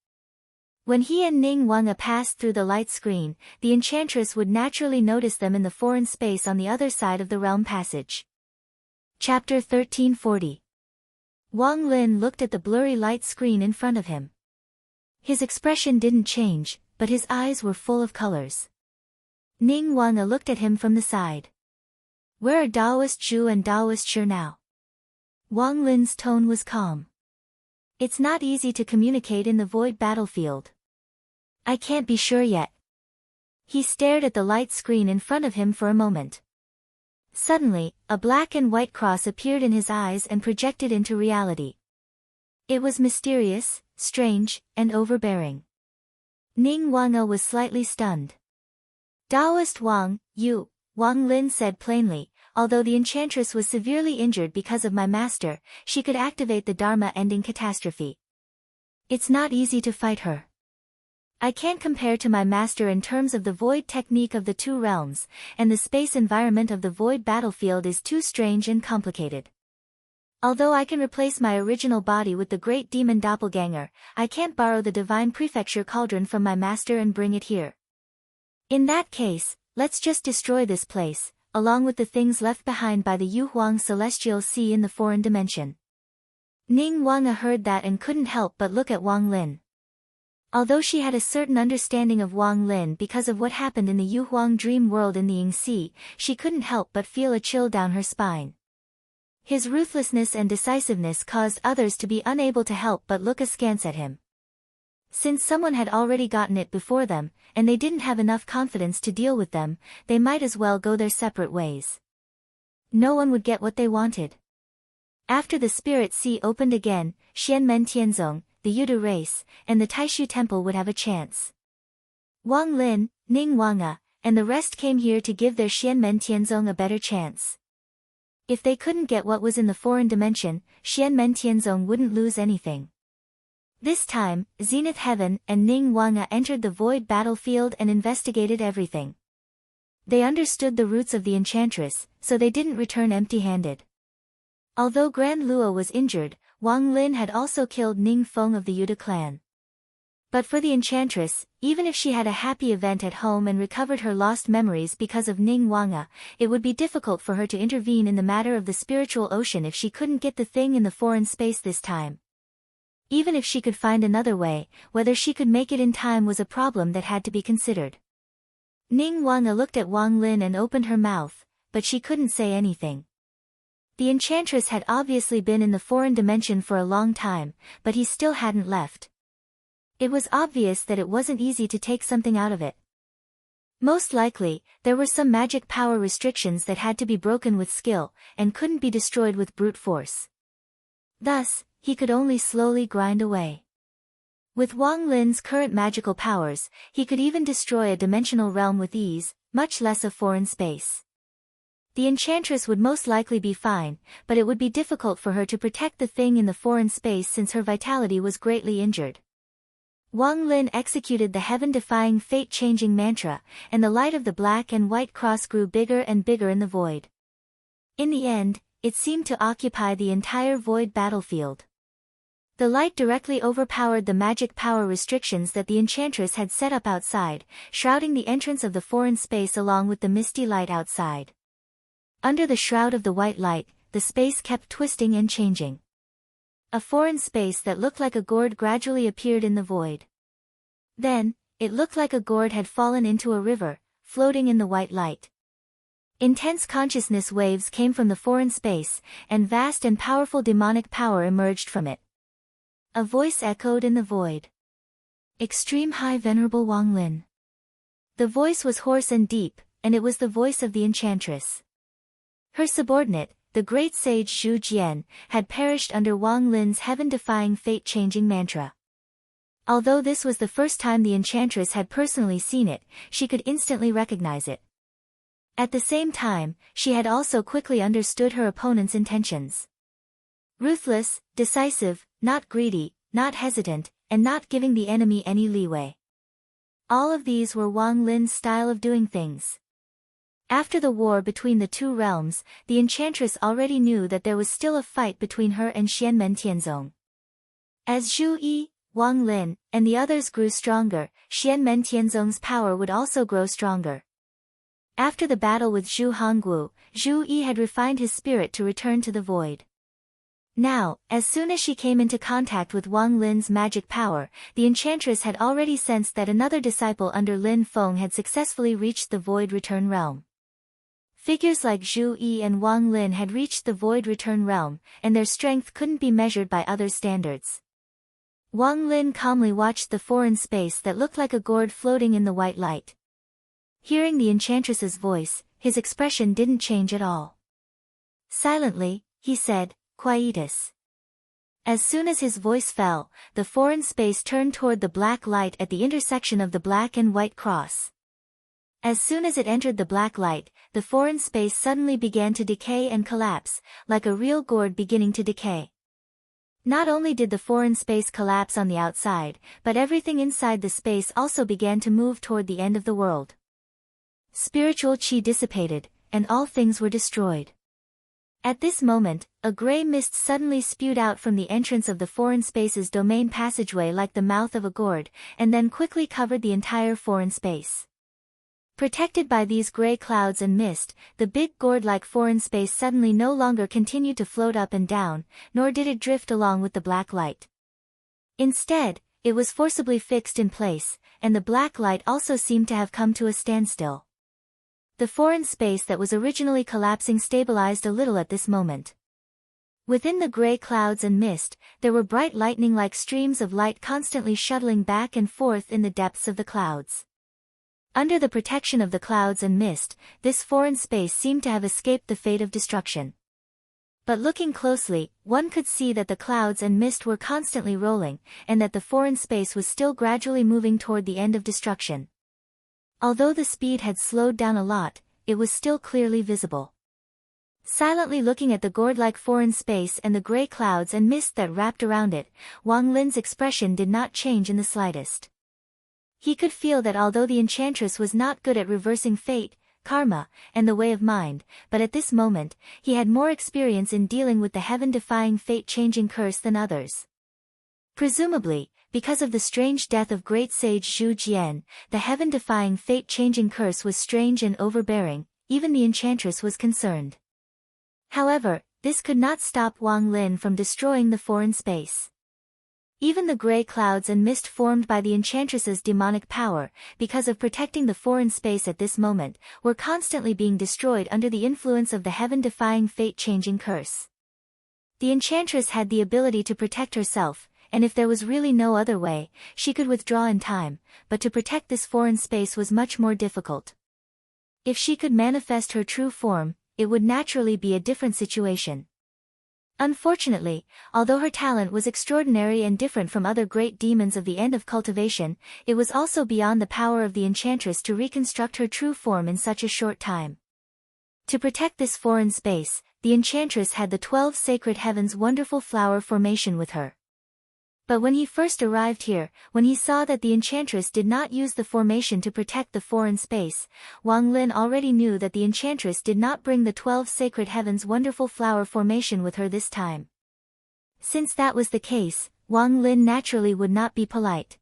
When he and Ning Wanga passed through the light screen, the enchantress would naturally notice them in the foreign space on the other side of the realm passage. Chapter 1340. Wang Lin looked at the blurry light screen in front of him. His expression didn't change, but his eyes were full of colors. Ning Wanga looked at him from the side. "Where are Daoist Zhu and Daoist Shi now?" Wang Lin's tone was calm. "It's not easy to communicate in the void battlefield. I can't be sure yet." He stared at the light screen in front of him for a moment. Suddenly, a black and white cross appeared in his eyes and projected into reality. It was mysterious, strange, and overbearing. Ning Wanga was slightly stunned. "Daoist Wang, you," Wang Lin said plainly, "although the enchantress was severely injured because of my master, she could activate the Dharma-ending catastrophe. It's not easy to fight her. I can't compare to my master in terms of the void technique of the two realms, and the space environment of the void battlefield is too strange and complicated. Although I can replace my original body with the great demon doppelganger, I can't borrow the divine prefecture cauldron from my master and bring it here. In that case, let's just destroy this place, along with the things left behind by the Yuhuang Celestial Sea in the foreign dimension." Ning Wanga heard that and couldn't help but look at Wang Lin. Although she had a certain understanding of Wang Lin because of what happened in the Yuhuang dream world in the Ying Sea, she couldn't help but feel a chill down her spine. His ruthlessness and decisiveness caused others to be unable to help but look askance at him. Since someone had already gotten it before them, and they didn't have enough confidence to deal with them, they might as well go their separate ways. No one would get what they wanted. After the Spirit Sea opened again, Xianmen Tianzong, the Yudu race, and the Taishu Temple would have a chance. Wang Lin, Ning Wanga, and the rest came here to give their Xianmen Tianzong a better chance. If they couldn't get what was in the foreign dimension, Xianmen Tianzong wouldn't lose anything. This time, Zenith Heaven and Ning Wanga entered the void battlefield and investigated everything. They understood the roots of the enchantress, so they didn't return empty-handed. Although Grand Luo was injured, Wang Lin had also killed Ning Feng of the Yuda clan. But for the enchantress, even if she had a happy event at home and recovered her lost memories because of Ning Wanga, it would be difficult for her to intervene in the matter of the spiritual ocean if she couldn't get the thing in the foreign space this time. Even if she could find another way, whether she could make it in time was a problem that had to be considered. Ning Wanga looked at Wang Lin and opened her mouth, but she couldn't say anything. The enchantress had obviously been in the foreign dimension for a long time, but he still hadn't left. It was obvious that it wasn't easy to take something out of it. Most likely, there were some magic power restrictions that had to be broken with skill, and couldn't be destroyed with brute force. Thus, he could only slowly grind away. With Wang Lin's current magical powers, he could even destroy a dimensional realm with ease, much less a foreign space. The enchantress would most likely be fine, but it would be difficult for her to protect the thing in the foreign space since her vitality was greatly injured. Wang Lin executed the heaven-defying fate-changing mantra, and the light of the black and white cross grew bigger and bigger in the void. In the end, it seemed to occupy the entire void battlefield. The light directly overpowered the magic power restrictions that the enchantress had set up outside, shrouding the entrance of the foreign space along with the misty light outside. Under the shroud of the white light, the space kept twisting and changing. A foreign space that looked like a gourd gradually appeared in the void. Then, it looked like a gourd had fallen into a river, floating in the white light. Intense consciousness waves came from the foreign space, and vast and powerful demonic power emerged from it. A voice echoed in the void. Extreme High Venerable Wang Lin. The voice was hoarse and deep, and it was the voice of the enchantress. Her subordinate, the great sage Zhu Jian, had perished under Wang Lin's heaven-defying fate-changing mantra. Although this was the first time the enchantress had personally seen it, she could instantly recognize it. At the same time, she had also quickly understood her opponent's intentions. Ruthless, decisive, not greedy, not hesitant, and not giving the enemy any leeway. All of these were Wang Lin's style of doing things. After the war between the two realms, the enchantress already knew that there was still a fight between her and Xianmen Tianzong. As Zhu Yi, Wang Lin, and the others grew stronger, Xianmen Tianzong's power would also grow stronger. After the battle with Zhu Hongguo, Zhu Yi had refined his spirit to return to the void. Now, as soon as she came into contact with Wang Lin's magic power, the enchantress had already sensed that another disciple under Lin Feng had successfully reached the void return realm. Figures like Zhu Yi and Wang Lin had reached the void return realm, and their strength couldn't be measured by other standards. Wang Lin calmly watched the foreign space that looked like a gourd floating in the white light. Hearing the enchantress's voice, his expression didn't change at all. Silently, he said, "Quietus." As soon as his voice fell, the foreign space turned toward the black light at the intersection of the black and white cross. As soon as it entered the black light, the foreign space suddenly began to decay and collapse, like a real gourd beginning to decay. Not only did the foreign space collapse on the outside, but everything inside the space also began to move toward the end of the world. Spiritual chi dissipated, and all things were destroyed. At this moment, a gray mist suddenly spewed out from the entrance of the foreign space's domain passageway like the mouth of a gourd, and then quickly covered the entire foreign space. Protected by these gray clouds and mist, the big gourd-like foreign space suddenly no longer continued to float up and down, nor did it drift along with the black light. Instead, it was forcibly fixed in place, and the black light also seemed to have come to a standstill. The foreign space that was originally collapsing stabilized a little at this moment. Within the gray clouds and mist, there were bright lightning-like streams of light constantly shuttling back and forth in the depths of the clouds. Under the protection of the clouds and mist, this foreign space seemed to have escaped the fate of destruction. But looking closely, one could see that the clouds and mist were constantly rolling, and that the foreign space was still gradually moving toward the end of destruction. Although the speed had slowed down a lot, it was still clearly visible. Silently looking at the gourd-like foreign space and the gray clouds and mist that wrapped around it, Wang Lin's expression did not change in the slightest. He could feel that although the enchantress was not good at reversing fate, karma, and the way of mind, but at this moment, he had more experience in dealing with the heaven-defying fate-changing curse than others. Presumably, because of the strange death of great sage Zhu Jian, the heaven-defying fate-changing curse was strange and overbearing, even the enchantress was concerned. However, this could not stop Wang Lin from destroying the foreign space. Even the gray clouds and mist formed by the enchantress's demonic power, because of protecting the foreign space at this moment, were constantly being destroyed under the influence of the heaven-defying fate-changing curse. The enchantress had the ability to protect herself, and if there was really no other way, she could withdraw in time, but to protect this foreign space was much more difficult. If she could manifest her true form, it would naturally be a different situation. Unfortunately, although her talent was extraordinary and different from other great demons of the end of cultivation, it was also beyond the power of the enchantress to reconstruct her true form in such a short time. To protect this foreign space, the enchantress had the 12 sacred heavens' wonderful flower formation with her. But when he first arrived here, when he saw that the enchantress did not use the formation to protect the foreign space, Wang Lin already knew that the enchantress did not bring the 12 sacred heavens' wonderful flower formation with her this time. Since that was the case, Wang Lin naturally would not be polite.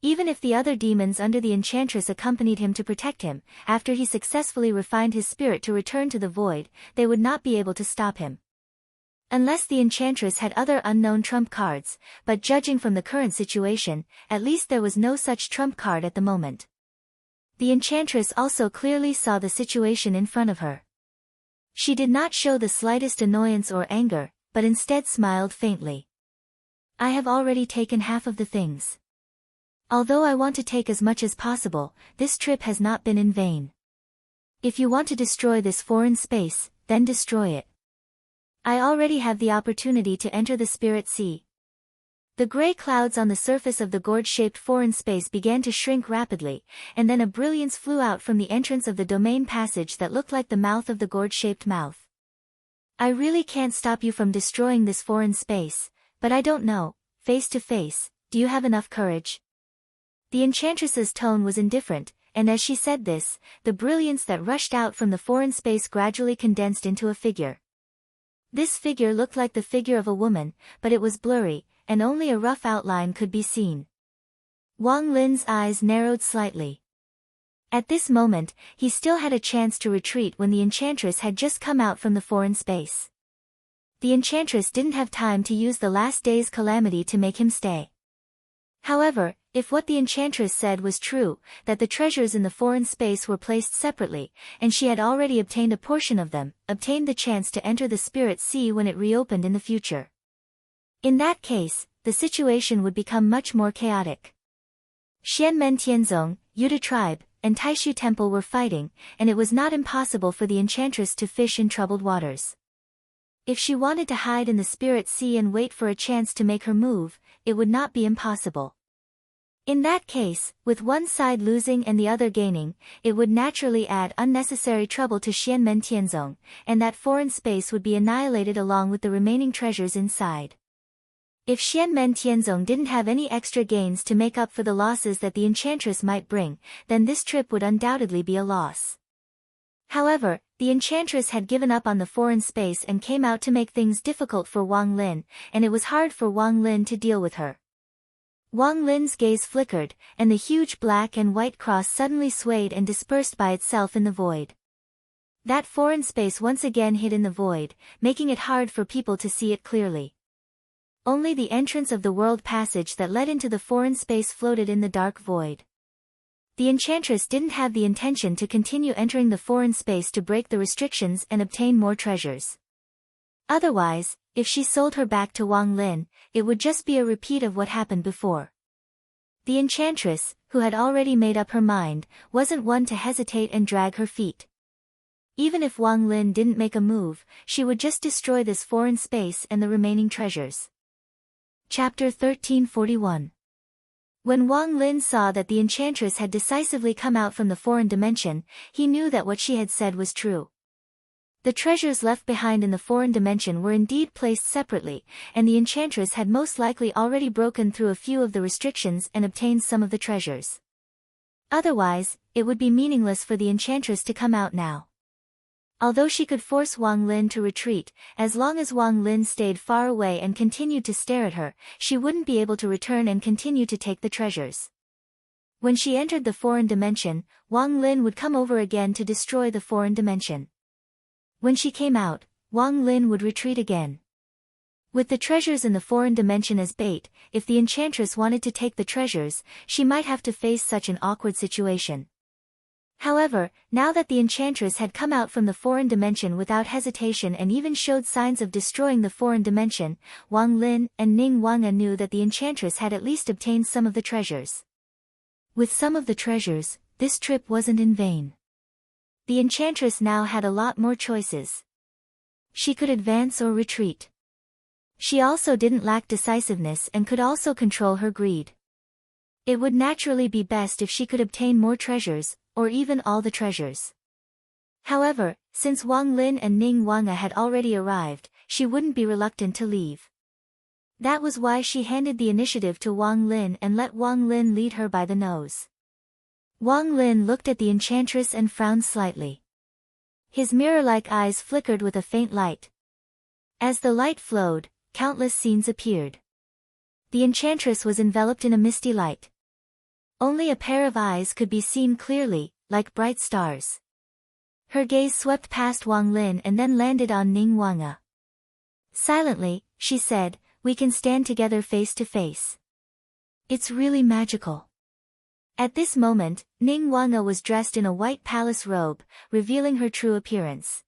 Even if the other demons under the enchantress accompanied him to protect him, after he successfully refined his spirit to return to the void, they would not be able to stop him. Unless the enchantress had other unknown trump cards, but judging from the current situation, at least there was no such trump card at the moment. The enchantress also clearly saw the situation in front of her. She did not show the slightest annoyance or anger, but instead smiled faintly. I have already taken half of the things. Although I want to take as much as possible, this trip has not been in vain. If you want to destroy this foreign space, then destroy it. I already have the opportunity to enter the spirit sea. The gray clouds on the surface of the gourd-shaped foreign space began to shrink rapidly, and then a brilliance flew out from the entrance of the domain passage that looked like the mouth of the gourd-shaped mouth. I really can't stop you from destroying this foreign space, but I don't know, face to face, do you have enough courage? The enchantress's tone was indifferent, and as she said this, the brilliance that rushed out from the foreign space gradually condensed into a figure. This figure looked like the figure of a woman, but it was blurry, and only a rough outline could be seen. Wang Lin's eyes narrowed slightly. At this moment, he still had a chance to retreat when the enchantress had just come out from the foreign space. The enchantress didn't have time to use the last day's calamity to make him stay. However, if what the enchantress said was true, that the treasures in the foreign space were placed separately, and she had already obtained a portion of them, obtained the chance to enter the spirit sea when it reopened in the future. In that case, the situation would become much more chaotic. Xianmen Tianzong, Yuta tribe, and Taishu temple were fighting, and it was not impossible for the enchantress to fish in troubled waters. If she wanted to hide in the spirit sea and wait for a chance to make her move, it would not be impossible. In that case, with one side losing and the other gaining, it would naturally add unnecessary trouble to Xianmen Tianzong, and that foreign space would be annihilated along with the remaining treasures inside. If Xianmen Tianzong didn't have any extra gains to make up for the losses that the enchantress might bring, then this trip would undoubtedly be a loss. However, the enchantress had given up on the foreign space and came out to make things difficult for Wang Lin, and it was hard for Wang Lin to deal with her. Wang Lin's gaze flickered, and the huge black and white cross suddenly swayed and dispersed by itself in the void. That foreign space once again hid in the void, making it hard for people to see it clearly. Only the entrance of the world passage that led into the foreign space floated in the dark void. The enchantress didn't have the intention to continue entering the foreign space to break the restrictions and obtain more treasures. Otherwise, if she sold her back to Wang Lin, it would just be a repeat of what happened before. The enchantress, who had already made up her mind, wasn't one to hesitate and drag her feet. Even if Wang Lin didn't make a move, she would just destroy this foreign space and the remaining treasures. Chapter 1341. When Wang Lin saw that the enchantress had decisively come out from the foreign dimension, he knew that what she had said was true. The treasures left behind in the foreign dimension were indeed placed separately, and the enchantress had most likely already broken through a few of the restrictions and obtained some of the treasures. Otherwise, it would be meaningless for the enchantress to come out now. Although she could force Wang Lin to retreat, as long as Wang Lin stayed far away and continued to stare at her, she wouldn't be able to return and continue to take the treasures. When she entered the foreign dimension, Wang Lin would come over again to destroy the foreign dimension. When she came out, Wang Lin would retreat again. With the treasures in the foreign dimension as bait, if the enchantress wanted to take the treasures, she might have to face such an awkward situation. However, now that the enchantress had come out from the foreign dimension without hesitation and even showed signs of destroying the foreign dimension, Wang Lin and Ning Wanga knew that the enchantress had at least obtained some of the treasures. With some of the treasures, this trip wasn't in vain. The enchantress now had a lot more choices. She could advance or retreat. She also didn't lack decisiveness and could also control her greed. It would naturally be best if she could obtain more treasures, or even all the treasures. However, since Wang Lin and Ning Wanga had already arrived, she wouldn't be reluctant to leave. That was why she handed the initiative to Wang Lin and let Wang Lin lead her by the nose. Wang Lin looked at the enchantress and frowned slightly. His mirror-like eyes flickered with a faint light. As the light flowed, countless scenes appeared. The enchantress was enveloped in a misty light. Only a pair of eyes could be seen clearly, like bright stars. Her gaze swept past Wang Lin and then landed on Ning Wanga. Silently, she said, "We can stand together face to face. It's really magical." At this moment, Ning Wanga was dressed in a white palace robe, revealing her true appearance.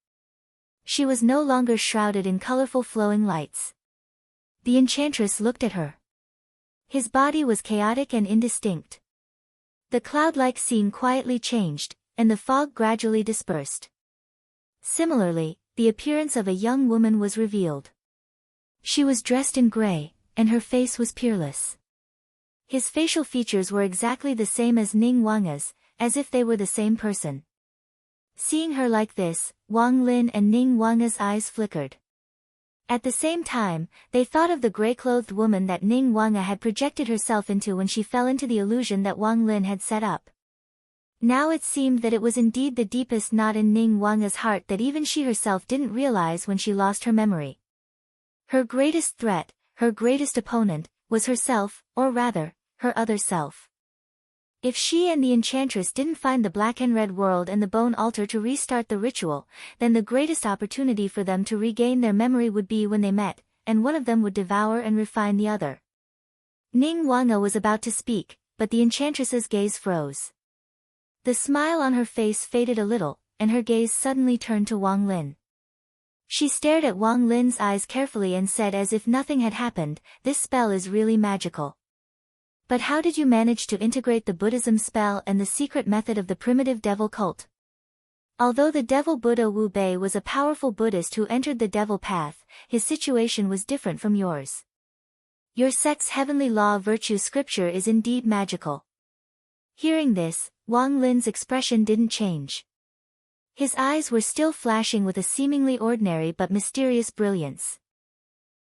She was no longer shrouded in colorful flowing lights. The enchantress looked at her. His body was chaotic and indistinct. The cloud-like scene quietly changed, and the fog gradually dispersed. Similarly, the appearance of a young woman was revealed. She was dressed in gray, and her face was peerless. His facial features were exactly the same as Ning Wanga's, as if they were the same person. Seeing her like this, Wang Lin and Ning Wanga's eyes flickered. At the same time, they thought of the gray-clothed woman that Ning Wanga had projected herself into when she fell into the illusion that Wang Lin had set up. Now it seemed that it was indeed the deepest knot in Ning Wanga's heart that even she herself didn't realize when she lost her memory. Her greatest threat, her greatest opponent, was herself, or rather, her other self. If she and the enchantress didn't find the black and red world and the bone altar to restart the ritual, then the greatest opportunity for them to regain their memory would be when they met, and one of them would devour and refine the other. Ning Wanga was about to speak, but the enchantress's gaze froze. The smile on her face faded a little, and her gaze suddenly turned to Wang Lin. She stared at Wang Lin's eyes carefully and said as if nothing had happened, "This spell is really magical. But how did you manage to integrate the Buddhism spell and the secret method of the primitive devil cult?" Although the devil Buddha Wu Bei was a powerful Buddhist who entered the devil path, his situation was different from yours. Your sect's heavenly law virtue scripture is indeed magical. Hearing this, Wang Lin's expression didn't change. His eyes were still flashing with a seemingly ordinary but mysterious brilliance.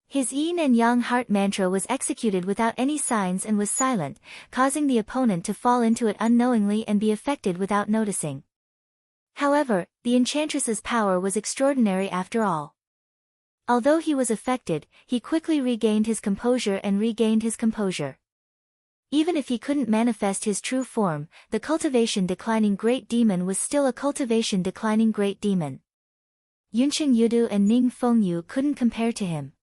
His yin and yang heart mantra was executed without any signs and was silent, causing the opponent to fall into it unknowingly and be affected without noticing. However, the enchantress's power was extraordinary after all. Although he was affected, he quickly regained his composure and regained his composure. Even if he couldn't manifest his true form, the cultivation declining great demon was still a cultivation declining great demon. Yunqing Yudu and Ning Fengyu couldn't compare to him.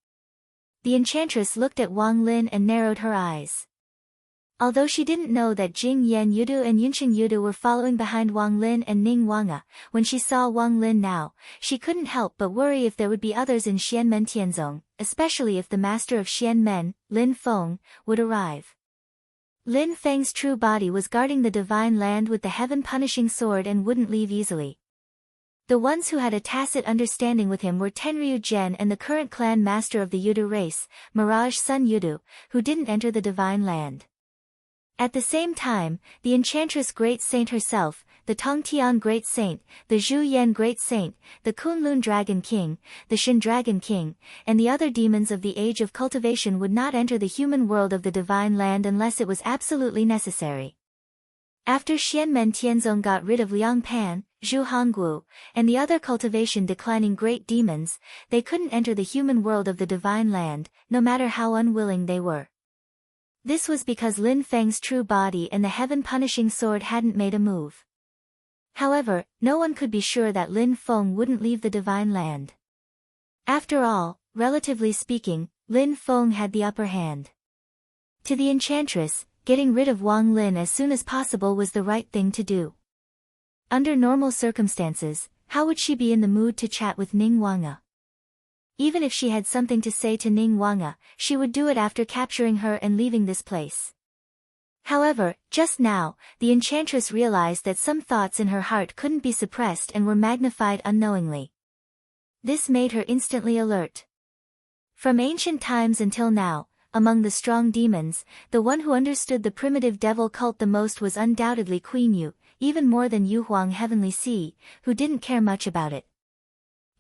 The enchantress looked at Wang Lin and narrowed her eyes. Although she didn't know that Jing Yan Yudu and Yunxing Yudu were following behind Wang Lin and Ning Wanga, when she saw Wang Lin now, she couldn't help but worry if there would be others in Xianmen Tianzong, especially if the master of Xianmen, Lin Feng, would arrive. Lin Feng's true body was guarding the divine land with the heaven-punishing sword and wouldn't leave easily. The ones who had a tacit understanding with him were Tenryu Zhen and the current clan master of the Yudu race, Mirage Sun Yudu, who didn't enter the divine land. At the same time, the Enchantress Great Saint herself, the Tongtian Great Saint, the Zhu Yan Great Saint, the Kunlun Dragon King, the Shin Dragon King, and the other demons of the Age of Cultivation would not enter the human world of the divine land unless it was absolutely necessary. After Xianmen Tianzong got rid of Liang Pan, Zhu Hongguo, and the other cultivation-declining great demons, they couldn't enter the human world of the divine land, no matter how unwilling they were. This was because Lin Feng's true body and the heaven-punishing sword hadn't made a move. However, no one could be sure that Lin Feng wouldn't leave the divine land. After all, relatively speaking, Lin Feng had the upper hand. To the Enchantress, getting rid of Wang Lin as soon as possible was the right thing to do. Under normal circumstances, how would she be in the mood to chat with Ning Wanga? Even if she had something to say to Ning Wanga, she would do it after capturing her and leaving this place. However, just now, the Enchantress realized that some thoughts in her heart couldn't be suppressed and were magnified unknowingly. This made her instantly alert. From ancient times until now, among the strong demons, the one who understood the primitive devil cult the most was undoubtedly Queen Yu, even more than Yu Huang Heavenly Sea, who didn't care much about it.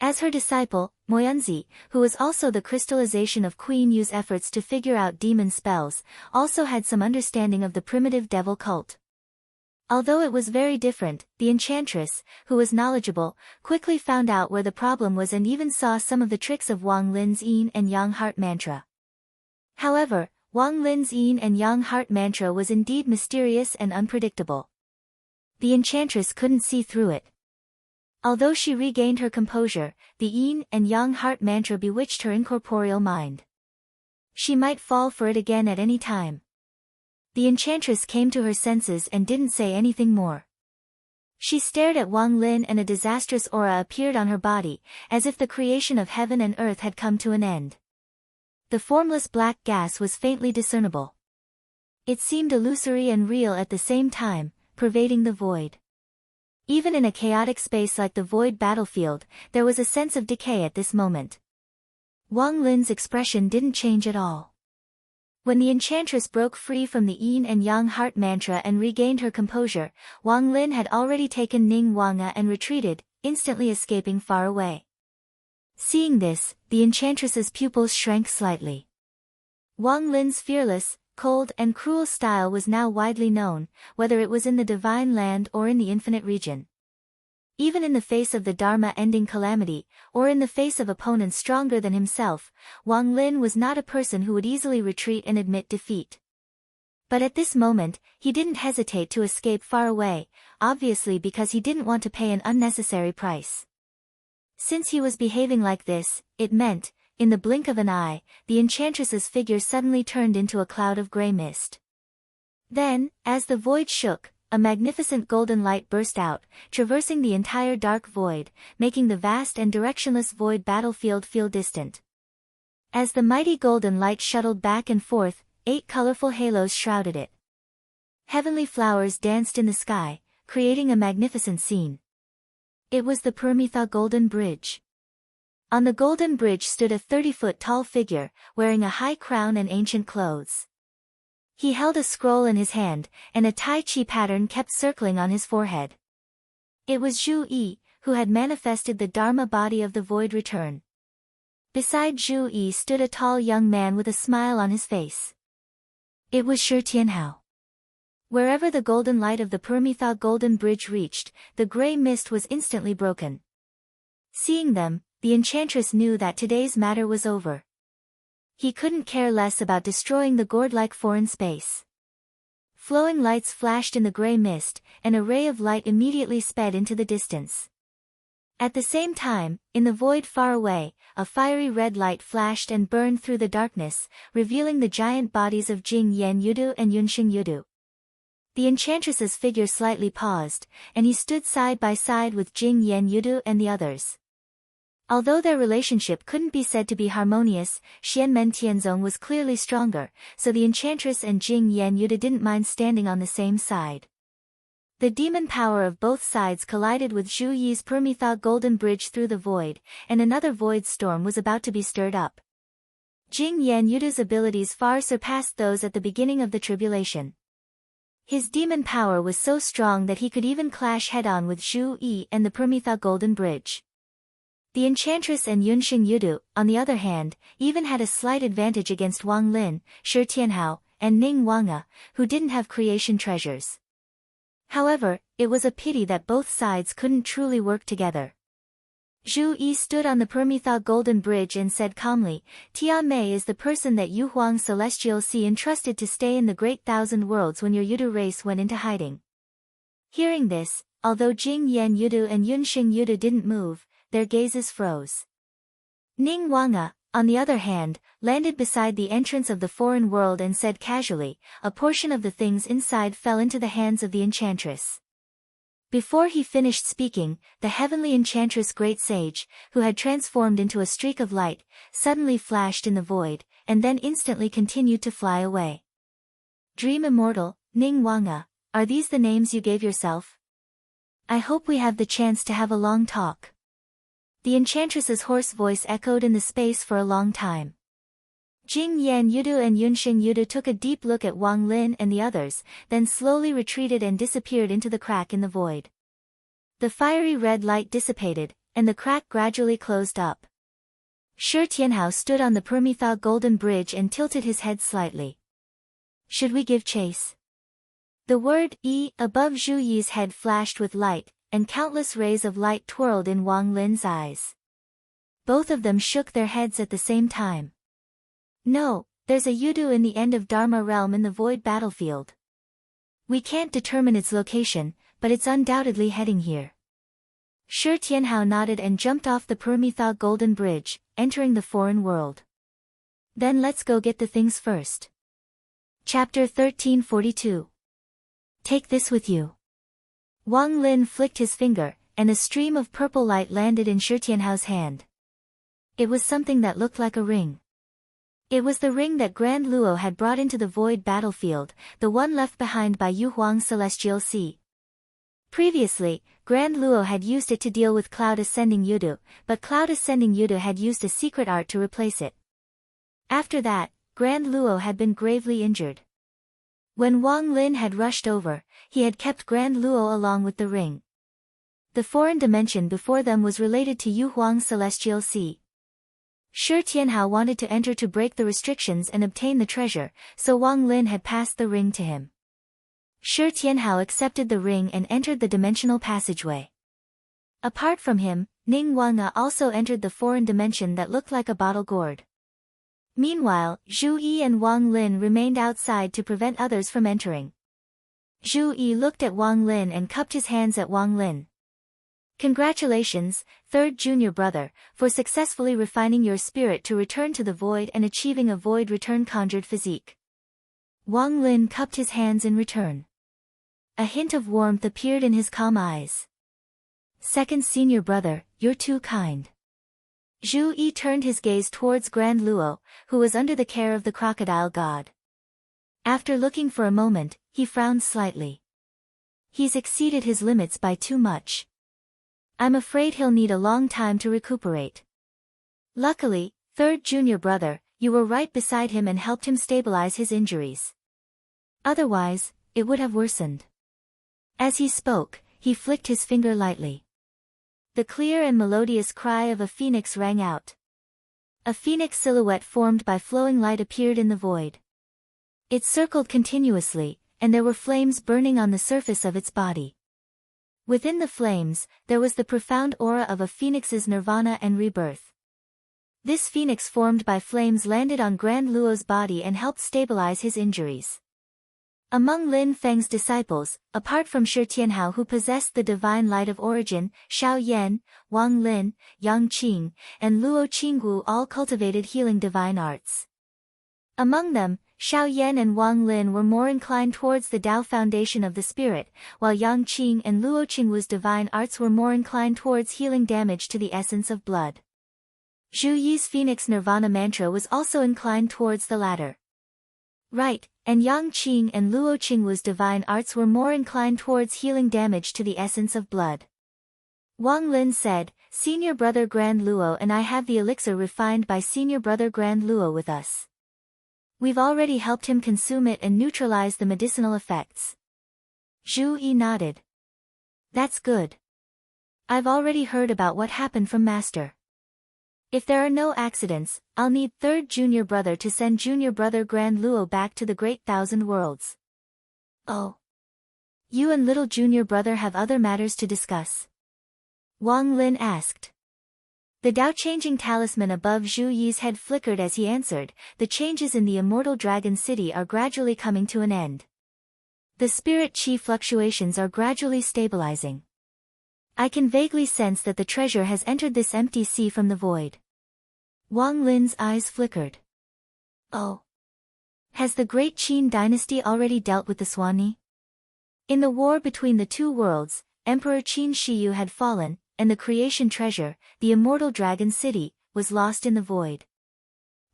As her disciple, Moyunzi, who was also the crystallization of Queen Yu's efforts to figure out demon spells, also had some understanding of the primitive devil cult. Although it was very different, the Enchantress, who was knowledgeable, quickly found out where the problem was and even saw some of the tricks of Wang Lin's Yin and Yang Heart Mantra. However, Wang Lin's Yin and Yang Heart Mantra was indeed mysterious and unpredictable. The Enchantress couldn't see through it. Although she regained her composure, the Yin and Yang Heart Mantra bewitched her incorporeal mind. She might fall for it again at any time. The Enchantress came to her senses and didn't say anything more. She stared at Wang Lin and a disastrous aura appeared on her body, as if the creation of heaven and earth had come to an end. The formless black gas was faintly discernible. It seemed illusory and real at the same time, pervading the void. Even in a chaotic space like the void battlefield, there was a sense of decay at this moment. Wang Lin's expression didn't change at all. When the Enchantress broke free from the Yin and Yang Heart Mantra and regained her composure, Wang Lin had already taken Ning Wanga and retreated, instantly escaping far away. Seeing this, the Enchantress's pupils shrank slightly. Wang Lin's fearless, cold and cruel style was now widely known, whether it was in the divine land or in the infinite region. Even in the face of the Dharma-ending calamity, or in the face of opponents stronger than himself, Wang Lin was not a person who would easily retreat and admit defeat. But at this moment, he didn't hesitate to escape far away, obviously because he didn't want to pay an unnecessary price. Since he was behaving like this, it meant, in the blink of an eye, the Enchantress's figure suddenly turned into a cloud of grey mist. Then, as the void shook, a magnificent golden light burst out, traversing the entire dark void, making the vast and directionless void battlefield feel distant. As the mighty golden light shuttled back and forth, 8 colorful halos shrouded it. Heavenly flowers danced in the sky, creating a magnificent scene. It was the Permitha Golden Bridge. On the golden bridge stood a 30-foot-tall figure, wearing a high crown and ancient clothes. He held a scroll in his hand, and a Tai Chi pattern kept circling on his forehead. It was Zhu Yi, who had manifested the Dharma body of the void return. Beside Zhu Yi stood a tall young man with a smile on his face. It was Shi Tianhao. Wherever the golden light of the Permitha Golden Bridge reached, the grey mist was instantly broken. Seeing them, the Enchantress knew that today's matter was over. He couldn't care less about destroying the gourd-like foreign space. Flowing lights flashed in the grey mist, and a ray of light immediately sped into the distance. At the same time, in the void far away, a fiery red light flashed and burned through the darkness, revealing the giant bodies of Jing Yan Yudu and Yunxing Yudu. The enchantress's figure slightly paused, and he stood side by side with Jing Yan Yudu and the others. Although their relationship couldn't be said to be harmonious, Xianmen Tianzong was clearly stronger, so the enchantress and Jing Yan Yudu didn't mind standing on the same side. The demon power of both sides collided with Zhu Yi's Permitha golden bridge through the void, and another void storm was about to be stirred up. Jing Yan Yudu's abilities far surpassed those at the beginning of the tribulation. His demon power was so strong that he could even clash head-on with Zhu Yi and the Permitha golden bridge. The enchantress and Yunxing Yudu, on the other hand, even had a slight advantage against Wang Lin, Shi Tianhao, and Ning Wanga, who didn't have creation treasures. However, it was a pity that both sides couldn't truly work together. Zhu Yi stood on the Permitha golden bridge and said calmly, "Tia Mei is the person that Yu Huang Celestial Sea entrusted to stay in the Great Thousand Worlds when your Yudu race went into hiding." Hearing this, although Jing Yan Yudu and Yunxing Yudu didn't move, their gazes froze. Ning Wanga, on the other hand, landed beside the entrance of the foreign world and said casually, "A portion of the things inside fell into the hands of the enchantress." Before he finished speaking, the heavenly enchantress Great Sage, who had transformed into a streak of light, suddenly flashed in the void, and then instantly continued to fly away. "Dream Immortal, Ning Wanga, are these the names you gave yourself? I hope we have the chance to have a long talk." The enchantress's hoarse voice echoed in the space for a long time. Jing Yan Yudu and Yunxing Yudu took a deep look at Wang Lin and the others, then slowly retreated and disappeared into the crack in the void. The fiery red light dissipated, and the crack gradually closed up. Shi Tianhao stood on the Permitha golden bridge and tilted his head slightly. "Should we give chase?" The word "yi" above Zhu Yi's head flashed with light, and countless rays of light twirled in Wang Lin's eyes. Both of them shook their heads at the same time. "No, there's a Yudu in the end of Dharma realm in the void battlefield. We can't determine its location, but it's undoubtedly heading here." Shi Tianhao nodded and jumped off the Permitha golden bridge, entering the foreign world. "Then let's go get the things first." Chapter 1342. Take this with you. Wang Lin flicked his finger, and a stream of purple light landed in Shi Tianhao's hand. It was something that looked like a ring. It was the ring that Grand Luo had brought into the void battlefield, the one left behind by Yu Huang Celestial Sea. Previously, Grand Luo had used it to deal with Cloud Ascending Yudu, but Cloud Ascending Yudu had used a secret art to replace it. After that, Grand Luo had been gravely injured. When Wang Lin had rushed over, he had kept Grand Luo along with the ring. The foreign dimension before them was related to Yu Huang Celestial Sea. Shi Tianhao wanted to enter to break the restrictions and obtain the treasure, so Wang Lin had passed the ring to him. Shi Tianhao accepted the ring and entered the dimensional passageway. Apart from him, Ning Wanga also entered the foreign dimension that looked like a bottle gourd. Meanwhile, Zhu Yi and Wang Lin remained outside to prevent others from entering. Zhu Yi looked at Wang Lin and cupped his hands at Wang Lin. "Congratulations, third junior brother, for successfully refining your spirit to return to the void and achieving a void return conjured physique." Wang Lin cupped his hands in return. A hint of warmth appeared in his calm eyes. "Second senior brother, you're too kind." Zhu Yi turned his gaze towards Grand Luo, who was under the care of the crocodile god. After looking for a moment, he frowned slightly. "He's exceeded his limits by too much. I'm afraid he'll need a long time to recuperate." "Luckily, third junior brother, you were right beside him and helped him stabilize his injuries. Otherwise, it would have worsened." As he spoke, he flicked his finger lightly. The clear and melodious cry of a phoenix rang out. A phoenix silhouette formed by flowing light appeared in the void. It circled continuously, and there were flames burning on the surface of its body. Within the flames, there was the profound aura of a phoenix's nirvana and rebirth. This phoenix formed by flames landed on Grand Luo's body and helped stabilize his injuries. Among Lin Feng's disciples, apart from Shi Tianhao who possessed the divine light of origin, Xiao Yan, Wang Lin, Yang Qing, and Luo Qinggu all cultivated healing divine arts. Among them, Xiao Yan and Wang Lin were more inclined towards the Tao foundation of the spirit, while Yang Qing and Luo Qinggu's divine arts were more inclined towards healing damage to the essence of blood. Zhu Yi's Phoenix Nirvana mantra was also inclined towards the latter. Right, and Yang Qing and Luo Qinggu's divine arts were more inclined towards healing damage to the essence of blood. Wang Lin said, "Senior brother Grand Luo and I have the elixir refined by senior brother Grand Luo with us. We've already helped him consume it and neutralize the medicinal effects." Zhu Yi nodded. "That's good. I've already heard about what happened from Master. If there are no accidents, I'll need third junior brother to send junior brother Grand Luo back to the Great Thousand Worlds." "Oh. You and little junior brother have other matters to discuss?" Wang Lin asked. The Tao-changing talisman above Zhu Yi's head flickered as he answered, "The changes in the immortal dragon city are gradually coming to an end. The spirit chi fluctuations are gradually stabilizing. I can vaguely sense that the treasure has entered this empty sea from the void." Wang Lin's eyes flickered. "Oh. Has the great Qin dynasty already dealt with the Swanee?" In the war between the two worlds, Emperor Qin Shiyu had fallen, and the creation treasure, the immortal dragon city, was lost in the void.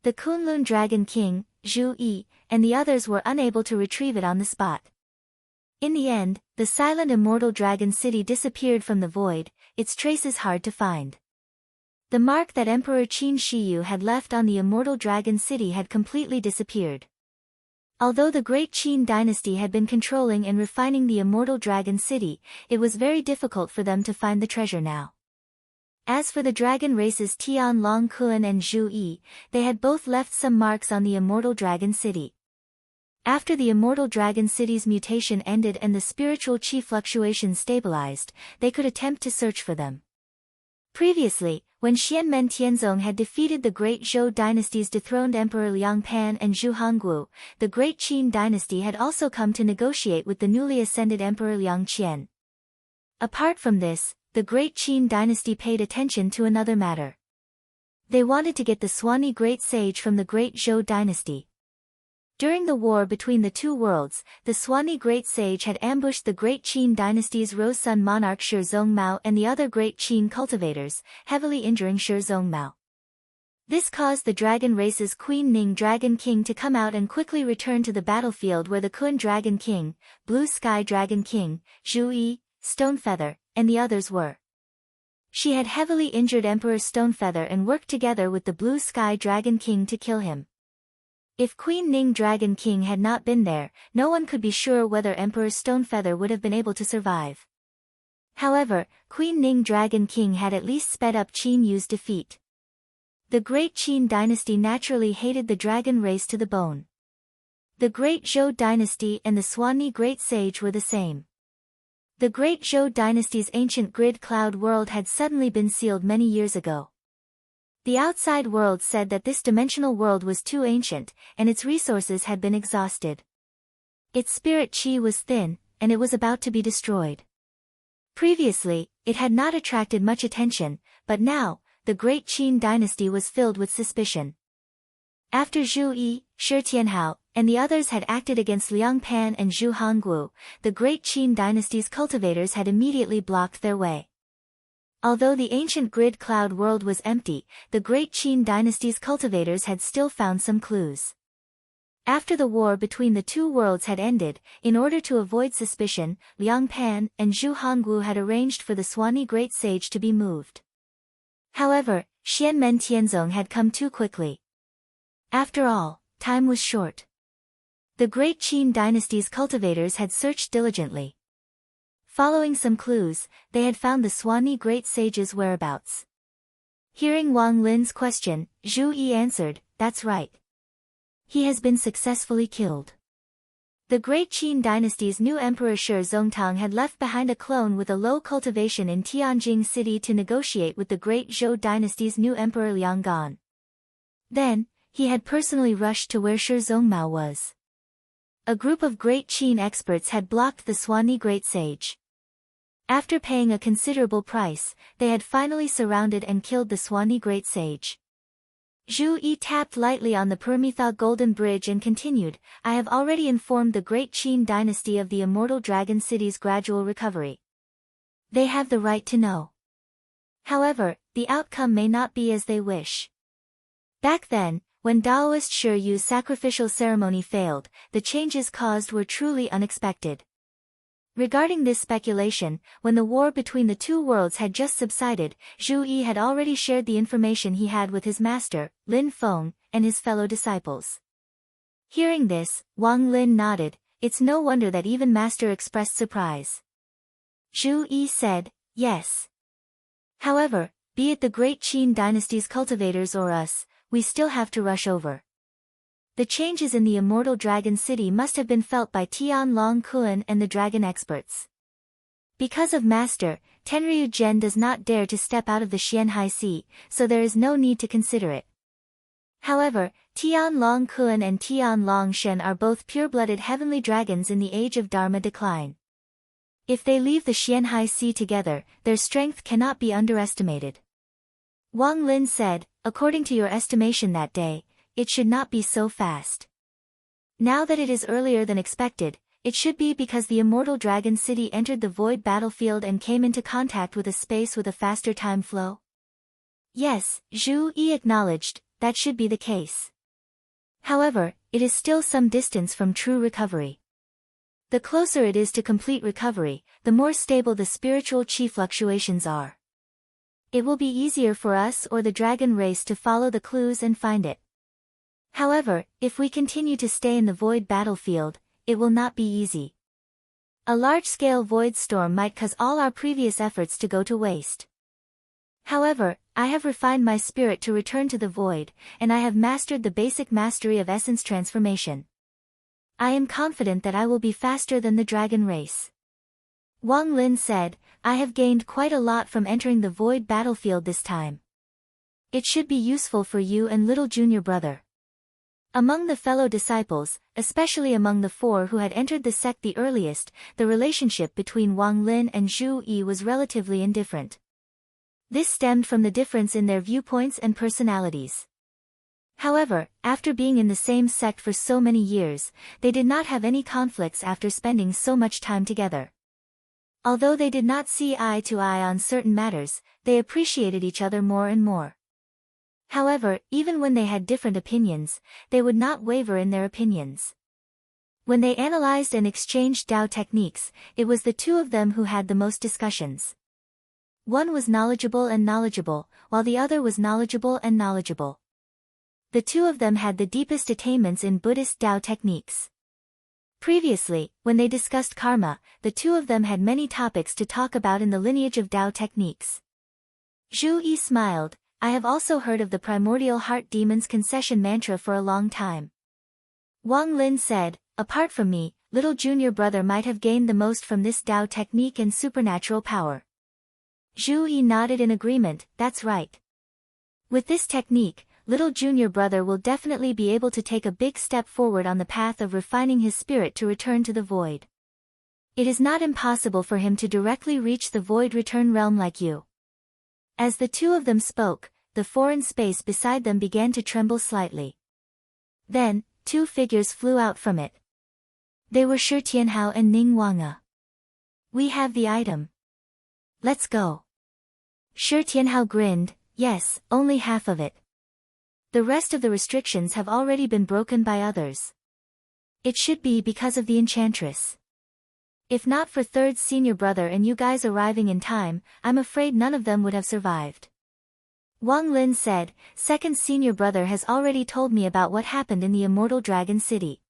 The Kunlun Dragon King, Zhu Yi, and the others were unable to retrieve it on the spot. In the end, the silent immortal dragon city disappeared from the void, its traces hard to find. The mark that Emperor Qin Shiyu had left on the immortal dragon city had completely disappeared. Although the great Qin dynasty had been controlling and refining the immortal dragon city, it was very difficult for them to find the treasure now. As for the dragon races Tian Long Kun and Zhu Yi, they had both left some marks on the immortal dragon city. After the immortal dragon city's mutation ended and the spiritual chi fluctuations stabilized, they could attempt to search for them. Previously, when Xianmen Tianzong had defeated the great Zhou dynasty's dethroned emperor Liang Pan and Zhu Hongguo, the great Qin dynasty had also come to negotiate with the newly ascended emperor Liang Qian. Apart from this, the great Qin dynasty paid attention to another matter. They wanted to get the Swanee great sage from the great Zhou dynasty. During the war between the two worlds, the Swanee great sage had ambushed the great Qin dynasty's Rose Sun monarch Shi Zongmao and the other great Qin cultivators, heavily injuring Shi Zongmao. This caused the dragon race's Queen Ning Dragon King to come out and quickly return to the battlefield where the Kun Dragon King, Blue Sky Dragon King, Zhu Yi, Stonefeather, and the others were. She had heavily injured Emperor Stonefeather and worked together with the Blue Sky Dragon King to kill him. If Queen Ning Dragon King had not been there, no one could be sure whether Emperor Stonefeather would have been able to survive. However, Queen Ning Dragon King had at least sped up Qin Yu's defeat. The great Qin dynasty naturally hated the dragon race to the bone. The great Zhou dynasty and the Swanee great sage were the same. The great Zhou dynasty's ancient grid cloud world had suddenly been sealed many years ago. The outside world said that this dimensional world was too ancient, and its resources had been exhausted. Its spirit chi was thin, and it was about to be destroyed. Previously, it had not attracted much attention, but now, the great Qin dynasty was filled with suspicion. After Zhu Yi, Shi Tianhao, and the others had acted against Liang Pan and Zhu Hongguo, the great Qin dynasty's cultivators had immediately blocked their way. Although the ancient grid cloud world was empty, the great Qin dynasty's cultivators had still found some clues. After the war between the two worlds had ended, in order to avoid suspicion, Liang Pan and Zhu Hongguo had arranged for the Swanee great sage to be moved. However, Xianmen Tianzong had come too quickly. After all, time was short. The great Qin dynasty's cultivators had searched diligently. Following some clues, they had found the Swanee great sage's whereabouts. Hearing Wang Lin's question, Zhu Yi answered, "That's right. He has been successfully killed." The great Qin dynasty's new emperor Shi Zongtang had left behind a clone with a low cultivation in Tianjing city to negotiate with the great Zhou dynasty's new emperor Liang Gan. Then, he had personally rushed to where Shi Zongmao was. a group of Great Qin experts had blocked the Swanee Great Sage. After paying a considerable price, they had finally surrounded and killed the Swanee Great Sage. Zhu Yi tapped lightly on the Permitha Golden Bridge and continued, I have already informed the Great Qin dynasty of the Immortal Dragon City's gradual recovery. They have the right to know. However, the outcome may not be as they wish. Back then, when Daoist Shi Yu's sacrificial ceremony failed, the changes caused were truly unexpected. Regarding this speculation, when the war between the two worlds had just subsided, Zhu Yi had already shared the information he had with his master, Lin Feng, and his fellow disciples. Hearing this, Wang Lin nodded. It's no wonder that even Master expressed surprise. Zhu Yi said, yes. However, be it the Great Qin dynasty's cultivators or us, we still have to rush over. The changes in the Immortal Dragon City must have been felt by Tian Long Kuan and the dragon experts. Because of Master, Tenryu Zhen does not dare to step out of the Xianhai Sea, so there is no need to consider it. However, Tian Long Kuan and Tian Long Shen are both pure-blooded heavenly dragons in the age of Dharma decline. If they leave the Xianhai Sea together, their strength cannot be underestimated. Wang Lin said, according to your estimation that day, it should not be so fast. Now that it is earlier than expected, it should be because the Immortal Dragon City entered the void battlefield and came into contact with a space with a faster time flow. Yes, Zhu Yi acknowledged, that should be the case. However, it is still some distance from true recovery. The closer it is to complete recovery, the more stable the spiritual chi fluctuations are. It will be easier for us or the dragon race to follow the clues and find it. However, if we continue to stay in the void battlefield, it will not be easy. A large-scale void storm might cause all our previous efforts to go to waste. However, I have refined my spirit to return to the void, and I have mastered the basic mastery of essence transformation. I am confident that I will be faster than the dragon race. Wang Lin said, I have gained quite a lot from entering the void battlefield this time. It should be useful for you and little junior brother. Among the fellow disciples, especially among the four who had entered the sect the earliest, the relationship between Wang Lin and Zhu Yi was relatively indifferent. This stemmed from the difference in their viewpoints and personalities. However, after being in the same sect for so many years, they did not have any conflicts after spending so much time together. Although they did not see eye to eye on certain matters, they appreciated each other more and more. However, even when they had different opinions, they would not waver in their opinions. When they analyzed and exchanged Dao techniques, it was the two of them who had the most discussions. One was knowledgeable, while the other was knowledgeable. The two of them had the deepest attainments in Buddhist Dao techniques. Previously, when they discussed karma, the two of them had many topics to talk about in the lineage of Dao techniques. Zhu Yi smiled, I have also heard of the primordial heart demon's concession mantra for a long time. Wang Lin said, apart from me, little junior brother might have gained the most from this Dao technique and supernatural power. Zhu Yi nodded in agreement, that's right. With this technique, little junior brother will definitely be able to take a big step forward on the path of refining his spirit to return to the void. It is not impossible for him to directly reach the void return realm like you. As the two of them spoke, the foreign space beside them began to tremble slightly. Then, two figures flew out from it. They were Shi Tianhao and Ning Wangge. We have the item. Let's go. Shi Tianhao grinned, yes, only half of it. The rest of the restrictions have already been broken by others. It should be because of the enchantress. If not for third senior brother and you guys arriving in time, I'm afraid none of them would have survived. Wang Lin said, second senior brother has already told me about what happened in the Immortal Dragon City.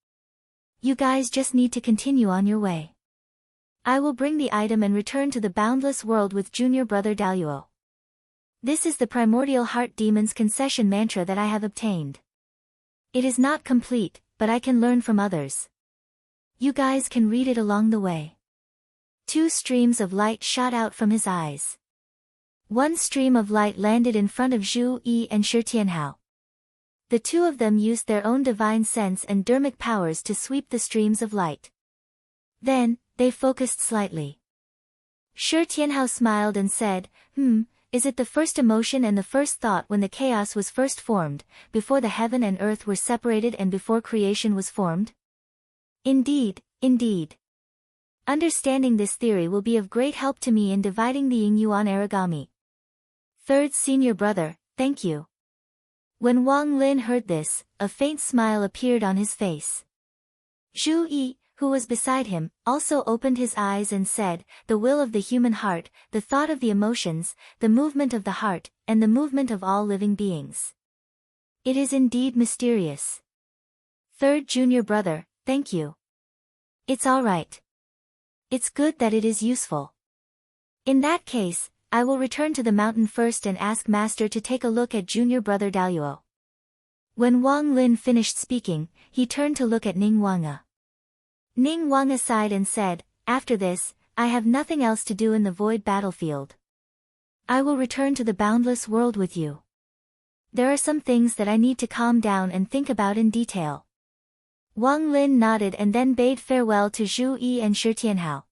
You guys just need to continue on your way. I will bring the item and return to the boundless world with junior brother Daluo. This is the primordial heart demon's concession mantra that I have obtained. It is not complete, but I can learn from others. You guys can read it along the way. Two streams of light shot out from his eyes. One stream of light landed in front of Zhu Yi and Shi Tianhao. The two of them used their own divine sense and dharmic powers to sweep the streams of light. Then, they focused slightly. Shi Tianhao smiled and said, is it the first emotion and the first thought when the chaos was first formed, before the heaven and earth were separated and before creation was formed? Indeed, indeed. Understanding this theory will be of great help to me in dividing the Ying-Yuan origami. Third senior brother, thank you. When Wang Lin heard this, a faint smile appeared on his face. Zhu Yi, who was beside him, also opened his eyes and said, the will of the human heart, the thought of the emotions, the movement of the heart, and the movement of all living beings. It is indeed mysterious. Third junior brother, thank you. It's all right. It's good that it is useful. In that case, I will return to the mountain first and ask Master to take a look at junior brother Daluo. When Wang Lin finished speaking, he turned to look at Ning Wanga. Ning Wanga sighed and said, after this, I have nothing else to do in the void battlefield. I will return to the boundless world with you. There are some things that I need to calm down and think about in detail. Wang Lin nodded and then bade farewell to Zhu Yi and Shi Tianhao.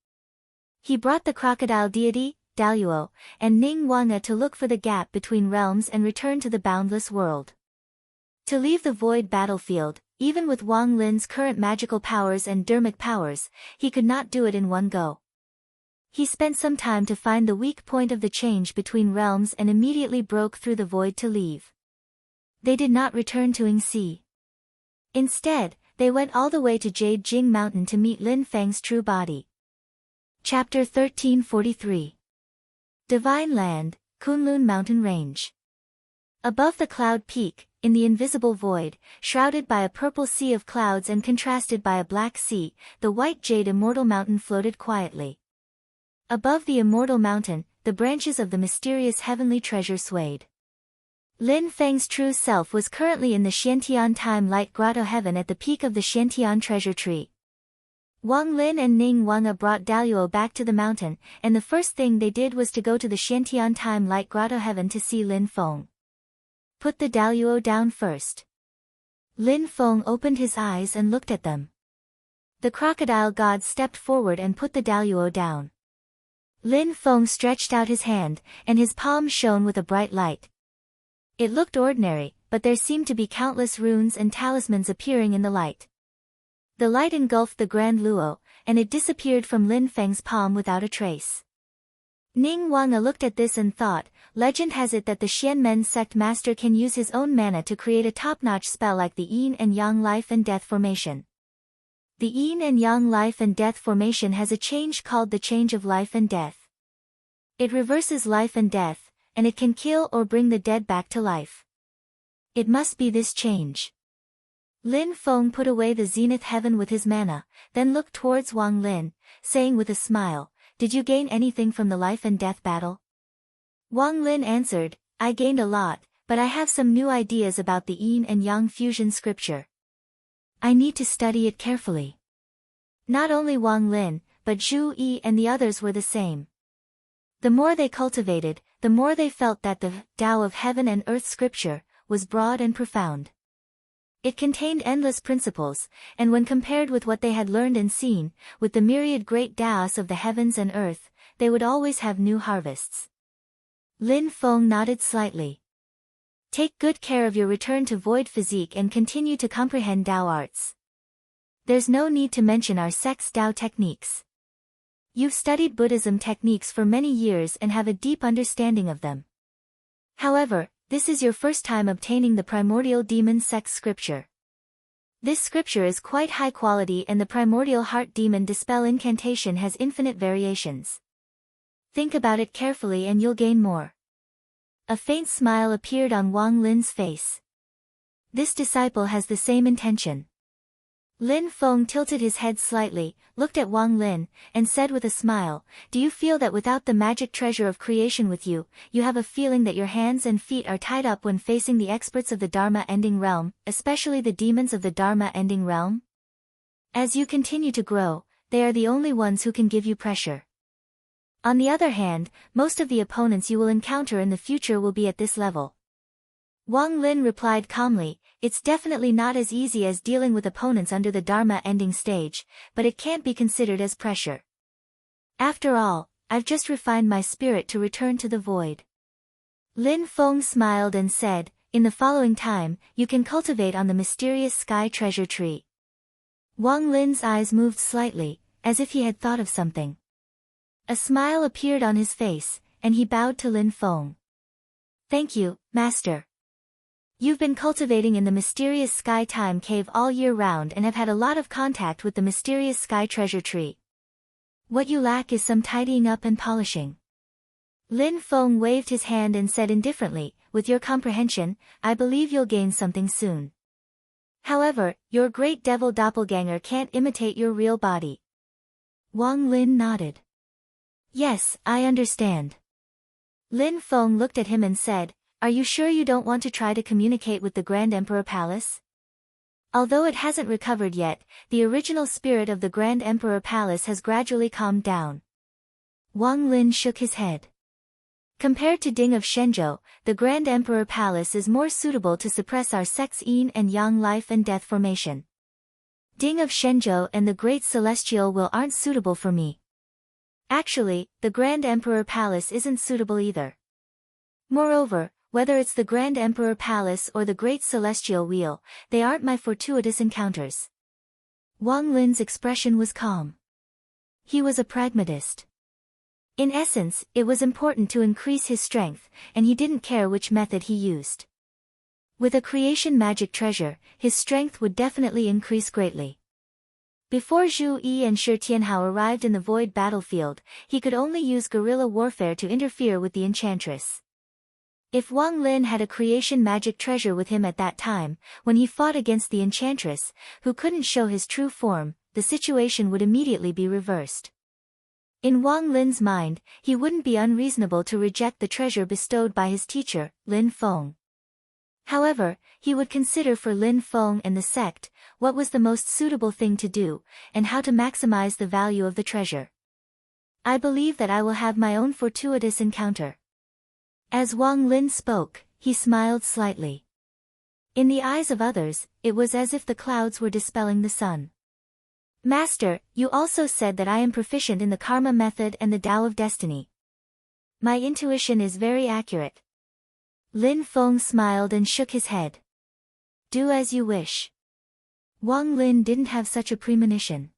He brought the crocodile deity, Daluo, and Ning Wanga to look for the gap between realms and return to the boundless world. To leave the void battlefield, even with Wang Lin's current magical powers and dharmic powers, he could not do it in one go. He spent some time to find the weak point of the change between realms and immediately broke through the void to leave. They did not return to Yingxi. Instead, they went all the way to Jade Jing Mountain to meet Lin Feng's true body. Chapter 1343. Divine Land, Kunlun Mountain Range. Above the cloud peak, in the invisible void, shrouded by a purple sea of clouds and contrasted by a black sea, the white jade immortal mountain floated quietly. Above the immortal mountain, the branches of the mysterious heavenly treasure swayed. Lin Feng's true self was currently in the Xiantian Time Light Grotto Heaven at the peak of the Xiantian Treasure Tree. Wang Lin and Ning Wanga brought Daluo back to the mountain, and the first thing they did was to go to the Xiantian Time Light Grotto Heaven to see Lin Feng. Put the Daluo down first. Lin Feng opened his eyes and looked at them. The crocodile god stepped forward and put the Daluo down. Lin Feng stretched out his hand, and his palm shone with a bright light. It looked ordinary, but there seemed to be countless runes and talismans appearing in the light. The light engulfed the Grand Luo, and it disappeared from Lin Feng's palm without a trace. Ning Wanga looked at this and thought, legend has it that the Xianmen sect master can use his own mana to create a top-notch spell like the Yin and Yang life and death formation. The Yin and Yang life and death formation has a change called the change of life and death. It reverses life and death, and it can kill or bring the dead back to life. It must be this change. Lin Feng put away the zenith heaven with his mana, then looked towards Wang Lin, saying with a smile, did you gain anything from the life and death battle? Wang Lin answered, I gained a lot, but I have some new ideas about the Yin and Yang fusion scripture. I need to study it carefully. Not only Wang Lin, but Zhu Yi and the others were the same. The more they cultivated, the more they felt that the Tao of heaven and earth scripture was broad and profound. It contained endless principles, and when compared with what they had learned and seen, with the myriad great Taos of the heavens and earth, they would always have new harvests. Lin Feng nodded slightly. Take good care of your return to void physique and continue to comprehend Tao arts. There's no need to mention our sect's Tao techniques. You've studied Buddhism techniques for many years and have a deep understanding of them. However, this is your first time obtaining the primordial demon sect scripture. This scripture is quite high quality and the primordial heart demon dispel incantation has infinite variations. Think about it carefully and you'll gain more. A faint smile appeared on Wang Lin's face. This disciple has the same intention. Lin Feng tilted his head slightly, looked at Wang Lin, and said with a smile, do you feel that without the magic treasure of creation with you, you have a feeling that your hands and feet are tied up when facing the experts of the Dharma-ending realm, especially the demons of the Dharma-ending realm? As you continue to grow, they are the only ones who can give you pressure. On the other hand, most of the opponents you will encounter in the future will be at this level. Wang Lin replied calmly, it's definitely not as easy as dealing with opponents under the Dharma ending stage, but it can't be considered as pressure. After all, I've just refined my spirit to return to the void. Lin Feng smiled and said, in the following time, you can cultivate on the mysterious sky treasure tree. Wang Lin's eyes moved slightly, as if he had thought of something. A smile appeared on his face, and he bowed to Lin Feng. Thank you, Master. You've been cultivating in the mysterious Sky Time Cave all year round and have had a lot of contact with the mysterious Sky Treasure Tree. What you lack is some tidying up and polishing. Lin Feng waved his hand and said indifferently, with your comprehension, I believe you'll gain something soon. However, your great devil doppelganger can't imitate your real body. Wang Lin nodded. Yes, I understand. Lin Feng looked at him and said, are you sure you don't want to try to communicate with the Grand Emperor Palace? Although it hasn't recovered yet, the original spirit of the Grand Emperor Palace has gradually calmed down. Wang Lin shook his head. Compared to Ding of Shenzhou, the Grand Emperor Palace is more suitable to suppress our sect's yin and yang life and death formation. Ding of Shenzhou and the Great Celestial Will aren't suitable for me. Actually, the Grand Emperor Palace isn't suitable either. Moreover, whether it's the Grand Emperor Palace or the Great Celestial Wheel, they aren't my fortuitous encounters. Wang Lin's expression was calm. He was a pragmatist. In essence, it was important to increase his strength, and he didn't care which method he used. With a creation magic treasure, his strength would definitely increase greatly. Before Zhu Yi and Shi Tianhao arrived in the void battlefield, he could only use guerrilla warfare to interfere with the enchantress. If Wang Lin had a creation magic treasure with him at that time, when he fought against the enchantress, who couldn't show his true form, the situation would immediately be reversed. In Wang Lin's mind, he wouldn't be unreasonable to reject the treasure bestowed by his teacher, Lin Feng. However, he would consider for Lin Feng and the sect, what was the most suitable thing to do, and how to maximize the value of the treasure. I believe that I will have my own fortuitous encounter. As Wang Lin spoke, he smiled slightly. In the eyes of others, it was as if the clouds were dispelling the sun. Master, you also said that I am proficient in the karma method and the Tao of destiny. My intuition is very accurate. Lin Feng smiled and shook his head. Do as you wish. Wang Lin didn't have such a premonition.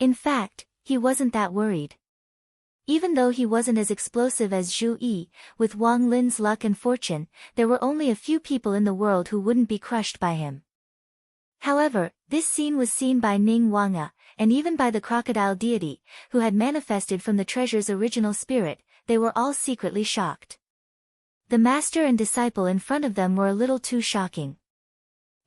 In fact, he wasn't that worried. Even though he wasn't as explosive as Zhu Yi, with Wang Lin's luck and fortune, there were only a few people in the world who wouldn't be crushed by him. However, this scene was seen by Ning Wanga, and even by the crocodile deity, who had manifested from the treasure's original spirit. They were all secretly shocked. The master and disciple in front of them were a little too shocking.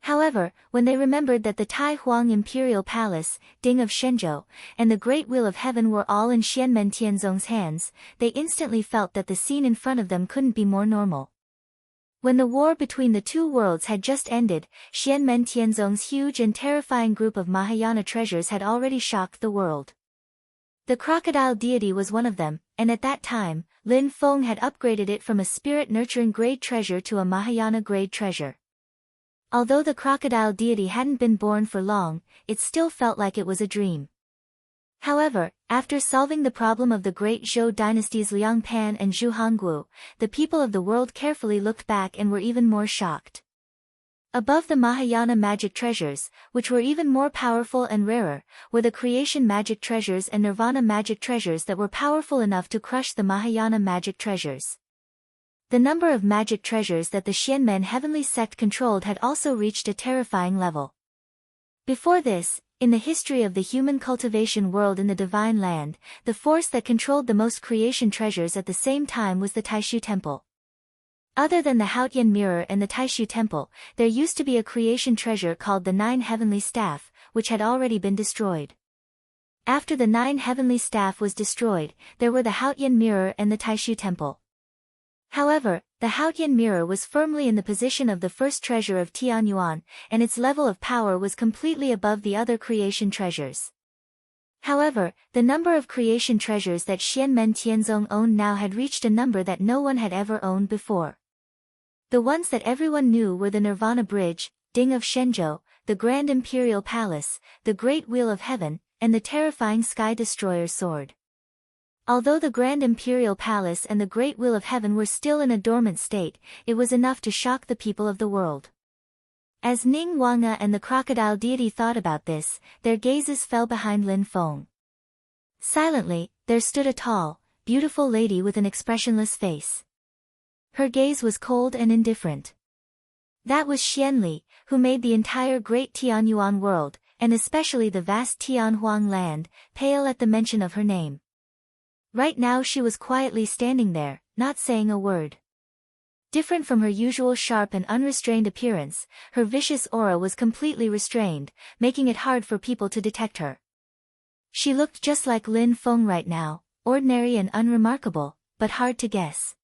However, when they remembered that the Tai Huang Imperial Palace, Ding of Shenzhou, and the Great Wheel of Heaven were all in Xianmen Tianzong's hands, they instantly felt that the scene in front of them couldn't be more normal. When the war between the two worlds had just ended, Xianmen Tianzong's huge and terrifying group of Mahayana treasures had already shocked the world. The crocodile deity was one of them, and at that time, Lin Feng had upgraded it from a spirit-nurturing grade treasure to a Mahayana grade treasure. Although the crocodile deity hadn't been born for long, it still felt like it was a dream. However, after solving the problem of the great Zhou dynasty's Liang Pan and Zhu Hongguo, the people of the world carefully looked back and were even more shocked. Above the Mahayana magic treasures, which were even more powerful and rarer, were the creation magic treasures and nirvana magic treasures that were powerful enough to crush the Mahayana magic treasures. The number of magic treasures that the Xianmen heavenly sect controlled had also reached a terrifying level. Before this, in the history of the human cultivation world in the Divine Land, the force that controlled the most creation treasures at the same time was the Taishu Temple. Other than the Haotian Mirror and the Taishu Temple, there used to be a creation treasure called the Nine Heavenly Staff, which had already been destroyed. After the Nine Heavenly Staff was destroyed, there were the Haotian Mirror and the Taishu Temple. However, the Haotian Mirror was firmly in the position of the first treasure of Tianyuan, and its level of power was completely above the other creation treasures. However, the number of creation treasures that Xianmen Tianzong owned now had reached a number that no one had ever owned before. The ones that everyone knew were the Nirvana Bridge, Ding of Shenzhou, the Grand Imperial Palace, the Great Wheel of Heaven, and the terrifying Sky Destroyer's sword. Although the Grand Imperial Palace and the Great Wheel of Heaven were still in a dormant state, it was enough to shock the people of the world. As Ning Wanga and the crocodile deity thought about this, their gazes fell behind Lin Feng. Silently, there stood a tall, beautiful lady with an expressionless face. Her gaze was cold and indifferent. That was Xianli, who made the entire great Tianyuan world, and especially the vast Tianhuang land, pale at the mention of her name. Right now she was quietly standing there, not saying a word. Different from her usual sharp and unrestrained appearance, her vicious aura was completely restrained, making it hard for people to detect her. She looked just like Lin Feng right now, ordinary and unremarkable, but hard to guess.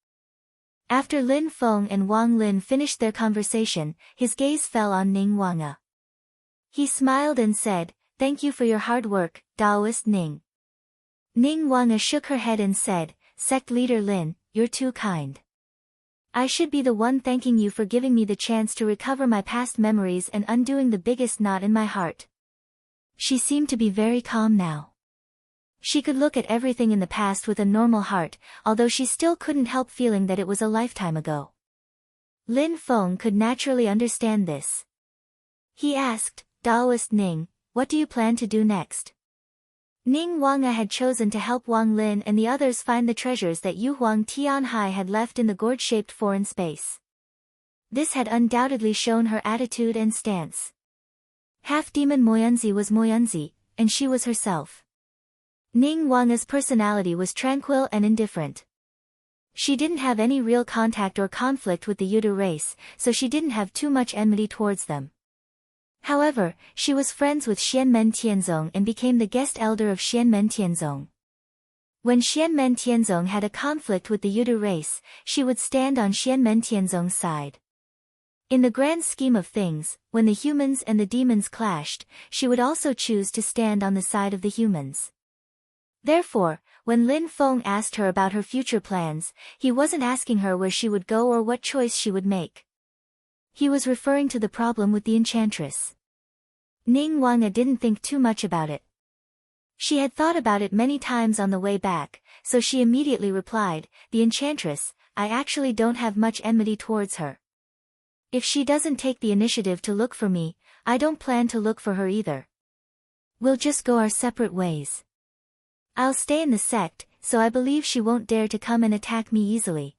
After Lin Feng and Wang Lin finished their conversation, his gaze fell on Ning Wanga. He smiled and said, "Thank you for your hard work, Taoist Ning." Ning Wanga shook her head and said, "Sect leader Lin, you're too kind. I should be the one thanking you for giving me the chance to recover my past memories and undoing the biggest knot in my heart." She seemed to be very calm now. She could look at everything in the past with a normal heart, although she still couldn't help feeling that it was a lifetime ago. Lin Feng could naturally understand this. He asked, "Taoist Ning, what do you plan to do next?" Ning Wanga had chosen to help Wang Lin and the others find the treasures that Yu Huang Tianhai had left in the gourd-shaped foreign space. This had undoubtedly shown her attitude and stance. Half-demon Moyunzi was Moyunzi, and she was herself. Ning Wanga's personality was tranquil and indifferent. She didn't have any real contact or conflict with the Yudu race, so she didn't have too much enmity towards them. However, she was friends with Xianmen Tianzong and became the guest elder of Xianmen Tianzong. When Xianmen Tianzong had a conflict with the Yudu race, she would stand on Xianmen Tianzong's side. In the grand scheme of things, when the humans and the demons clashed, she would also choose to stand on the side of the humans. Therefore, when Lin Feng asked her about her future plans, he wasn't asking her where she would go or what choice she would make. He was referring to the problem with the enchantress. Ning Wanga didn't think too much about it. She had thought about it many times on the way back, so she immediately replied, "The enchantress, I actually don't have much enmity towards her. If she doesn't take the initiative to look for me, I don't plan to look for her either. We'll just go our separate ways. I'll stay in the sect, so I believe she won't dare to come and attack me easily."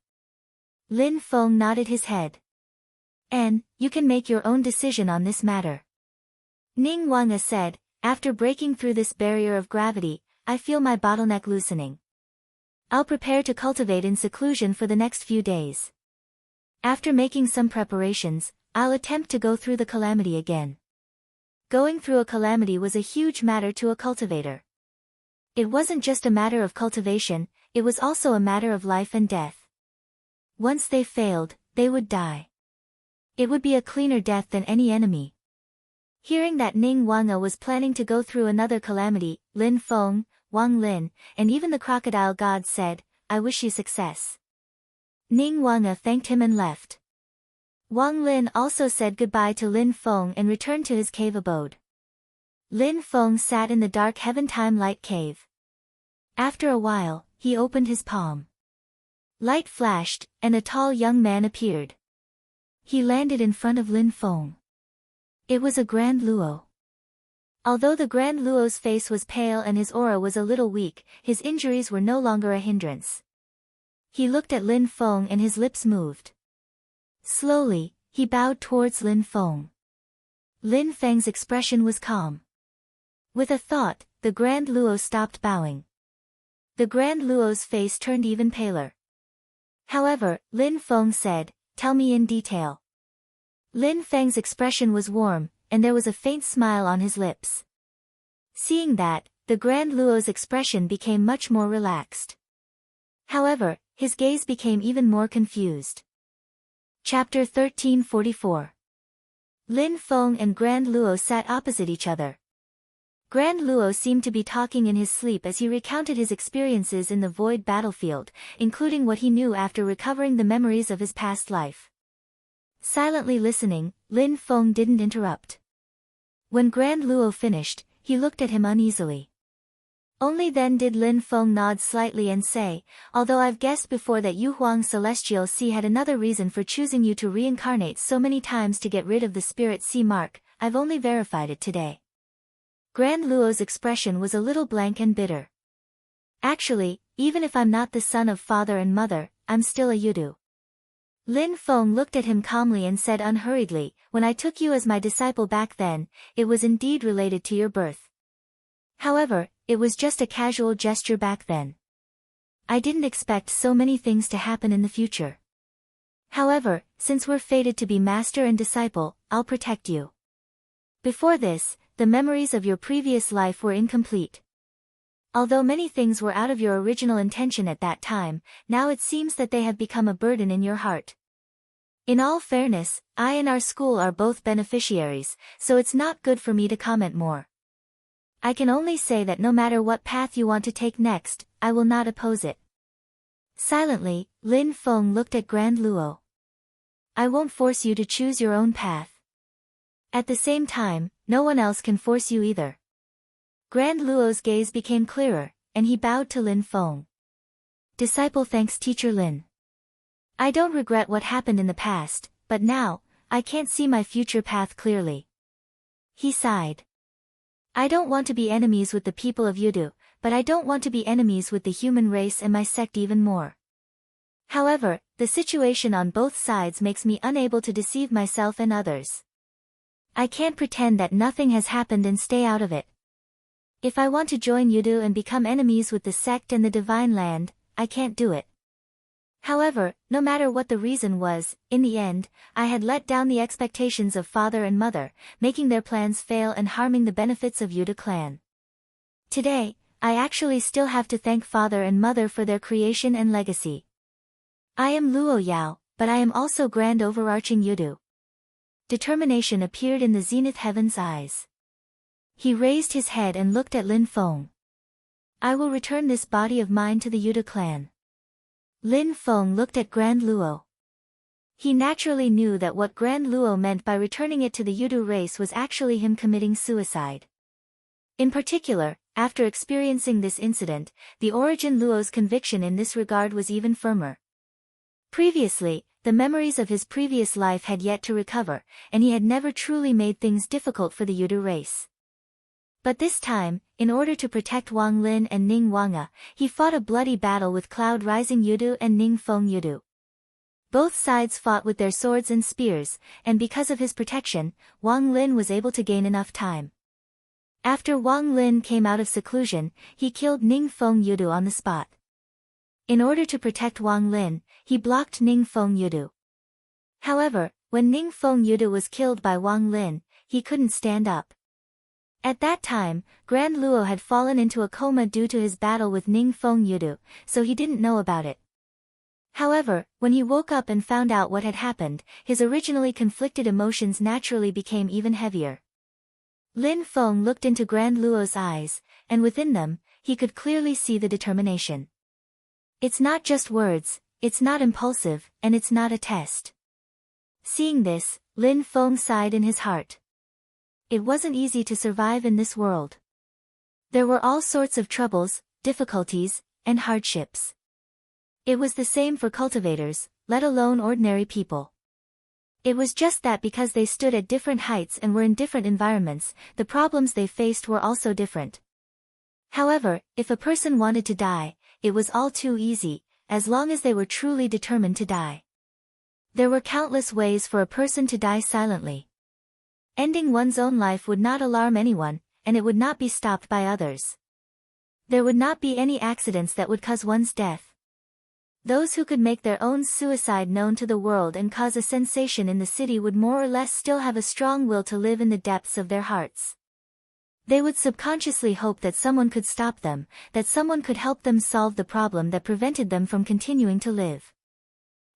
Lin Feng nodded his head. "And, you can make your own decision on this matter." Ning Wanga said, "After breaking through this barrier of gravity, I feel my bottleneck loosening. I'll prepare to cultivate in seclusion for the next few days. After making some preparations, I'll attempt to go through the calamity again." Going through a calamity was a huge matter to a cultivator. It wasn't just a matter of cultivation, it was also a matter of life and death. Once they failed, they would die. It would be a cleaner death than any enemy. Hearing that Ning Wanga was planning to go through another calamity, Lin Feng, Wang Lin, and even the crocodile god said, "I wish you success." Ning Wanga thanked him and left. Wang Lin also said goodbye to Lin Feng and returned to his cave abode. Lin Feng sat in the dark Heaven-Time Light Cave. After a while, he opened his palm. Light flashed, and a tall young man appeared. He landed in front of Lin Feng. It was a Grand Luo. Although the Grand Luo's face was pale and his aura was a little weak, his injuries were no longer a hindrance. He looked at Lin Feng and his lips moved. Slowly, he bowed towards Lin Feng. Lin Feng's expression was calm. With a thought, the Grand Luo stopped bowing. The Grand Luo's face turned even paler. However, Lin Feng said, "Tell me in detail." Lin Feng's expression was warm, and there was a faint smile on his lips. Seeing that, the Grand Luo's expression became much more relaxed. However, his gaze became even more confused. Chapter 1344. Lin Feng and Grand Luo sat opposite each other. Grand Luo seemed to be talking in his sleep as he recounted his experiences in the void battlefield, including what he knew after recovering the memories of his past life. Silently listening, Lin Feng didn't interrupt. When Grand Luo finished, he looked at him uneasily. Only then did Lin Feng nod slightly and say, although I've guessed before that Yu Huang Celestial Sea had another reason for choosing you to reincarnate so many times to get rid of the Spirit Sea mark, I've only verified it today. Grand Luo's expression was a little blank and bitter. Actually, even if I'm not the son of father and mother, I'm still a Yudu. Lin Feng looked at him calmly and said unhurriedly, when I took you as my disciple back then, it was indeed related to your birth. However, it was just a casual gesture back then. I didn't expect so many things to happen in the future. However, since we're fated to be master and disciple, I'll protect you. Before this, the memories of your previous life were incomplete. Although many things were out of your original intention at that time, now it seems that they have become a burden in your heart. In all fairness, I and our school are both beneficiaries, so it's not good for me to comment more. I can only say that no matter what path you want to take next, I will not oppose it. Silently, Lin Feng looked at Grand Luo. I won't force you to choose your own path. At the same time, no one else can force you either. Grand Luo's gaze became clearer, and he bowed to Lin Feng. Disciple thanks Teacher Lin. I don't regret what happened in the past, but now, I can't see my future path clearly. He sighed. I don't want to be enemies with the people of Yudu, but I don't want to be enemies with the human race and my sect even more. However, the situation on both sides makes me unable to deceive myself and others. I can't pretend that nothing has happened and stay out of it. If I want to join Yudu and become enemies with the sect and the divine land, I can't do it. However, no matter what the reason was, in the end, I had let down the expectations of father and mother, making their plans fail and harming the benefits of Yudu clan. Today, I actually still have to thank father and mother for their creation and legacy. I am Luo Yao, but I am also grand overarching Yudu. Determination appeared in the zenith heaven's eyes. He raised his head and looked at Lin Feng. I will return this body of mine to the Yudu clan. Lin Feng looked at Grand Luo. He naturally knew that what Grand Luo meant by returning it to the Yudu race was actually him committing suicide. In particular, after experiencing this incident, the Origin Luo's conviction in this regard was even firmer. Previously, the memories of his previous life had yet to recover, and he had never truly made things difficult for the Yudu race. But this time, in order to protect Wang Lin and Ning Wanga, he fought a bloody battle with Cloud Rising Yudu and Ning Feng Yudu. Both sides fought with their swords and spears, and because of his protection, Wang Lin was able to gain enough time. After Wang Lin came out of seclusion, he killed Ning Feng Yudu on the spot. In order to protect Wang Lin, he blocked Ning Feng Yudu. However, when Ning Feng Yudu was killed by Wang Lin, he couldn't stand up. At that time, Grand Luo had fallen into a coma due to his battle with Ning Feng Yudu, so he didn't know about it. However, when he woke up and found out what had happened, his originally conflicted emotions naturally became even heavier. Lin Feng looked into Grand Luo's eyes, and within them, he could clearly see the determination. It's not just words, it's not impulsive, and it's not a test. Seeing this, Lin Feng sighed in his heart. It wasn't easy to survive in this world. There were all sorts of troubles, difficulties, and hardships. It was the same for cultivators, let alone ordinary people. It was just that because they stood at different heights and were in different environments, the problems they faced were also different. However, if a person wanted to die, it was all too easy, as long as they were truly determined to die. There were countless ways for a person to die silently. Ending one's own life would not alarm anyone, and it would not be stopped by others. There would not be any accidents that would cause one's death. Those who could make their own suicide known to the world and cause a sensation in the city would more or less still have a strong will to live in the depths of their hearts. They would subconsciously hope that someone could stop them, that someone could help them solve the problem that prevented them from continuing to live.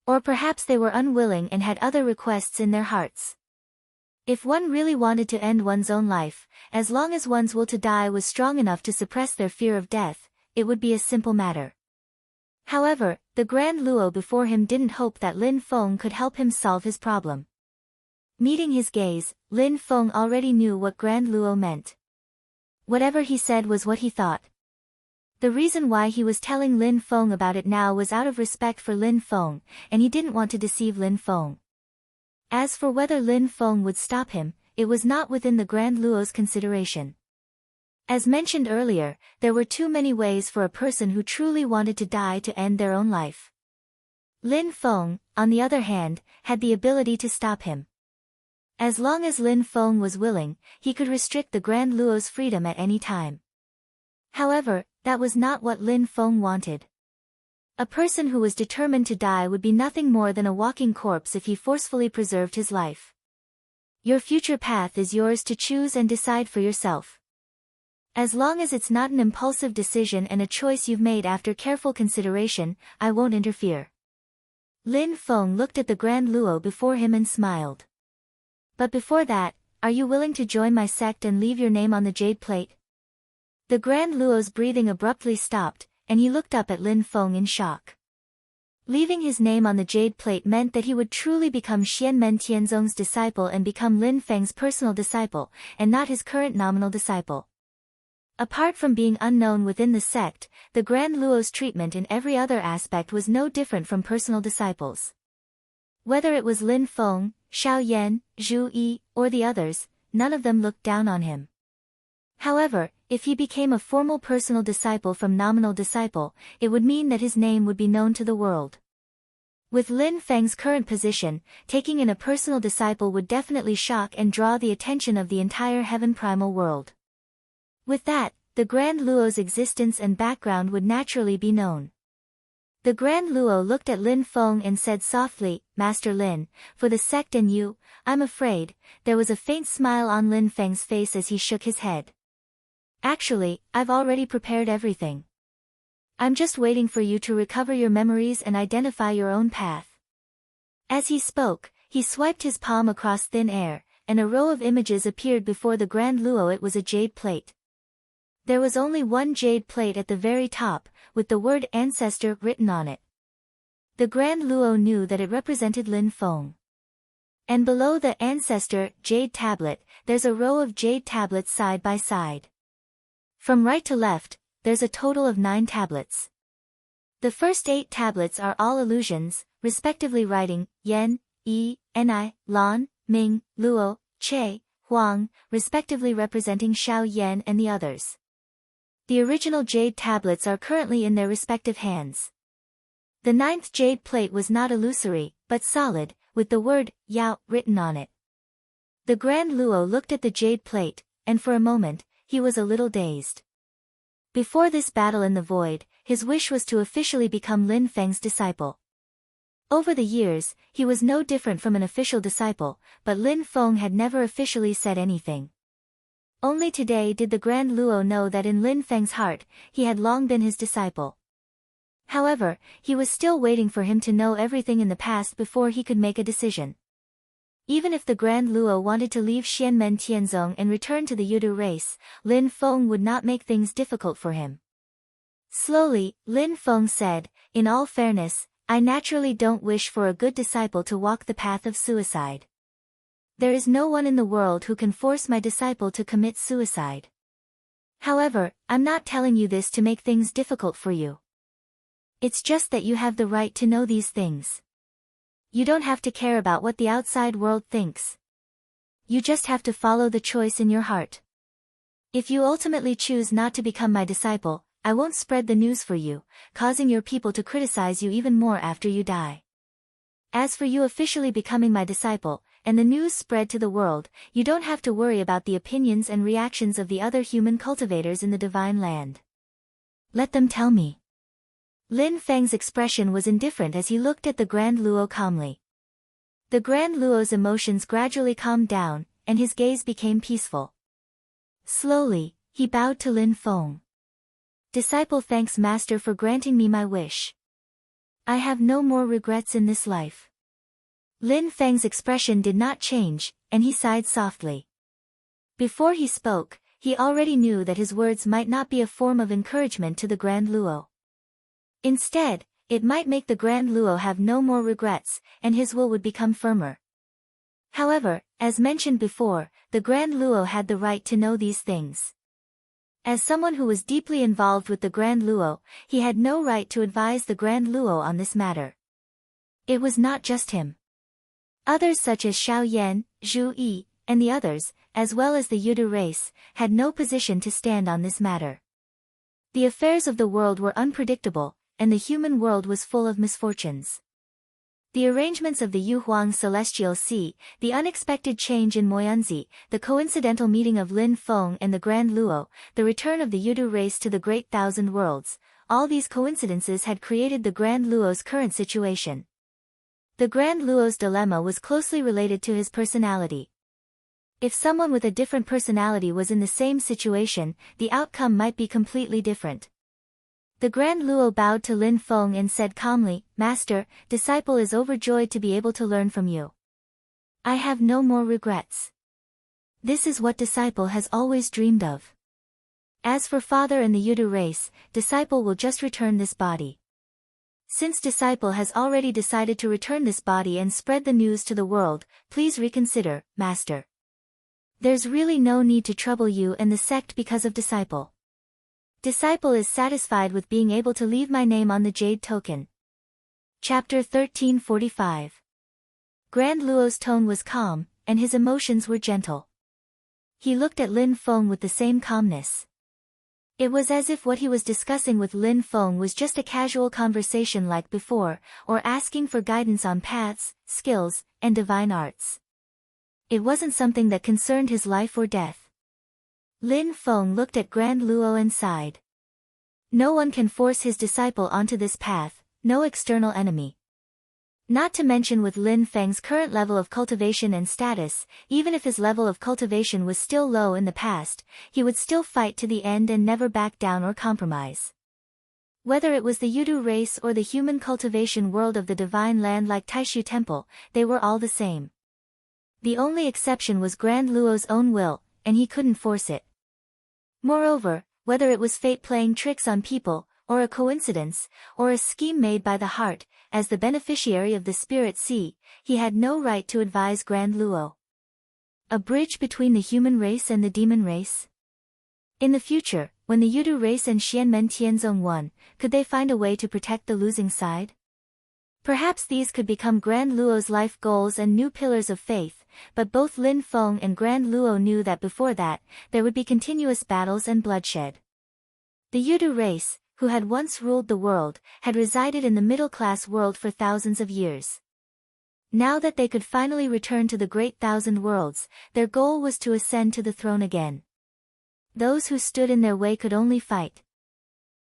Or perhaps they were unwilling and had other requests in their hearts. If one really wanted to end one's own life, as long as one's will to die was strong enough to suppress their fear of death, it would be a simple matter. However, the Grand Luo before him didn't hope that Lin Feng could help him solve his problem. Meeting his gaze, Lin Feng already knew what Grand Luo meant. Whatever he said was what he thought. The reason why he was telling Lin Feng about it now was out of respect for Lin Feng, and he didn't want to deceive Lin Feng. As for whether Lin Feng would stop him, it was not within the Grand Luo's consideration. As mentioned earlier, there were too many ways for a person who truly wanted to die to end their own life. Lin Feng, on the other hand, had the ability to stop him. As long as Lin Feng was willing, he could restrict the Grand Luo's freedom at any time. However, that was not what Lin Feng wanted. A person who was determined to die would be nothing more than a walking corpse if he forcefully preserved his life. Your future path is yours to choose and decide for yourself. As long as it's not an impulsive decision and a choice you've made after careful consideration, I won't interfere. Lin Feng looked at the Grand Luo before him and smiled. But before that, are you willing to join my sect and leave your name on the jade plate? The Grand Luo's breathing abruptly stopped, and he looked up at Lin Feng in shock. Leaving his name on the jade plate meant that he would truly become Xianmen Tianzong's disciple and become Lin Feng's personal disciple, and not his current nominal disciple. Apart from being unknown within the sect, the Grand Luo's treatment in every other aspect was no different from personal disciples. Whether it was Lin Feng, Xiao Yan, Zhu Yi, or the others, none of them looked down on him. However, if he became a formal personal disciple from nominal disciple, it would mean that his name would be known to the world. With Lin Feng's current position, taking in a personal disciple would definitely shock and draw the attention of the entire heaven primal world. With that, the Grand Luo's existence and background would naturally be known. The Grand Luo looked at Lin Feng and said softly, Master Lin, for the sect and you, I'm afraid. There was a faint smile on Lin Feng's face as he shook his head. Actually, I've already prepared everything. I'm just waiting for you to recover your memories and identify your own path. As he spoke, he swiped his palm across thin air, and a row of images appeared before the Grand Luo. It was a jade plate. There was only one jade plate at the very top, with the word ancestor written on it. The Grand Luo knew that it represented Lin Feng. And below the ancestor jade tablet, there's a row of jade tablets side by side. From right to left, there's a total of 9 tablets. The first 8 tablets are all illusions, respectively writing Yan, Yi, Ni, Lan, Ming, Luo, Che, Huang, respectively representing Xiao Yan and the others. The original jade tablets are currently in their respective hands. The 9th jade plate was not illusory, but solid, with the word Yao written on it. The Grand Luo looked at the jade plate, and for a moment, he was a little dazed. Before this battle in the void, his wish was to officially become Lin Feng's disciple. Over the years, he was no different from an official disciple, but Lin Feng had never officially said anything. Only today did the Grand Luo know that in Lin Feng's heart, he had long been his disciple. However, he was still waiting for him to know everything in the past before he could make a decision. Even if the Grand Luo wanted to leave Xianmen Tianzong and return to the Yudu race, Lin Feng would not make things difficult for him. Slowly, Lin Feng said, in all fairness, I naturally don't wish for a good disciple to walk the path of suicide. There is no one in the world who can force my disciple to commit suicide. However, I'm not telling you this to make things difficult for you. It's just that you have the right to know these things. You don't have to care about what the outside world thinks. You just have to follow the choice in your heart. If you ultimately choose not to become my disciple, I won't spread the news for you, causing your people to criticize you even more after you die. As for you officially becoming my disciple, and the news spread to the world, you don't have to worry about the opinions and reactions of the other human cultivators in the divine land. Let them tell me. Lin Feng's expression was indifferent as he looked at the Grand Luo calmly. The Grand Luo's emotions gradually calmed down, and his gaze became peaceful. Slowly, he bowed to Lin Feng. Disciple thanks Master for granting me my wish. I have no more regrets in this life. Lin Feng's expression did not change, and he sighed softly. Before he spoke, he already knew that his words might not be a form of encouragement to the Grand Luo. Instead, it might make the Grand Luo have no more regrets, and his will would become firmer. However, as mentioned before, the Grand Luo had the right to know these things. As someone who was deeply involved with the Grand Luo, he had no right to advise the Grand Luo on this matter. It was not just him. Others such as Xiao Yan, Zhu Yi, and the others, as well as the Yudu race, had no position to stand on this matter. The affairs of the world were unpredictable, and the human world was full of misfortunes. The arrangements of the Yuhuang Celestial Sea, the unexpected change in Moyunzi, the coincidental meeting of Lin Feng and the Grand Luo, the return of the Yudu race to the Great Thousand Worlds, all these coincidences had created the Grand Luo's current situation. The Grand Luo's dilemma was closely related to his personality. If someone with a different personality was in the same situation, the outcome might be completely different. The Grand Luo bowed to Lin Feng and said calmly, "Master, disciple is overjoyed to be able to learn from you. I have no more regrets. This is what disciple has always dreamed of. As for father and the Yudu race, disciple will just return this body. Since disciple has already decided to return this body and spread the news to the world, please reconsider, Master. There's really no need to trouble you and the sect because of disciple. Disciple is satisfied with being able to leave my name on the jade token." Chapter 1345. Grand Luo's tone was calm, and his emotions were gentle. He looked at Lin Feng with the same calmness. It was as if what he was discussing with Lin Feng was just a casual conversation like before, or asking for guidance on paths, skills, and divine arts. It wasn't something that concerned his life or death. Lin Feng looked at Grand Luo and sighed. No one can force his disciple onto this path, no external enemy. Not to mention with Lin Feng's current level of cultivation and status, even if his level of cultivation was still low in the past, he would still fight to the end and never back down or compromise. Whether it was the Yudu race or the human cultivation world of the divine land like Taishu Temple, they were all the same. The only exception was Grand Luo's own will, and he couldn't force it. Moreover, whether it was fate playing tricks on people, or a coincidence, or a scheme made by the heart, as the beneficiary of the Spirit Sea, he had no right to advise Grand Luo. A bridge between the human race and the demon race? In the future, when the Yudu race and Xianmen Tianzong won, could they find a way to protect the losing side? Perhaps these could become Grand Luo's life goals and new pillars of faith, but both Lin Feng and Grand Luo knew that before that, there would be continuous battles and bloodshed. The Yudu race, who had once ruled the world, had resided in the middle-class world for thousands of years. Now that they could finally return to the Great Thousand Worlds, their goal was to ascend to the throne again. Those who stood in their way could only fight.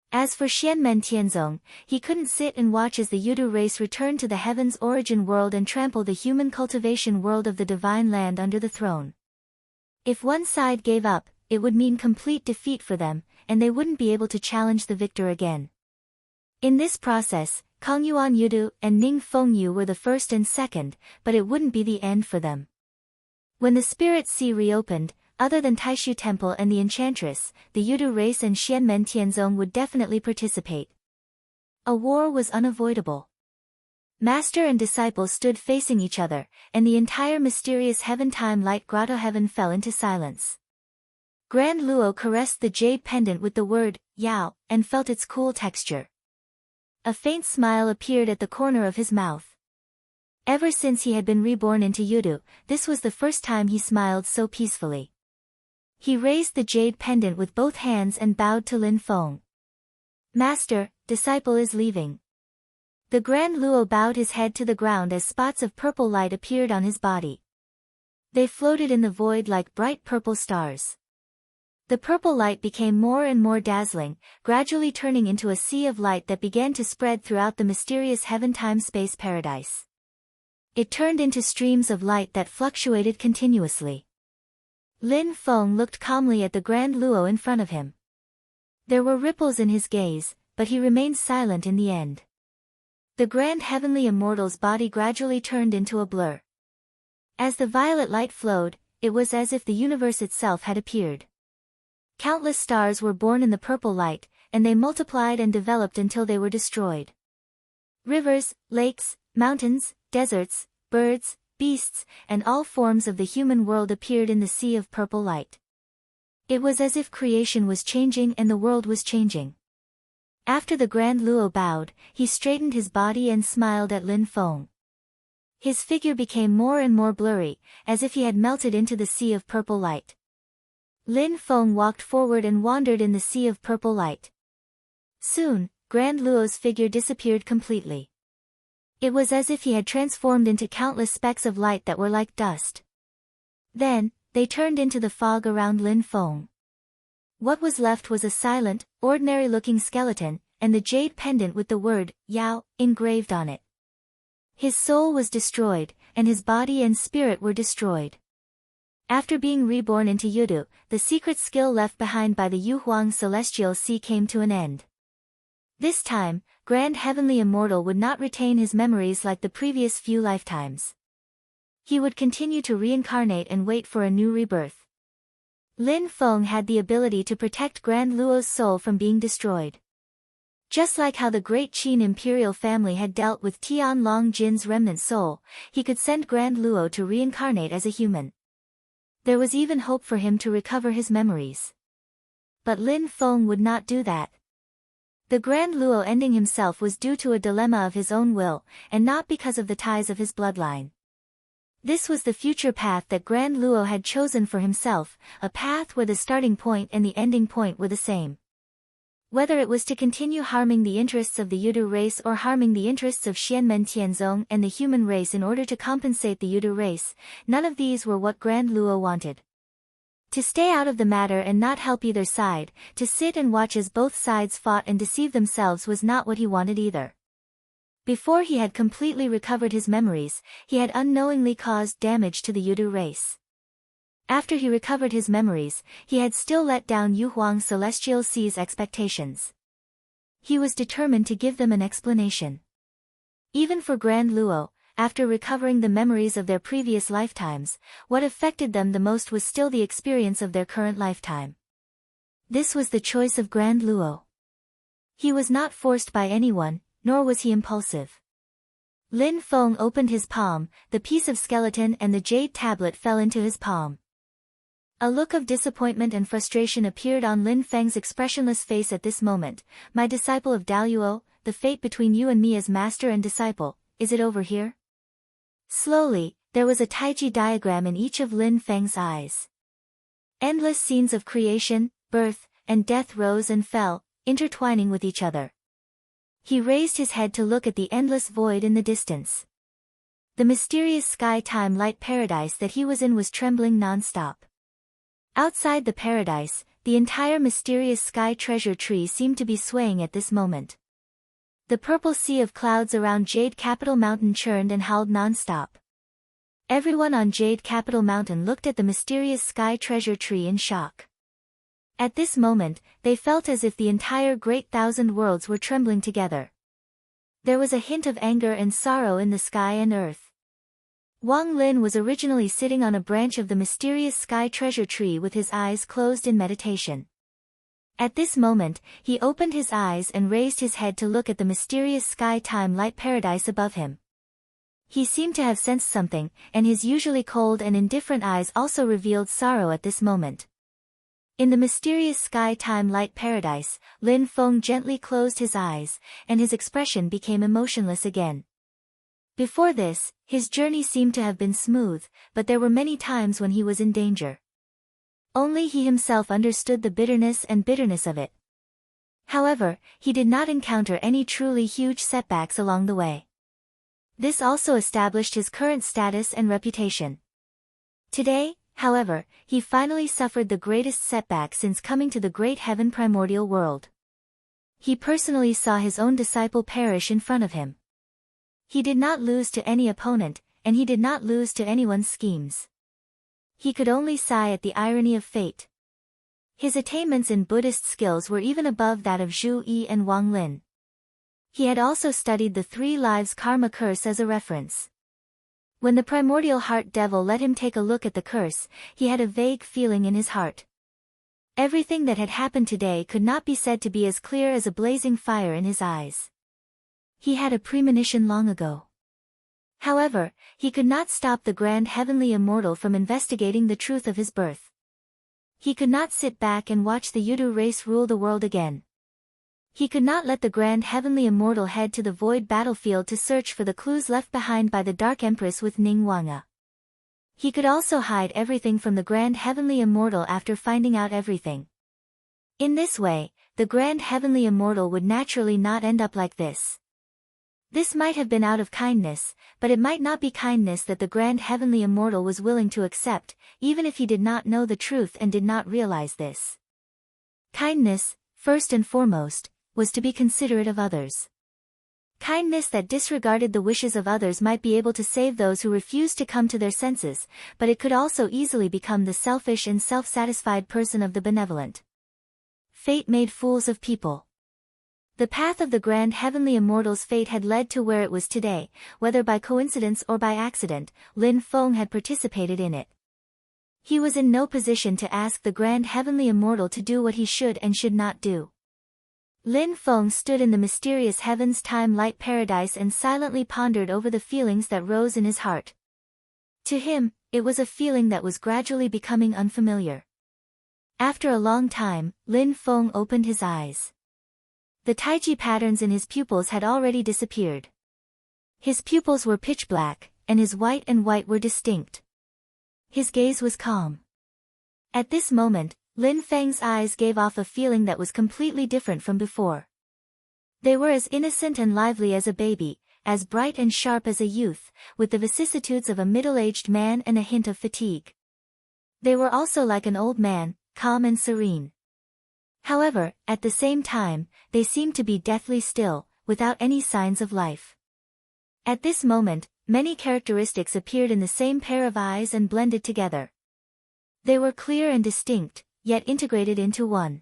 As for Xianmen Tianzong, he couldn't sit and watch as the Yudu race returned to the heaven's origin world and trample the human cultivation world of the divine land under the throne. If one side gave up, it would mean complete defeat for them, and they wouldn't be able to challenge the victor again. In this process, Kongyuan Yudu and Ning Fengyu were the first and second, but it wouldn't be the end for them. When the Spirit Sea reopened, other than Taishu Temple and the Enchantress, the Yudu race and Xianmen Tianzong would definitely participate. A war was unavoidable. Master and disciple stood facing each other, and the entire mysterious heaven-time light grotto heaven fell into silence. Grand Luo caressed the jade pendant with the word, Yao, and felt its cool texture. A faint smile appeared at the corner of his mouth. Ever since he had been reborn into Yudu, this was the first time he smiled so peacefully. He raised the jade pendant with both hands and bowed to Lin Feng. Master, disciple is leaving. The Grand Luo bowed his head to the ground as spots of purple light appeared on his body. They floated in the void like bright purple stars. The purple light became more and more dazzling, gradually turning into a sea of light that began to spread throughout the mysterious heaven-time-space paradise. It turned into streams of light that fluctuated continuously. Lin Feng looked calmly at the Grand Luo in front of him. There were ripples in his gaze, but he remained silent in the end. The Grand Heavenly Immortal's body gradually turned into a blur. As the violet light flowed, it was as if the universe itself had appeared. Countless stars were born in the purple light, and they multiplied and developed until they were destroyed. Rivers, lakes, mountains, deserts, birds, beasts, and all forms of the human world appeared in the sea of purple light. It was as if creation was changing and the world was changing. After the Grand Luo bowed, he straightened his body and smiled at Lin Feng. His figure became more and more blurry, as if he had melted into the sea of purple light. Lin Feng walked forward and wandered in the sea of purple light. Soon, Grand Luo's figure disappeared completely. It was as if he had transformed into countless specks of light that were like dust. Then, they turned into the fog around Lin Feng. What was left was a silent, ordinary-looking skeleton, and the jade pendant with the word, Yao, engraved on it. His soul was destroyed, and his body and spirit were destroyed. After being reborn into Yudu, the secret skill left behind by the Yuhuang Celestial Sea came to an end. This time, Grand Heavenly Immortal would not retain his memories like the previous few lifetimes. He would continue to reincarnate and wait for a new rebirth. Lin Feng had the ability to protect Grand Luo's soul from being destroyed. Just like how the great Qin imperial family had dealt with Tian Long Jin's remnant soul, he could send Grand Luo to reincarnate as a human. There was even hope for him to recover his memories. But Lin Feng would not do that. The Grand Luo ending himself was due to a dilemma of his own will, and not because of the ties of his bloodline. This was the future path that Grand Luo had chosen for himself, a path where the starting point and the ending point were the same. Whether it was to continue harming the interests of the Yudu race or harming the interests of Xianmen Tianzong and the human race in order to compensate the Yudu race, none of these were what Grand Luo wanted. To stay out of the matter and not help either side, to sit and watch as both sides fought and deceive themselves was not what he wanted either. Before he had completely recovered his memories, he had unknowingly caused damage to the Yudu race. After he recovered his memories, he had still let down Yuhuang Celestial Sea's expectations. He was determined to give them an explanation. Even for Grand Luo, after recovering the memories of their previous lifetimes, what affected them the most was still the experience of their current lifetime. This was the choice of Grand Luo. He was not forced by anyone, nor was he impulsive. Lin Feng opened his palm, the piece of skeleton and the jade tablet fell into his palm. A look of disappointment and frustration appeared on Lin Feng's expressionless face at this moment. My disciple of Daluo, the fate between you and me as master and disciple, is it over here? Slowly, there was a Taiji diagram in each of Lin Feng's eyes. Endless scenes of creation, birth, and death rose and fell, intertwining with each other. He raised his head to look at the endless void in the distance. The mysterious sky-time light paradise that he was in was trembling non-stop. Outside the paradise, the entire mysterious sky treasure tree seemed to be swaying at this moment. The purple sea of clouds around Jade Capital Mountain churned and howled non-stop. Everyone on Jade Capital Mountain looked at the mysterious sky treasure tree in shock. At this moment, they felt as if the entire great thousand worlds were trembling together. There was a hint of anger and sorrow in the sky and earth. Wang Lin was originally sitting on a branch of the mysterious sky treasure tree with his eyes closed in meditation. At this moment, he opened his eyes and raised his head to look at the mysterious sky-time light paradise above him. He seemed to have sensed something, and his usually cold and indifferent eyes also revealed sorrow at this moment. In the mysterious sky-time light paradise, Lin Feng gently closed his eyes, and his expression became emotionless again. Before this, his journey seemed to have been smooth, but there were many times when he was in danger. Only he himself understood the bitterness of it. However, he did not encounter any truly huge setbacks along the way. This also established his current status and reputation. Today, however, he finally suffered the greatest setback since coming to the great heaven primordial world. He personally saw his own disciple perish in front of him. He did not lose to any opponent, and he did not lose to anyone's schemes. He could only sigh at the irony of fate. His attainments in Buddhist skills were even above that of Zhu Yi and Wang Lin. He had also studied the 3 lives karma curse as a reference. When the primordial heart devil let him take a look at the curse, he had a vague feeling in his heart. Everything that had happened today could not be said to be as clear as a blazing fire in his eyes. He had a premonition long ago. However, he could not stop the grand heavenly immortal from investigating the truth of his birth. He could not sit back and watch the Yudu race rule the world again. He could not let the grand heavenly immortal head to the void battlefield to search for the clues left behind by the Dark Empress with Ning Wanga. He could also hide everything from the grand heavenly immortal after finding out everything. In this way, the grand heavenly immortal would naturally not end up like this. This might have been out of kindness, but it might not be kindness that the grand heavenly immortal was willing to accept, even if he did not know the truth and did not realize this. Kindness, first and foremost, was to be considerate of others. Kindness that disregarded the wishes of others might be able to save those who refused to come to their senses, but it could also easily become the selfish and self-satisfied person of the benevolent. Fate made fools of people. The path of the grand heavenly immortal's fate had led to where it was today, whether by coincidence or by accident. Lin Feng had participated in it. He was in no position to ask the grand heavenly immortal to do what he should and should not do. Lin Feng stood in the mysterious heavens time-light paradise and silently pondered over the feelings that rose in his heart. To him, it was a feeling that was gradually becoming unfamiliar. After a long time, Lin Feng opened his eyes. The taiji patterns in his pupils had already disappeared. His pupils were pitch black, and his white and white were distinct. His gaze was calm. At this moment, Lin Feng's eyes gave off a feeling that was completely different from before. They were as innocent and lively as a baby, as bright and sharp as a youth, with the vicissitudes of a middle-aged man and a hint of fatigue. They were also like an old man, calm and serene. However, at the same time, they seemed to be deathly still, without any signs of life. At this moment, many characteristics appeared in the same pair of eyes and blended together. They were clear and distinct, yet integrated into one.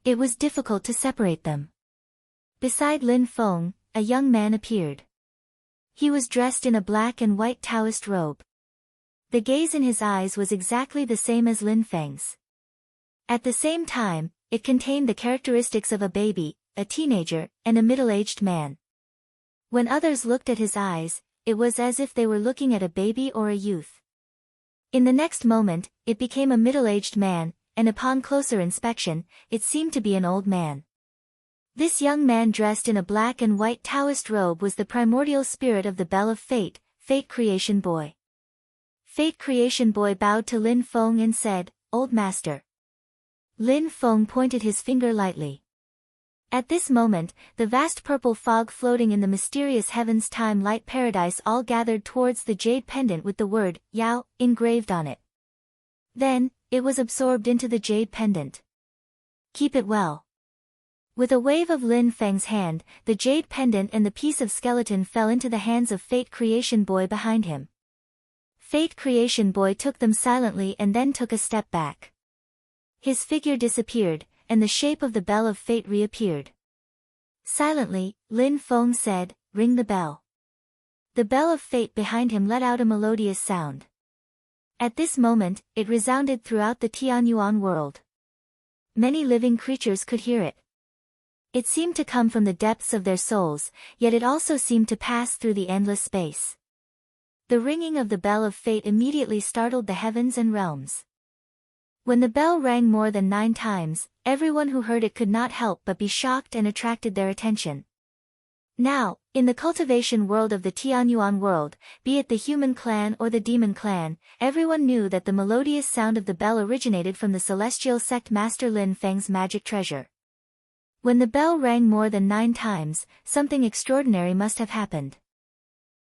It was difficult to separate them. Beside Lin Feng, a young man appeared. He was dressed in a black and white Taoist robe. The gaze in his eyes was exactly the same as Lin Feng's. At the same time, it contained the characteristics of a baby, a teenager, and a middle-aged man. When others looked at his eyes, it was as if they were looking at a baby or a youth. In the next moment, it became a middle-aged man, and upon closer inspection, it seemed to be an old man. This young man dressed in a black and white Taoist robe was the primordial spirit of the Bell of Fate, Fate Creation Boy. Fate Creation Boy bowed to Lin Feng and said, "Old Master." Lin Feng pointed his finger lightly. At this moment, the vast purple fog floating in the mysterious heavens time-light paradise all gathered towards the jade pendant with the word, Yao, engraved on it. Then, it was absorbed into the jade pendant. "Keep it well." With a wave of Lin Feng's hand, the jade pendant and the piece of skeleton fell into the hands of Fate Creation Boy behind him. Fate Creation Boy took them silently and then took a step back. His figure disappeared, and the shape of the Bell of Fate reappeared. Silently, Lin Feng said, "Ring the bell." The Bell of Fate behind him let out a melodious sound. At this moment, it resounded throughout the Tianyuan world. Many living creatures could hear it. It seemed to come from the depths of their souls, yet it also seemed to pass through the endless space. The ringing of the Bell of Fate immediately startled the heavens and realms. When the bell rang more than 9 times, everyone who heard it could not help but be shocked and attracted their attention. Now, in the cultivation world of the Tianyuan world, be it the human clan or the demon clan, everyone knew that the melodious sound of the bell originated from the celestial sect master Lin Feng's magic treasure. When the bell rang more than 9 times, something extraordinary must have happened.